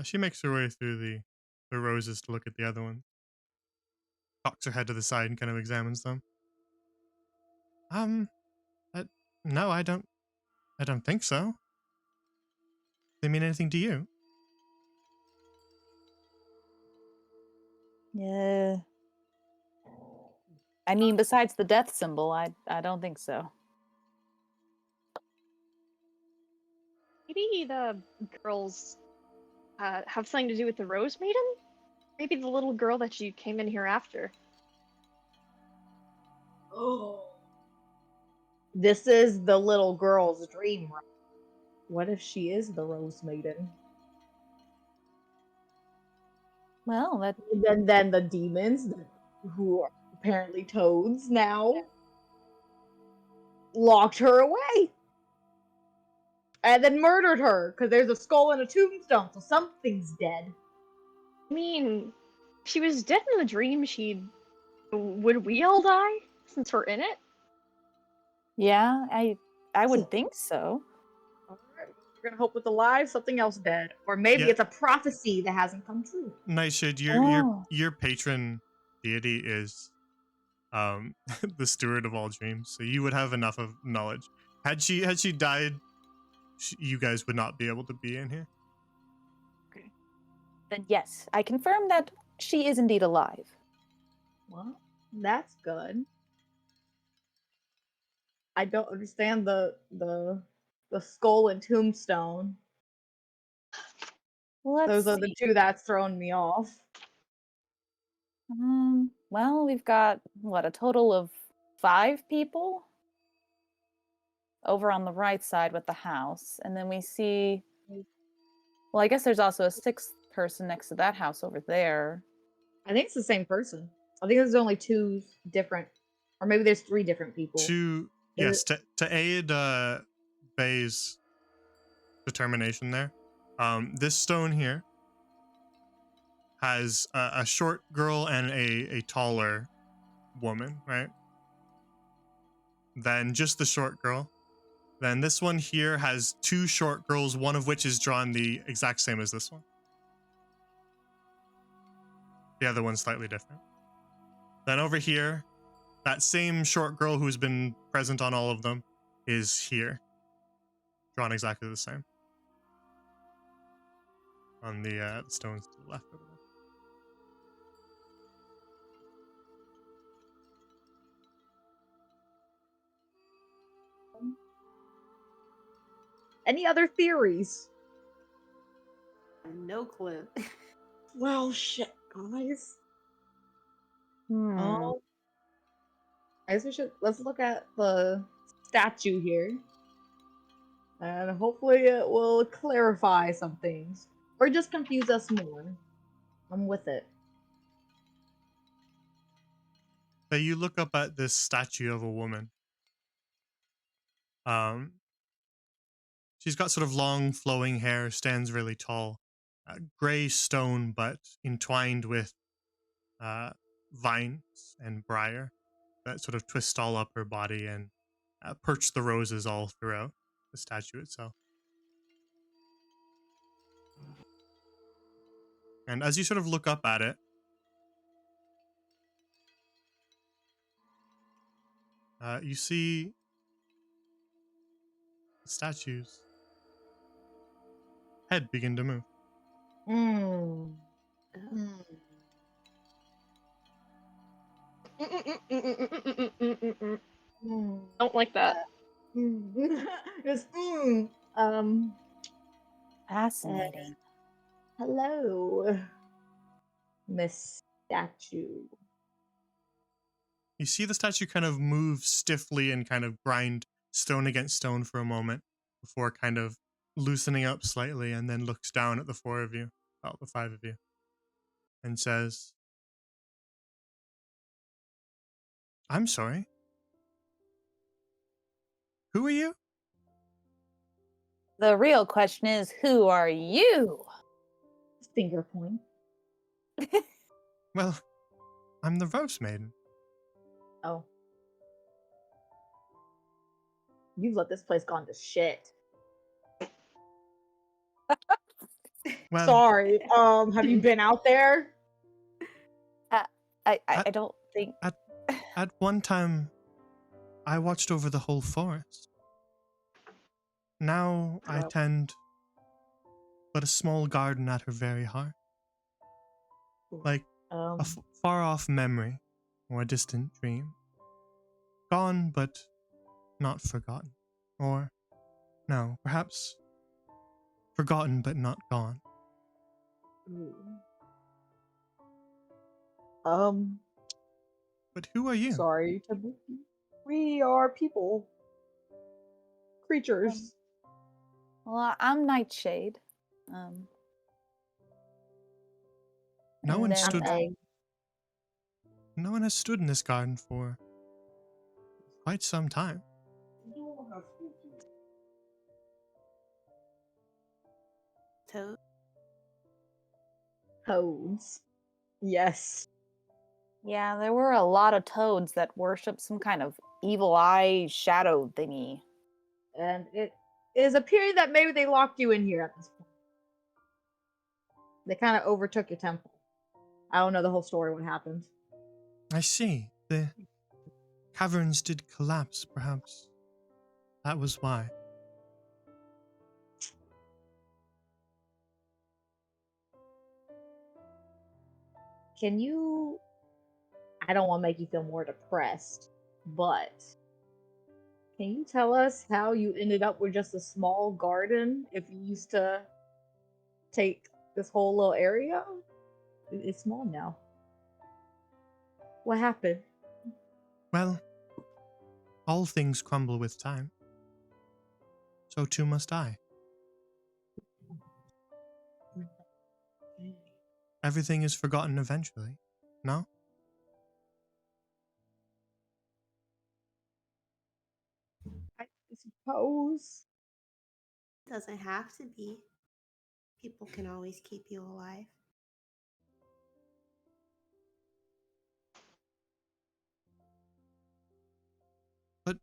She makes her way through the roses to look at the other one. Cocks her head to the side and kind of examines them. No, I don't think so. They mean anything to you? Yeah. I mean, besides the death symbol, I don't think so. Maybe the girls have something to do with the Rose Maiden? Maybe the little girl that you came in here after. Oh. This is the little girl's dream, right? What if she is the Rose Maiden? Well, that And then the demons, who are apparently toads now, locked her away. And then murdered her, because there's a skull and a tombstone, so something's dead. I mean, she was dead in the dream, would we all die since we're in it? Yeah, I would think so. Alright, we're gonna hope with the live something else dead. Or maybe Yeah. it's a prophecy that hasn't come true. Nightshade, Oh. your patron deity is the steward of all dreams, so you would have enough of knowledge. Had she died, you guys would not be able to be in here. Then yes, I confirm that she is indeed alive. Well, that's good. I don't understand the skull and tombstone. Those are the two that's thrown me off. Well, we've got what, a total of 5 people over on the right side with the house, and then we see. Well, I guess there's also a 6th person next to that house over there. I think it's the same person. I think there's only 2 different, or maybe there's 3 different people. Yes, to aid Bay's determination there, this stone here has a short girl and a taller woman, right? Then just the short girl. Then this one here has 2 short girls, one of which is drawn the exact same as this one. The other one's slightly different. Then over here, that same short girl who's been present on all of them is here. Drawn exactly the same. On the stones to the left over there. Any other theories? No clue. Well, shit, guys. Hmm. I guess let's look at the statue here. And hopefully it will clarify some things. Or just confuse us more. I'm with it. So you look up at this statue of a woman. She's got sort of long flowing hair, stands really tall. Gray stone, but entwined with vines and briar that sort of twist all up her body and perch the roses all throughout the statue itself. And as you sort of look up at it, you see the statue's head begin to move. Mm. Don't like that. Just, Fascinating. hello, Miss Statue. You see the statue kind of move stiffly and kind of grind stone against stone for a moment before kind of loosening up slightly, and then looks down at the 4 of you, well, the 5 of you, and says, "I'm sorry. Who are you?" The real question is, who are you? Finger point. "Well, I'm the Rose Maiden." Oh. You've let this place gone to shit. Well, Sorry. Have you been out there? I don't think. at one time, I watched over the whole forest. Now I Well. tend but a small garden at her very heart. Like a far-off memory or a distant dream. Gone but not forgotten. Or, no, perhaps forgotten but not gone. But who are you? Sorry. We are people. Creatures. Well, I'm Nightshade. No and one then, stood. I'm egg. No one has stood in this garden for quite some time. Toad. Toads. Yes. Yeah, there were a lot of toads that worship some kind of evil eye shadow thingy. And it is appearing that maybe they locked you in here at this point. They kind of overtook your temple. I don't know the whole story, what happened. I see. The caverns did collapse, perhaps. That was why. Can you... I don't want to make you feel more depressed, but can you tell us how you ended up with just a small garden if you used to take this whole little area? It's small now. What happened? Well, all things crumble with time. So too must I. Everything is forgotten eventually, no? I suppose. Doesn't have to be. People can always keep you alive. But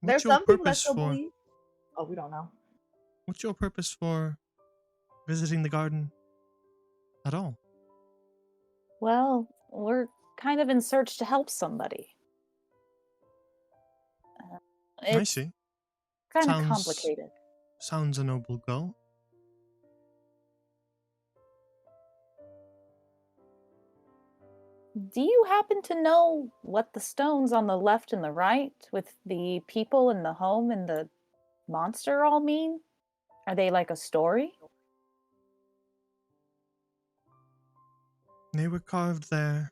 There's what's your some people that purpose still for... believe. Oh, we don't know. What's your purpose for visiting the garden at all? Well, we're kind of in search to help somebody. I It's see. kind of Sounds complicated. sounds a noble goal. Do you happen to know what the stones on the left and the right, with the people and the home and the monster, all mean? Are they like a story? They were carved there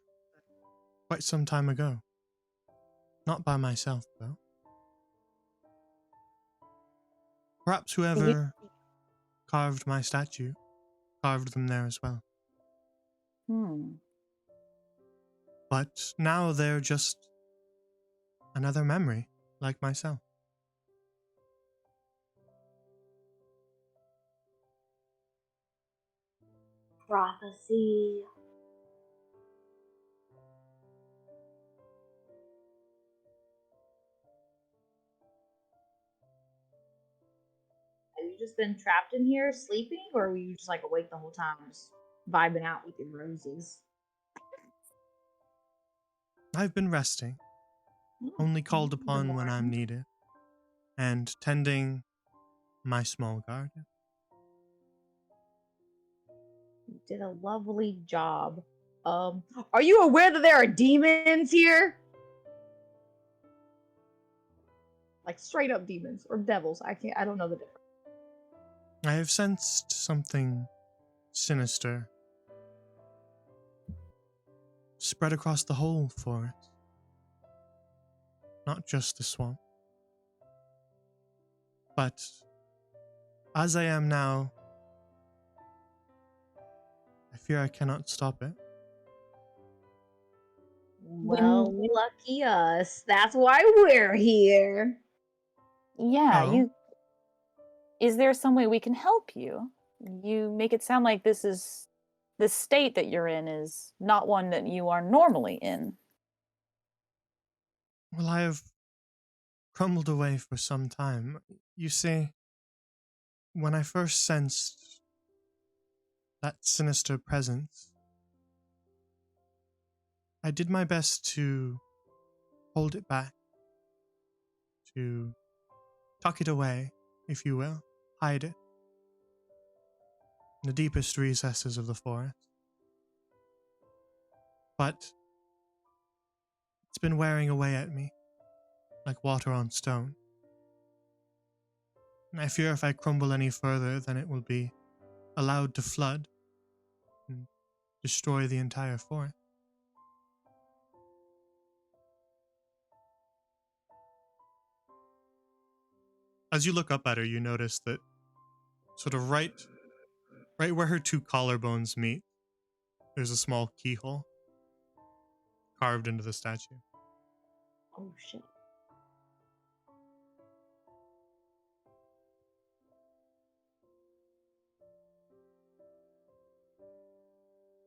quite some time ago. Not by myself, though. Perhaps whoever carved my statue carved them there as well. Hmm. But now they're just another memory, like myself. Prophecy. Have you just been trapped in here sleeping, or were you just like awake the whole time, just vibing out with your roses? I've been resting, only called upon when I'm needed, and tending my small garden. You did a lovely job. Are you aware that there are demons here? Like straight up demons or devils. I don't know the difference. I have sensed something sinister spread across the whole forest, not just the swamp. But as I am now, I fear I cannot stop it. Well, lucky us. That's why we're here. Yeah, Oh, is there some way we can help you? You make it sound like the state that you're in is not one that you are normally in. well, I have crumbled away for some time. You see, when I first sensed that sinister presence, I did my best to hold it back, to tuck it away, if you will, hide it in the deepest recesses of the forest. But it's been wearing away at me, like water on stone. And I fear if I crumble any further, then it will be allowed to flood and destroy the entire forest. As you look up at her, you notice that sort of right where her two collarbones meet, there's a small keyhole carved into the statue. Oh shit.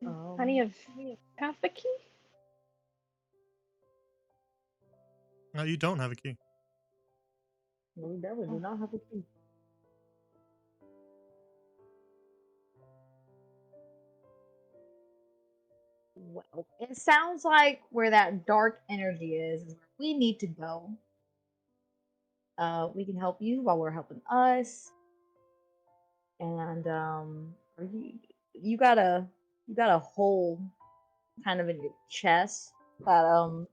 Oh Plenty of half the key? No, you don't have a key. We definitely do not have a key. Well, it sounds like where that dark energy is where we need to go. We can help you while we're helping us. And are you got a hole kind of in your chest that I'm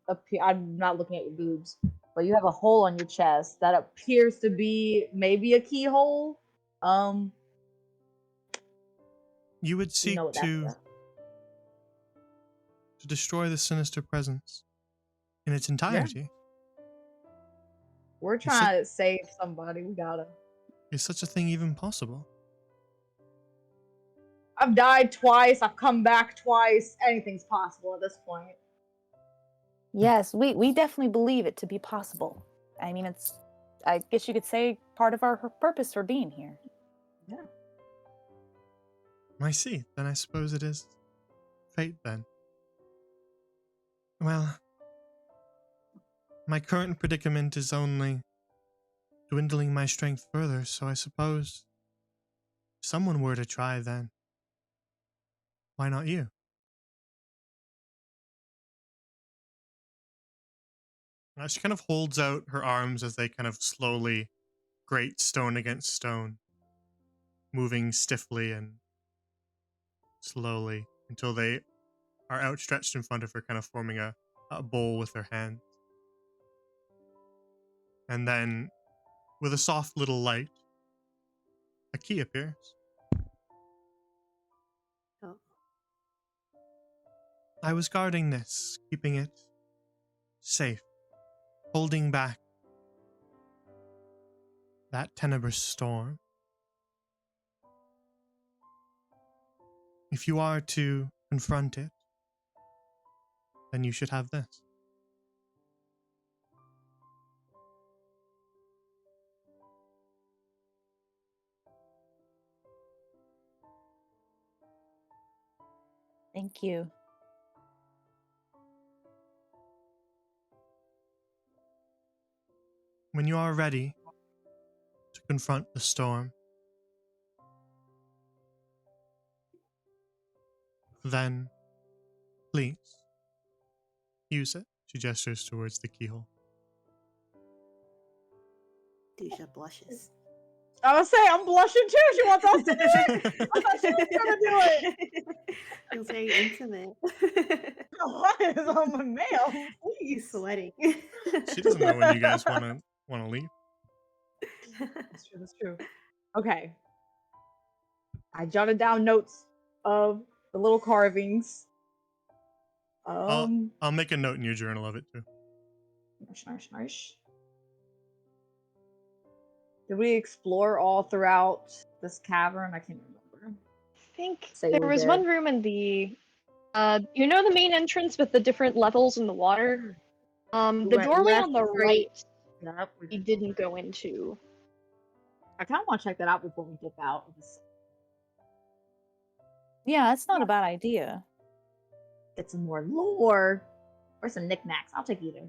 not looking at your boobs, but you have a hole on your chest that appears to be maybe a keyhole. You would You seek know what that's about. to destroy the sinister presence in its entirety. We're trying to save somebody. We gotta. Is such a thing even possible? I've died twice. I've come back twice. Anything's possible at this point. Yes, we definitely believe it to be possible. I mean, it's, I guess you could say, part of our purpose for being here. Yeah. I see. Then I suppose it is fate then. Well, my current predicament is only dwindling my strength further, so I suppose if someone were to try then, why not you? She kind of holds out her arms as they kind of slowly grate stone against stone, moving stiffly and slowly until they are outstretched in front of her, kind of forming a bowl with her hands. And then, with a soft little light, a key appears. Oh. I was guarding this, keeping it safe, holding back that tenebrous storm. If you are to confront it, then you should have this. Thank you. When you are ready to confront the storm, then please use it. She gestures towards the keyhole. Dusha blushes. I was saying, I'm blushing too. She wants us to do it. I thought she was gonna do it. Feels very intimate. What is on my mail? He's sweating. She doesn't know when you guys want to leave. That's true. That's true. Okay. I jotted down notes of the little carvings. I'll make a note in your journal of it too. Nice. Did we explore all throughout this cavern? I can't remember. I think Say there we was did. one room in the you know the main entrance with the different levels in the water? We The went doorway left, on the right. right Yep. we didn't go into. I kind of want to check that out before we dip out. Yeah, that's not a bad idea. Get some more lore or some knickknacks. I'll take either.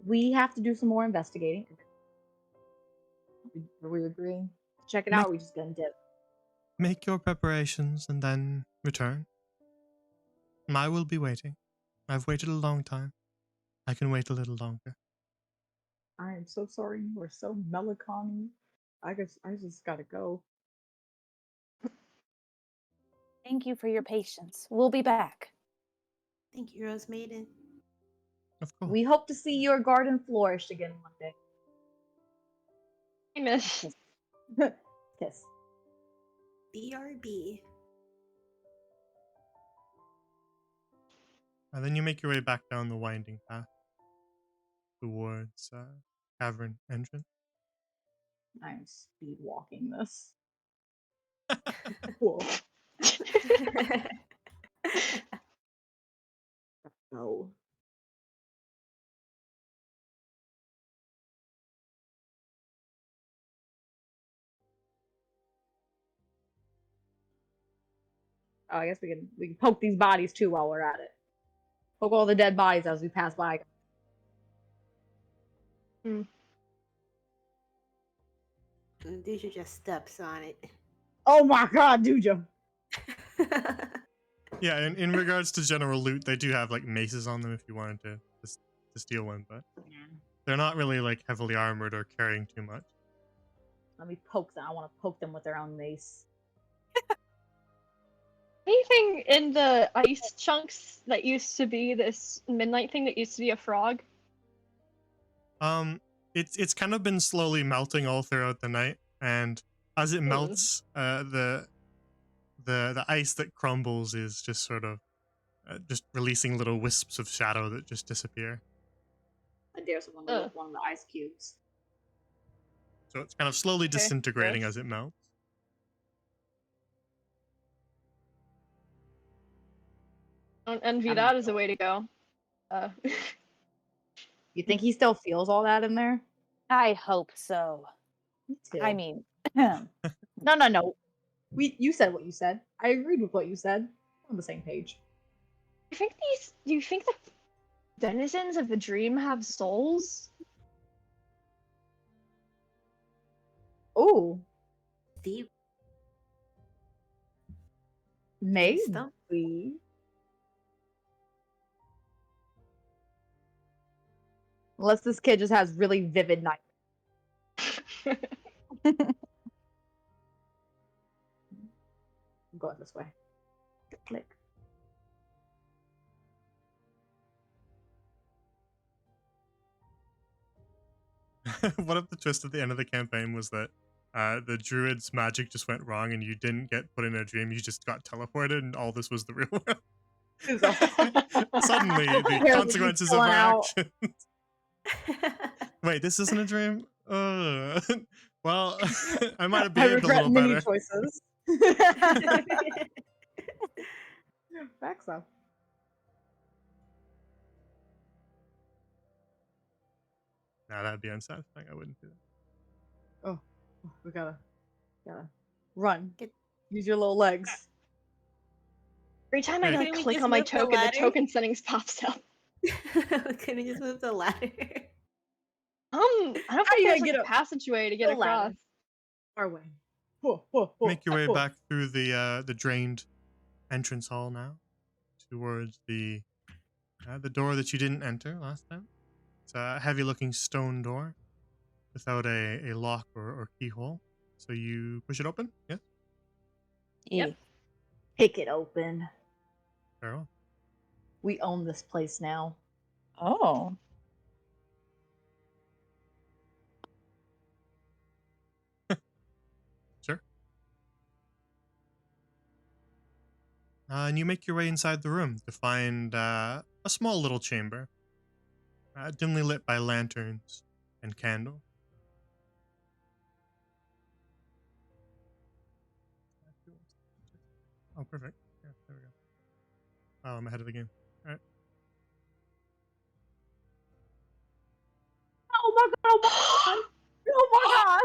We have to do some more investigating. Are we agreeing? Check it out. Or we just gonna dip. Make your preparations and then return. I will be waiting. I've waited a long time. I can wait a little longer. I am so sorry. You are so melancholy. I just gotta go. Thank you for your patience. We'll be back. Thank you, Rose Maiden. Of course. We hope to see your garden flourish again one day. I miss. Kiss. BRB. And then you make your way back down the winding path towards cavern entrance. I'm speed walking this. Cool. Go. Oh, I guess we can poke these bodies too while we're at it. Poke all the dead bodies as we pass by. Deja just steps on it. Oh my god, dude! Yeah, in regards to general loot, they do have like maces on them if you wanted to steal one, but they're not really like heavily armored or carrying too much. Let me poke them. I want to poke them with their own mace. Anything in the ice chunks that used to be this midnight thing that used to be a frog? It's kind of been slowly melting all throughout the night, and as it melts, the ice that crumbles is just sort of just releasing little wisps of shadow that just disappear. I dare someone to lick one of the ice cubes. So it's kind of slowly disintegrating as it melts. Don't envy that as a way to go. You think he still feels all that in there? I hope so. Me too. I mean, no. You said what you said. I agreed with what you said. We're on the same page. Do you think the denizens of the dream have souls? Oh, Deep. maybe. Unless this kid just has really vivid nightmares. I'm going this way. Click. What if the twist at the end of the campaign was that the druid's magic just went wrong and you didn't get put in a dream, you just got teleported and all this was the real world? Suddenly, the consequences of our actions. Wait, this isn't a dream? Well, I might have behaved a little better. Choices. Back so. Nah, that'd be unsatisfying. I wouldn't do that. Oh, we gotta run. Use your little legs. Every time I Couldn't we click just on my move the token, the ladder? token settings pops up. Can you just move the ladder? I don't How think you there's gonna like get a up passageway to get the across. ladder? Our way. Make your way back through the drained entrance hall now, towards the door that you didn't enter last time. It's a heavy-looking stone door without a lock or keyhole. So you push it open. Yes. Yep. Pick it open. Very well. We own this place now. oh, Sure. And you make your way inside the room to find a small little chamber, dimly lit by lanterns and candles. Oh, perfect. Yeah, there we go. Oh, I'm ahead of the game. All right. Oh my god! Oh my god!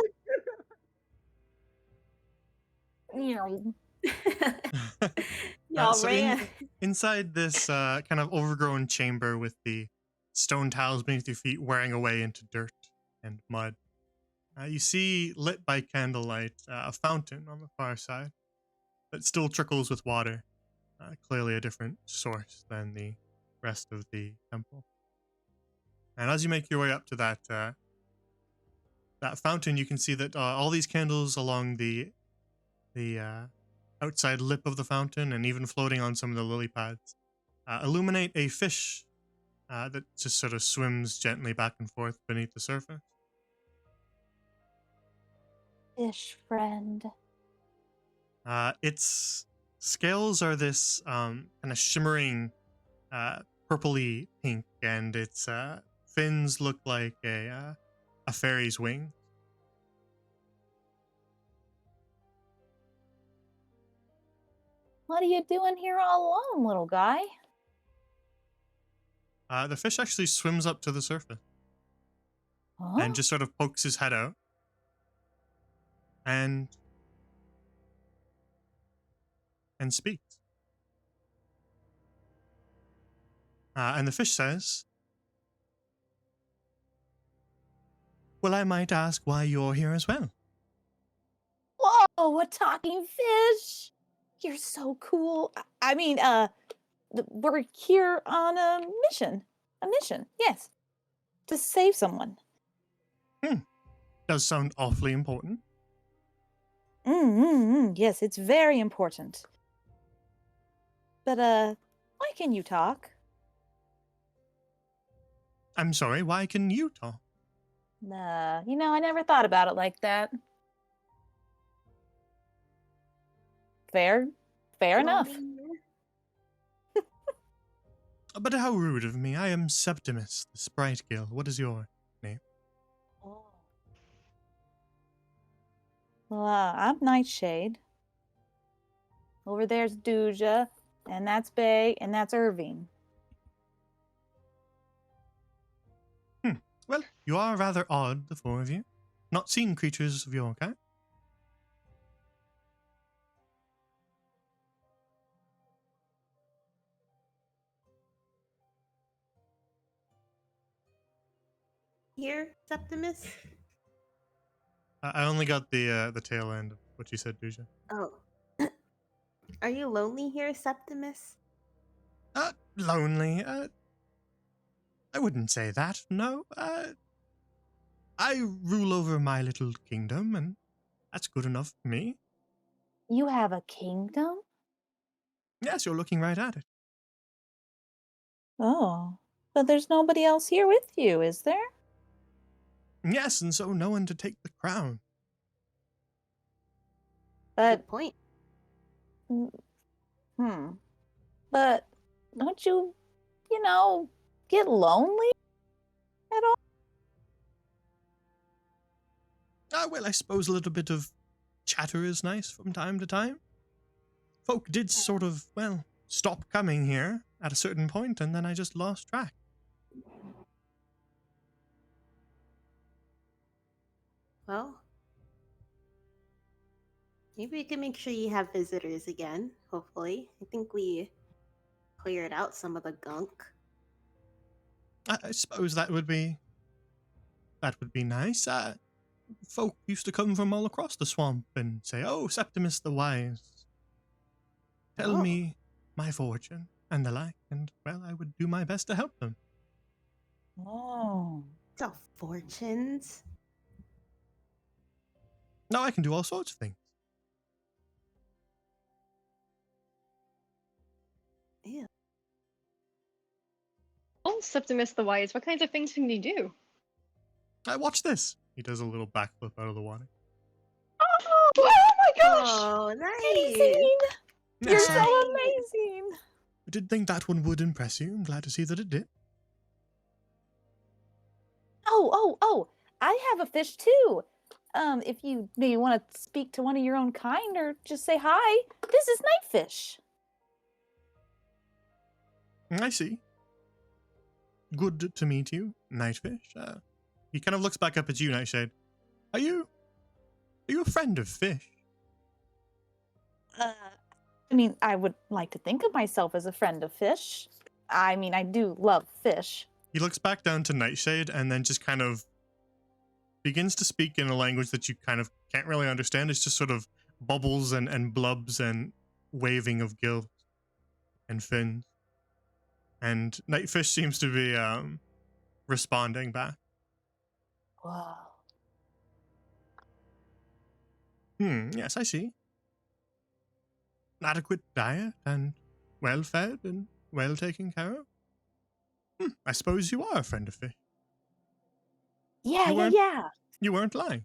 Y'all So ran. inside this kind of overgrown chamber with the stone tiles beneath your feet wearing away into dirt and mud, you see, lit by candlelight, a fountain on the far side that still trickles with water, clearly a different source than the rest of the temple. And as you make your way up to that fountain, you can see that all these candles along the outside lip of the fountain and even floating on some of the lily pads illuminate a fish that just sort of swims gently back and forth beneath the surface. fish friend. Its scales are this kind of shimmering purpley pink, and its fins look like a fairy's wing. What are you doing here all alone, little guy? The fish actually swims up to the surface Huh? and just sort of pokes his head out and speaks. And the fish says, well, I might ask why you're here as well. Whoa, a talking fish! You're so cool. I mean, we're here on a mission. A mission, yes. To save someone. Does sound awfully important. Yes, it's very important. But, why can you talk? I'm sorry, why can you talk? I never thought about it like that. Fair enough. But how rude of me. I am Septimus, the Sprite Gill. What is your name? Oh. Well, I'm Nightshade. Over there's Duja, and that's Bay, and that's Irving. Well, you are rather odd, the four of you. Not seen creatures of your kind. Here, Septimus? I only got the tail end of what you said, Duja. Oh. Are you lonely here, Septimus? Lonely. I wouldn't say that, no. I rule over my little kingdom, and that's good enough for me. You have a kingdom? Yes, you're looking right at it. Oh. But there's nobody else here with you, is there? Yes, and so no one to take the crown. But, Good point. but don't you, get lonely at all? Well, I suppose a little bit of chatter is nice from time to time. Folk did sort of, well, stop coming here at a certain point, and then I just lost track. Well, maybe we can make sure you have visitors again, hopefully. I think we cleared out some of the gunk. I suppose that would be nice. Folk used to come from all across the swamp and say, "Oh, Septimus the Wise, tell me my fortune," and the like, and, well, I would do my best to help them. Oh. So fortunes. No, I can do all sorts of things. Ew. Oh, Septimus the Wise, what kinds of things can you do? Watch this. He does a little backflip out of the water. Oh my gosh! Oh, Amazing! nice. You're Yes, so amazing! I did think that one would impress you. I'm glad to see that it did. Oh! I have a fish too. If you maybe want to speak to one of your own kind or just say hi, this is Nightfish. I see. Good to meet you, Nightfish. He kind of looks back up at you, Nightshade. Are you a friend of fish? I mean, I would like to think of myself as a friend of fish. I mean, I do love fish. He looks back down to Nightshade and then just kind of begins to speak in a language that you kind of can't really understand. It's just sort of bubbles and blubs and waving of gills and fins. And Nightfish seems to be responding back. Whoa. Yes, I see. Adequate diet and well fed and well taken care of. I suppose you are a friend of fish. Yeah. You weren't lying.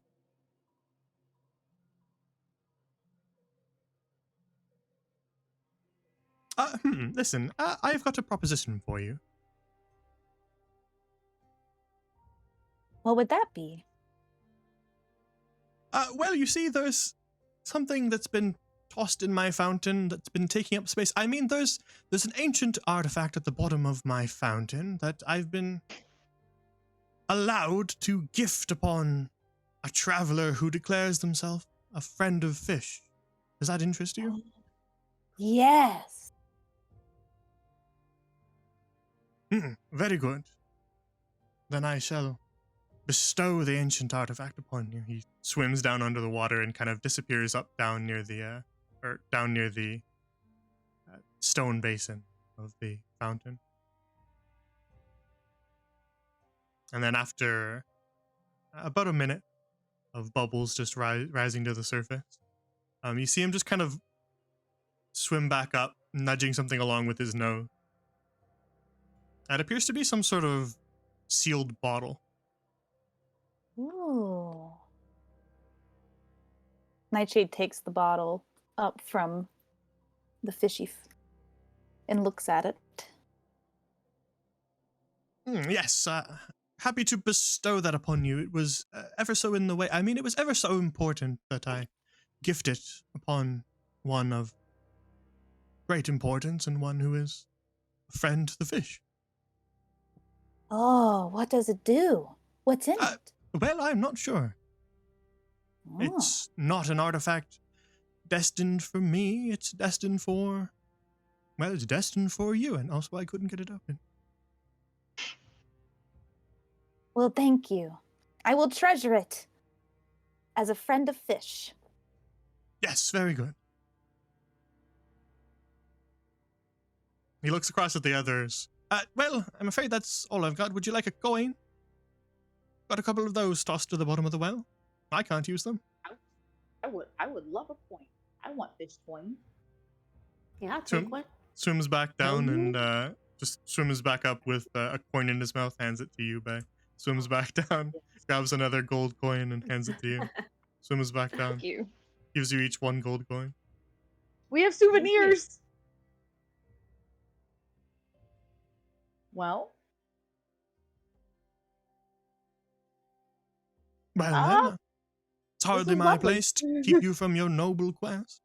Listen, I've got a proposition for you. What would that be? Well, you see, there's something that's been tossed in my fountain that's been taking up space. I mean, there's an ancient artifact at the bottom of my fountain that I've been allowed to gift upon a traveler who declares themselves a friend of fish. Does that interest you? Yes. Very good. Then I shall bestow the ancient artifact upon you. He swims down under the water and kind of disappears down near the stone basin of the fountain. And then after about a minute of bubbles just rising to the surface, you see him just kind of swim back up, nudging something along with his nose. That appears to be some sort of sealed bottle. Ooh. Nightshade takes the bottle up from the fishy and looks at it. Yes, happy to bestow that upon you. It was ever so in the way. I mean, it was ever so important that I gift it upon one of great importance and one who is a friend to the fish. Oh, what does it do? What's in it? Well, I'm not sure. Oh. It's not an artifact destined for me. It's destined for... Well, it's destined for you, and also I couldn't get it open. Well, thank you. I will treasure it as a friend of fish. Yes, very good. He looks across at the others. Well, I'm afraid that's all I've got. Would you like a coin? Got a couple of those tossed to the bottom of the well. I can't use them. I would love a coin. I want fish coin. Yeah, I'll take one. Swims back down and just swims back up with a coin in his mouth, hands it to you, Bay. Swims back down, grabs another gold coin and hands it to you. Swims back down. Thank you. Gives you each one gold coin. We have souvenirs. Well, Well, then, it's hardly is my lovely. place to keep you from your noble quest.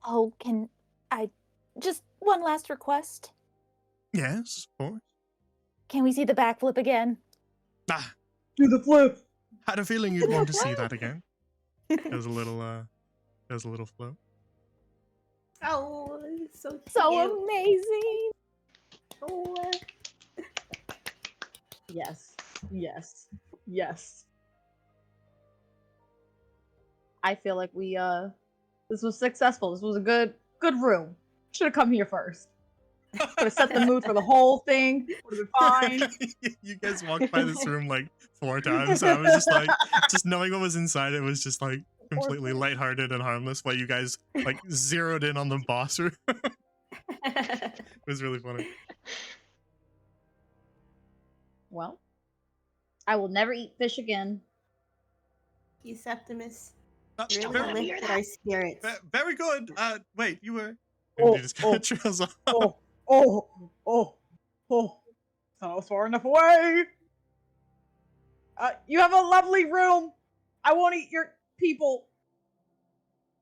Oh, can I... Just one last request. Yes, of course. Can we see the backflip again? Ah, do the flip. had a feeling you'd want to see that again. There's a little float. Oh, it's so cute. So amazing. Oh, Yes. Yes. Yes. I feel like we this was successful. This was a good room. Should have come here first. Could have set the mood for the whole thing. Would have been fine. You guys walked by this room like 4 times. And I was just like, just knowing what was inside, it was just like completely lighthearted and harmless. While you guys like zeroed in on the boss room. It was really funny. Well, I will never eat fish again. you Septimus. Uh, Really very, lifted our spirits. very good. Wait, you were. Oh, You just kind of trails off. It's not far enough away. You have a lovely room. I won't eat your people.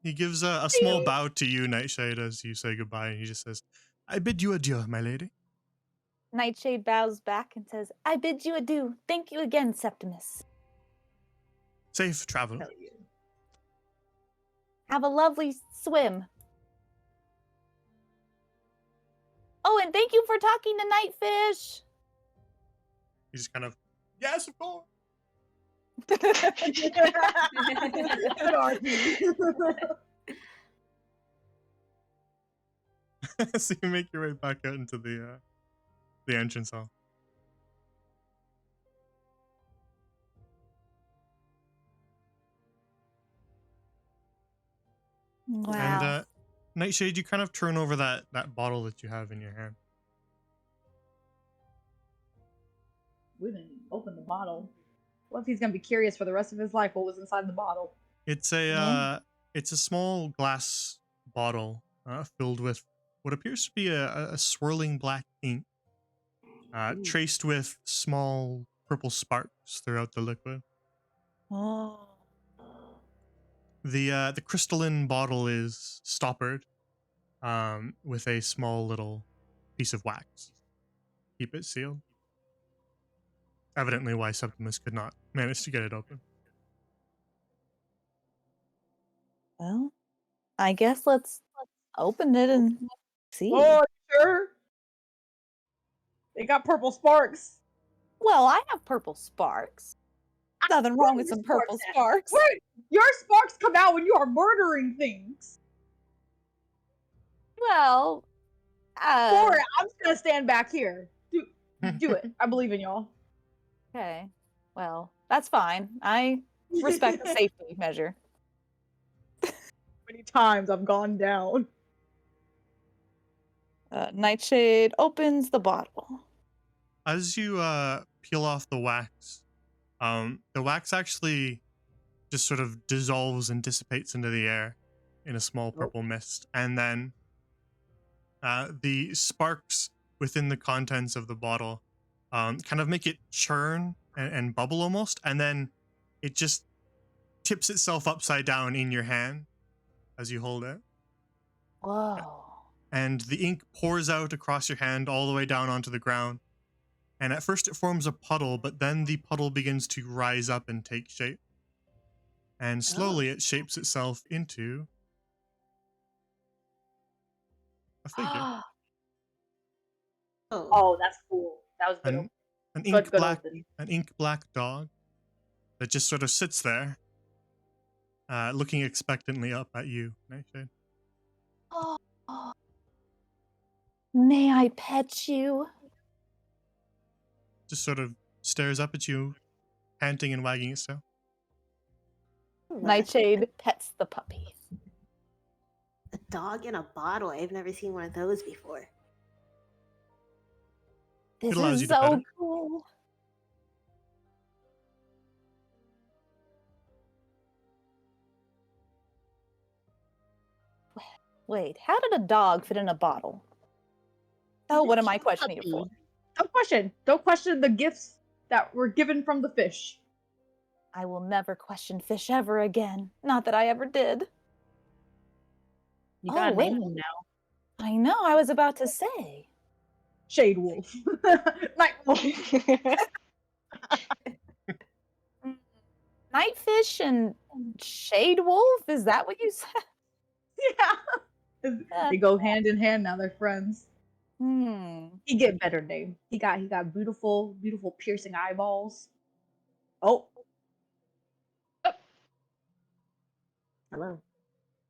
He gives a small bow to you, Nightshade, as you say goodbye, and he just says, "I bid you adieu, my lady." Nightshade bows back and says, I bid you adieu. Thank you again, Septimus. Safe travel. Hell yeah. Have a lovely swim. Oh, and thank you for talking to Nightfish. He just kind of, yes, of course. Good argument. So you make your way back out into the entrance hall. Wow. And Nightshade, you kind of turn over that bottle that you have in your hand. We didn't open the bottle. What if he's gonna be curious for the rest of his life what was inside the bottle? It's a small glass bottle filled with what appears to be a swirling black ink, traced with small purple sparks throughout the liquid. Oh. The crystalline bottle is stoppered with a small little piece of wax. Keep it sealed. Evidently why Septimus could not manage to get it open. Well, I guess let's open it and see. Oh, sure. They got purple sparks. Well, I have purple sparks. Nothing wrong with some purple sparks. Wait, your sparks come out when you are murdering things. Well, Sorry, I'm just gonna stand back here. Do it. I believe in y'all. okay. Well, that's fine. I respect the safety measure. Many times I've gone down. Nightshade opens the bottle. As you peel off the wax actually just sort of dissolves and dissipates into the air in a small purple mist, and then the sparks within the contents of the bottle kind of make it churn and bubble almost, and then it just tips itself upside down in your hand as you hold it. Whoa. And the ink pours out across your hand all the way down onto the ground. And at first it forms a puddle, but then the puddle begins to rise up and take shape. And slowly it shapes itself into a figure. Oh, that's cool. That was good. An ink black dog that just sort of sits there, looking expectantly up at you, Nightshade. Oh. May I pet you? Just sort of stares up at you, panting and wagging its tail. Nightshade pets the puppy. A dog in a bottle. I've never seen one of those before. This allows is you to pet so it. cool. Wait, how did a dog fit in a bottle? Oh, what am I questioning you for? Don't question the gifts that were given from the fish. I will never question fish ever again. Not that I ever did. You gotta wait. name them now. I know, I was about to say. Shade Wolf. Night Wolf. Nightfish and Shade Wolf? Is that what you said? Yeah. They go hand in hand now, they're friends. He get better name. He got beautiful piercing eyeballs. Oh. Hello.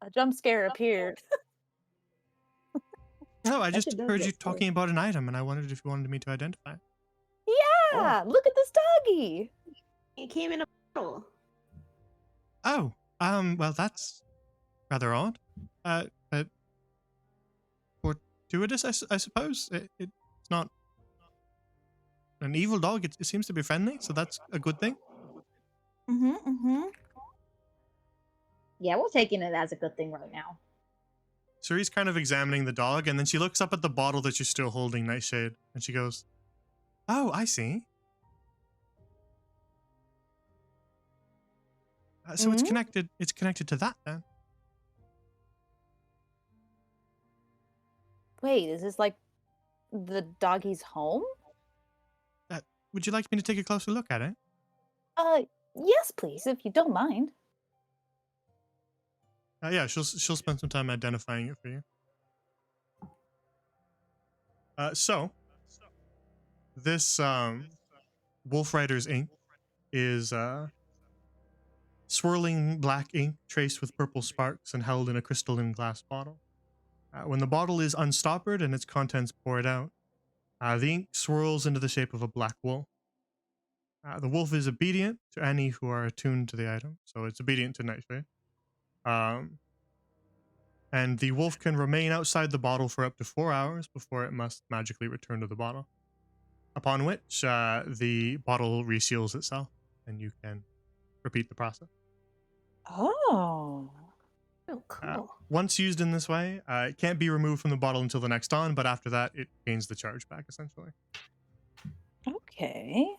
A jump scare appeared. No, I just shit does heard get you scary. talking about an item, and I wondered if you wanted me to identify it. Yeah, look at this doggy. It came in a bottle. Oh, well, that's rather odd. But fortuitous, I suppose. It's not an evil dog. It seems to be friendly, so that's a good thing. Yeah, we're taking it as a good thing right now. So he's kind of examining the dog, and then she looks up at the bottle that you're still holding, Nightshade, and she goes, "Oh, I see. So it's connected. It's connected to that then." Wait, is this like the doggy's home? Would you like me to take a closer look at it? Yes, please, if you don't mind. Yeah, she'll spend some time identifying it for you. So this Wolf Rider's ink is swirling black ink traced with purple sparks and held in a crystalline glass bottle. When the bottle is unstoppered and its contents poured out, the ink swirls into the shape of a black wolf. The wolf is obedient to any who are attuned to the item, so it's obedient to Nightshade. And the wolf can remain outside the bottle for up to 4 hours before it must magically return to the bottle. Upon which, the bottle reseals itself, and you can repeat the process. Oh. Oh, cool. Once used in this way, it can't be removed from the bottle until the next dawn, but after that, it gains the charge back, essentially. Okay.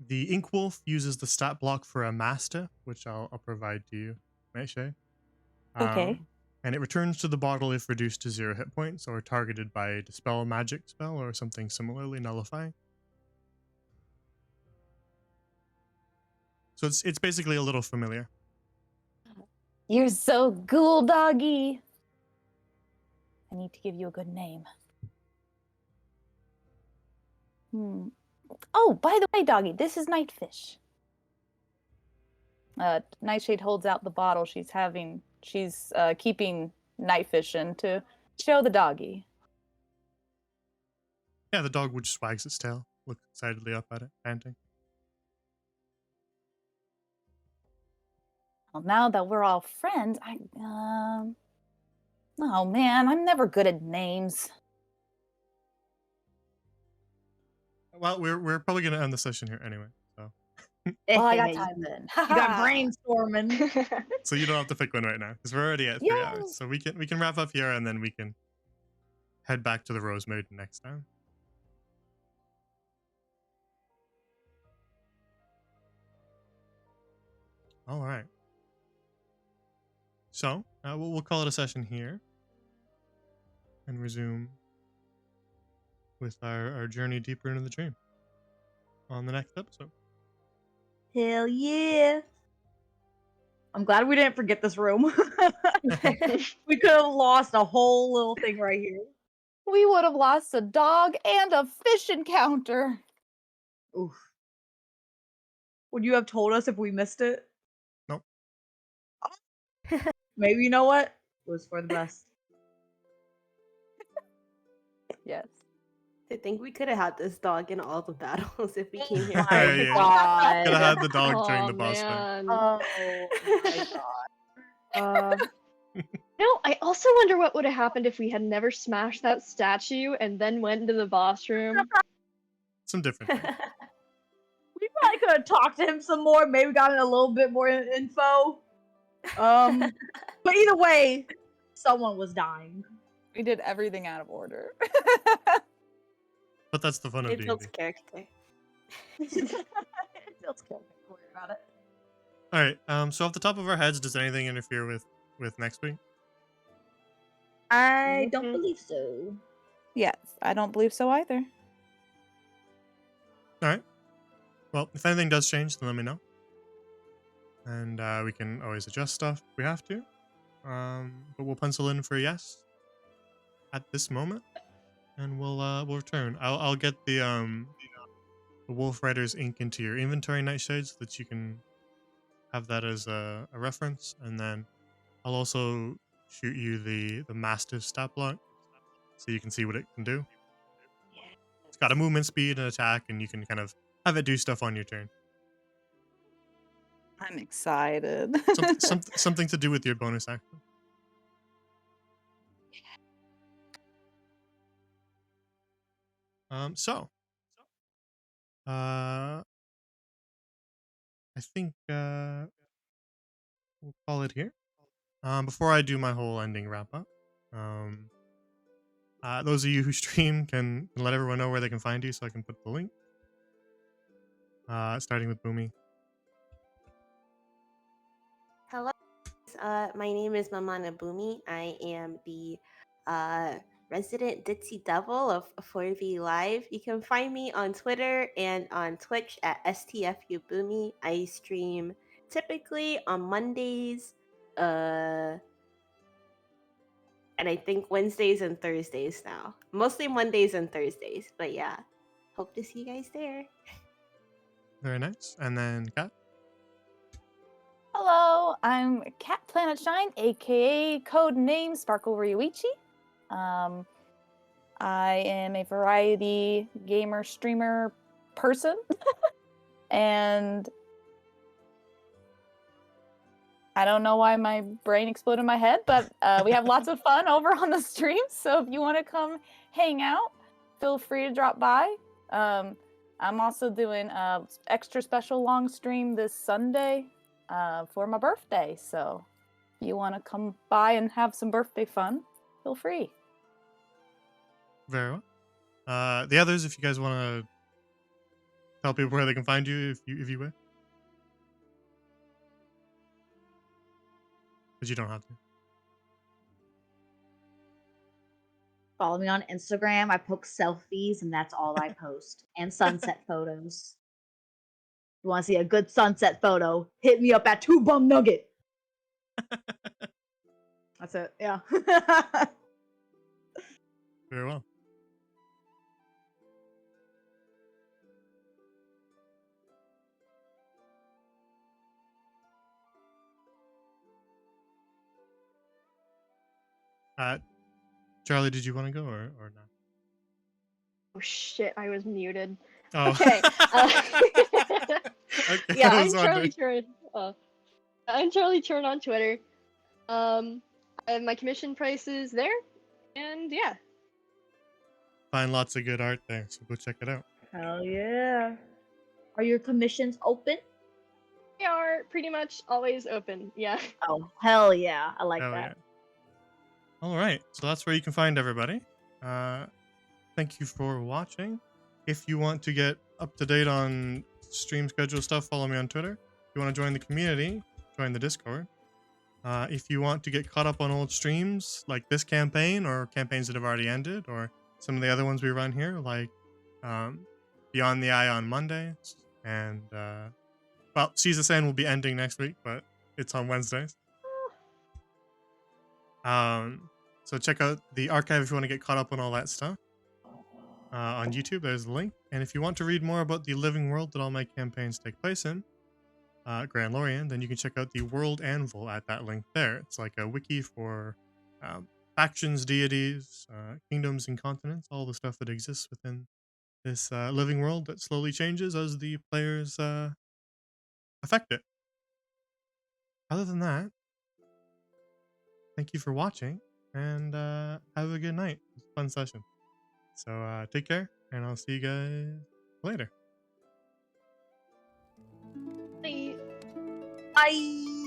The Ink Wolf uses the stat block for a master, which I'll provide to you, Nightshade. Okay. And it returns to the bottle if reduced to 0 hit points or targeted by a dispel magic spell or something similarly nullifying. So it's basically a little familiar. You're so cool, doggy. I need to give you a good name. Oh, by the way, doggy, this is Nightfish. Nightshade holds out the bottle she's keeping Nightfish in to show the doggy. Yeah, the dog would just wags its tail, look excitedly up at it, panting. Well, now that we're all friends, oh man, I'm never good at names. Well, we're probably gonna end the session here anyway, so. Well, I got time then. You got brainstorming. So you don't have to pick one right now because we're already at 3 Yay. hours. So we can wrap up here and then we can head back to the Rose Maiden next time. All right. So we'll call it a session here and resume with our journey deeper into the dream on the next episode. Hell yeah. I'm glad we didn't forget this room. We could have lost a whole little thing right here. We would have lost a dog and a fish encounter. Oof. Would you have told us if we missed it? Nope. Maybe, you know what? It was for the best. Yes. I think we could have had this dog in all the battles if we came here. My Yeah. God. Could have had the dog during Oh, the boss fight. man. Oh my God. No, I also wonder what would have happened if we had never smashed that statue and then went into the boss room. Some different things. We probably could have talked to him some more, maybe gotten a little bit more info. But either way, someone was dying. We did everything out of order. But that's the fun of It D&D. builds character. It feels good. Don't worry about it. All right. So off the top of our heads, does anything interfere with next week? I don't Mhm. believe so. Yes, I don't believe so either. All right. Well, if anything does change, then let me know. And we can always adjust stuff if we have to. But we'll pencil in for a yes at this moment, and we'll return. I'll get the Wolf Rider's ink into your inventory, Nightshade, so that you can have that as a reference, and then I'll also shoot you the Mastiff stat block so you can see what it can do. It's got a movement speed and attack, and you can kind of have it do stuff on your turn. I'm excited. Something to do with your bonus action. I think we'll call it here. Before I do my whole ending wrap up, those of you who stream can let everyone know where they can find you, so I can put the link. Starting with Boomy. Hello. My name is Mamana Boomy. I am the resident Ditzy Devil of 4V Live. You can find me on Twitter and on Twitch at STFU Boomy. I stream typically on Mondays, and I think Wednesdays and Thursdays now. Mostly Mondays and Thursdays, but yeah. Hope to see you guys there. Very nice. And then Kat. Hello, I'm Cat Planet Shine, aka codename Sparkle Ryuichi. I am a variety gamer streamer person, and I don't know why my brain exploded in my head, but we have lots of fun over on the stream. So if you want to come hang out, feel free to drop by. I'm also doing an extra special long stream this Sunday for my birthday. So if you want to come by and have some birthday fun, feel free. Very well. The others, if you guys want to tell people where they can find you, if you wish. But you don't have to. Follow me on Instagram. I post selfies, and that's all I post. And sunset photos. If you want to see a good sunset photo, hit me up at 2Bum Nugget. That's it. Yeah. Very well. Charlie, did you want to go or not? Oh shit, I was muted. Oh. Okay. Okay, Yeah, I I'm was Charlie wondering. Churn. I'm Charlie Churn on Twitter. I have my commission prices there, and yeah. Find lots of good art there, so go check it out. Hell yeah. Are your commissions open? They are pretty much always open. Yeah. Oh, hell yeah. I like Hell that. yeah. All right, so that's where you can find everybody. Thank you for watching. If you want to get up to date on stream schedule stuff, follow me on Twitter. If you want to join the community, join the Discord. If you want to get caught up on old streams like this campaign or campaigns that have already ended, or some of the other ones we run here, like Beyond the Eye on Mondays, and well, Seas of Sand will be ending next week, but it's on Wednesdays. So check out the archive if you want to get caught up on all that stuff. On YouTube, there's a link. And if you want to read more about the living world that all my campaigns take place in, Grand Lorien, then you can check out the World Anvil at that link there. It's like a wiki for factions, deities, kingdoms, and continents, all the stuff that exists within this living world that slowly changes as the players affect it. Other than that, thank you for watching, and have a good night. It was a fun session. So take care, and I'll see you guys later. Bye. Bye.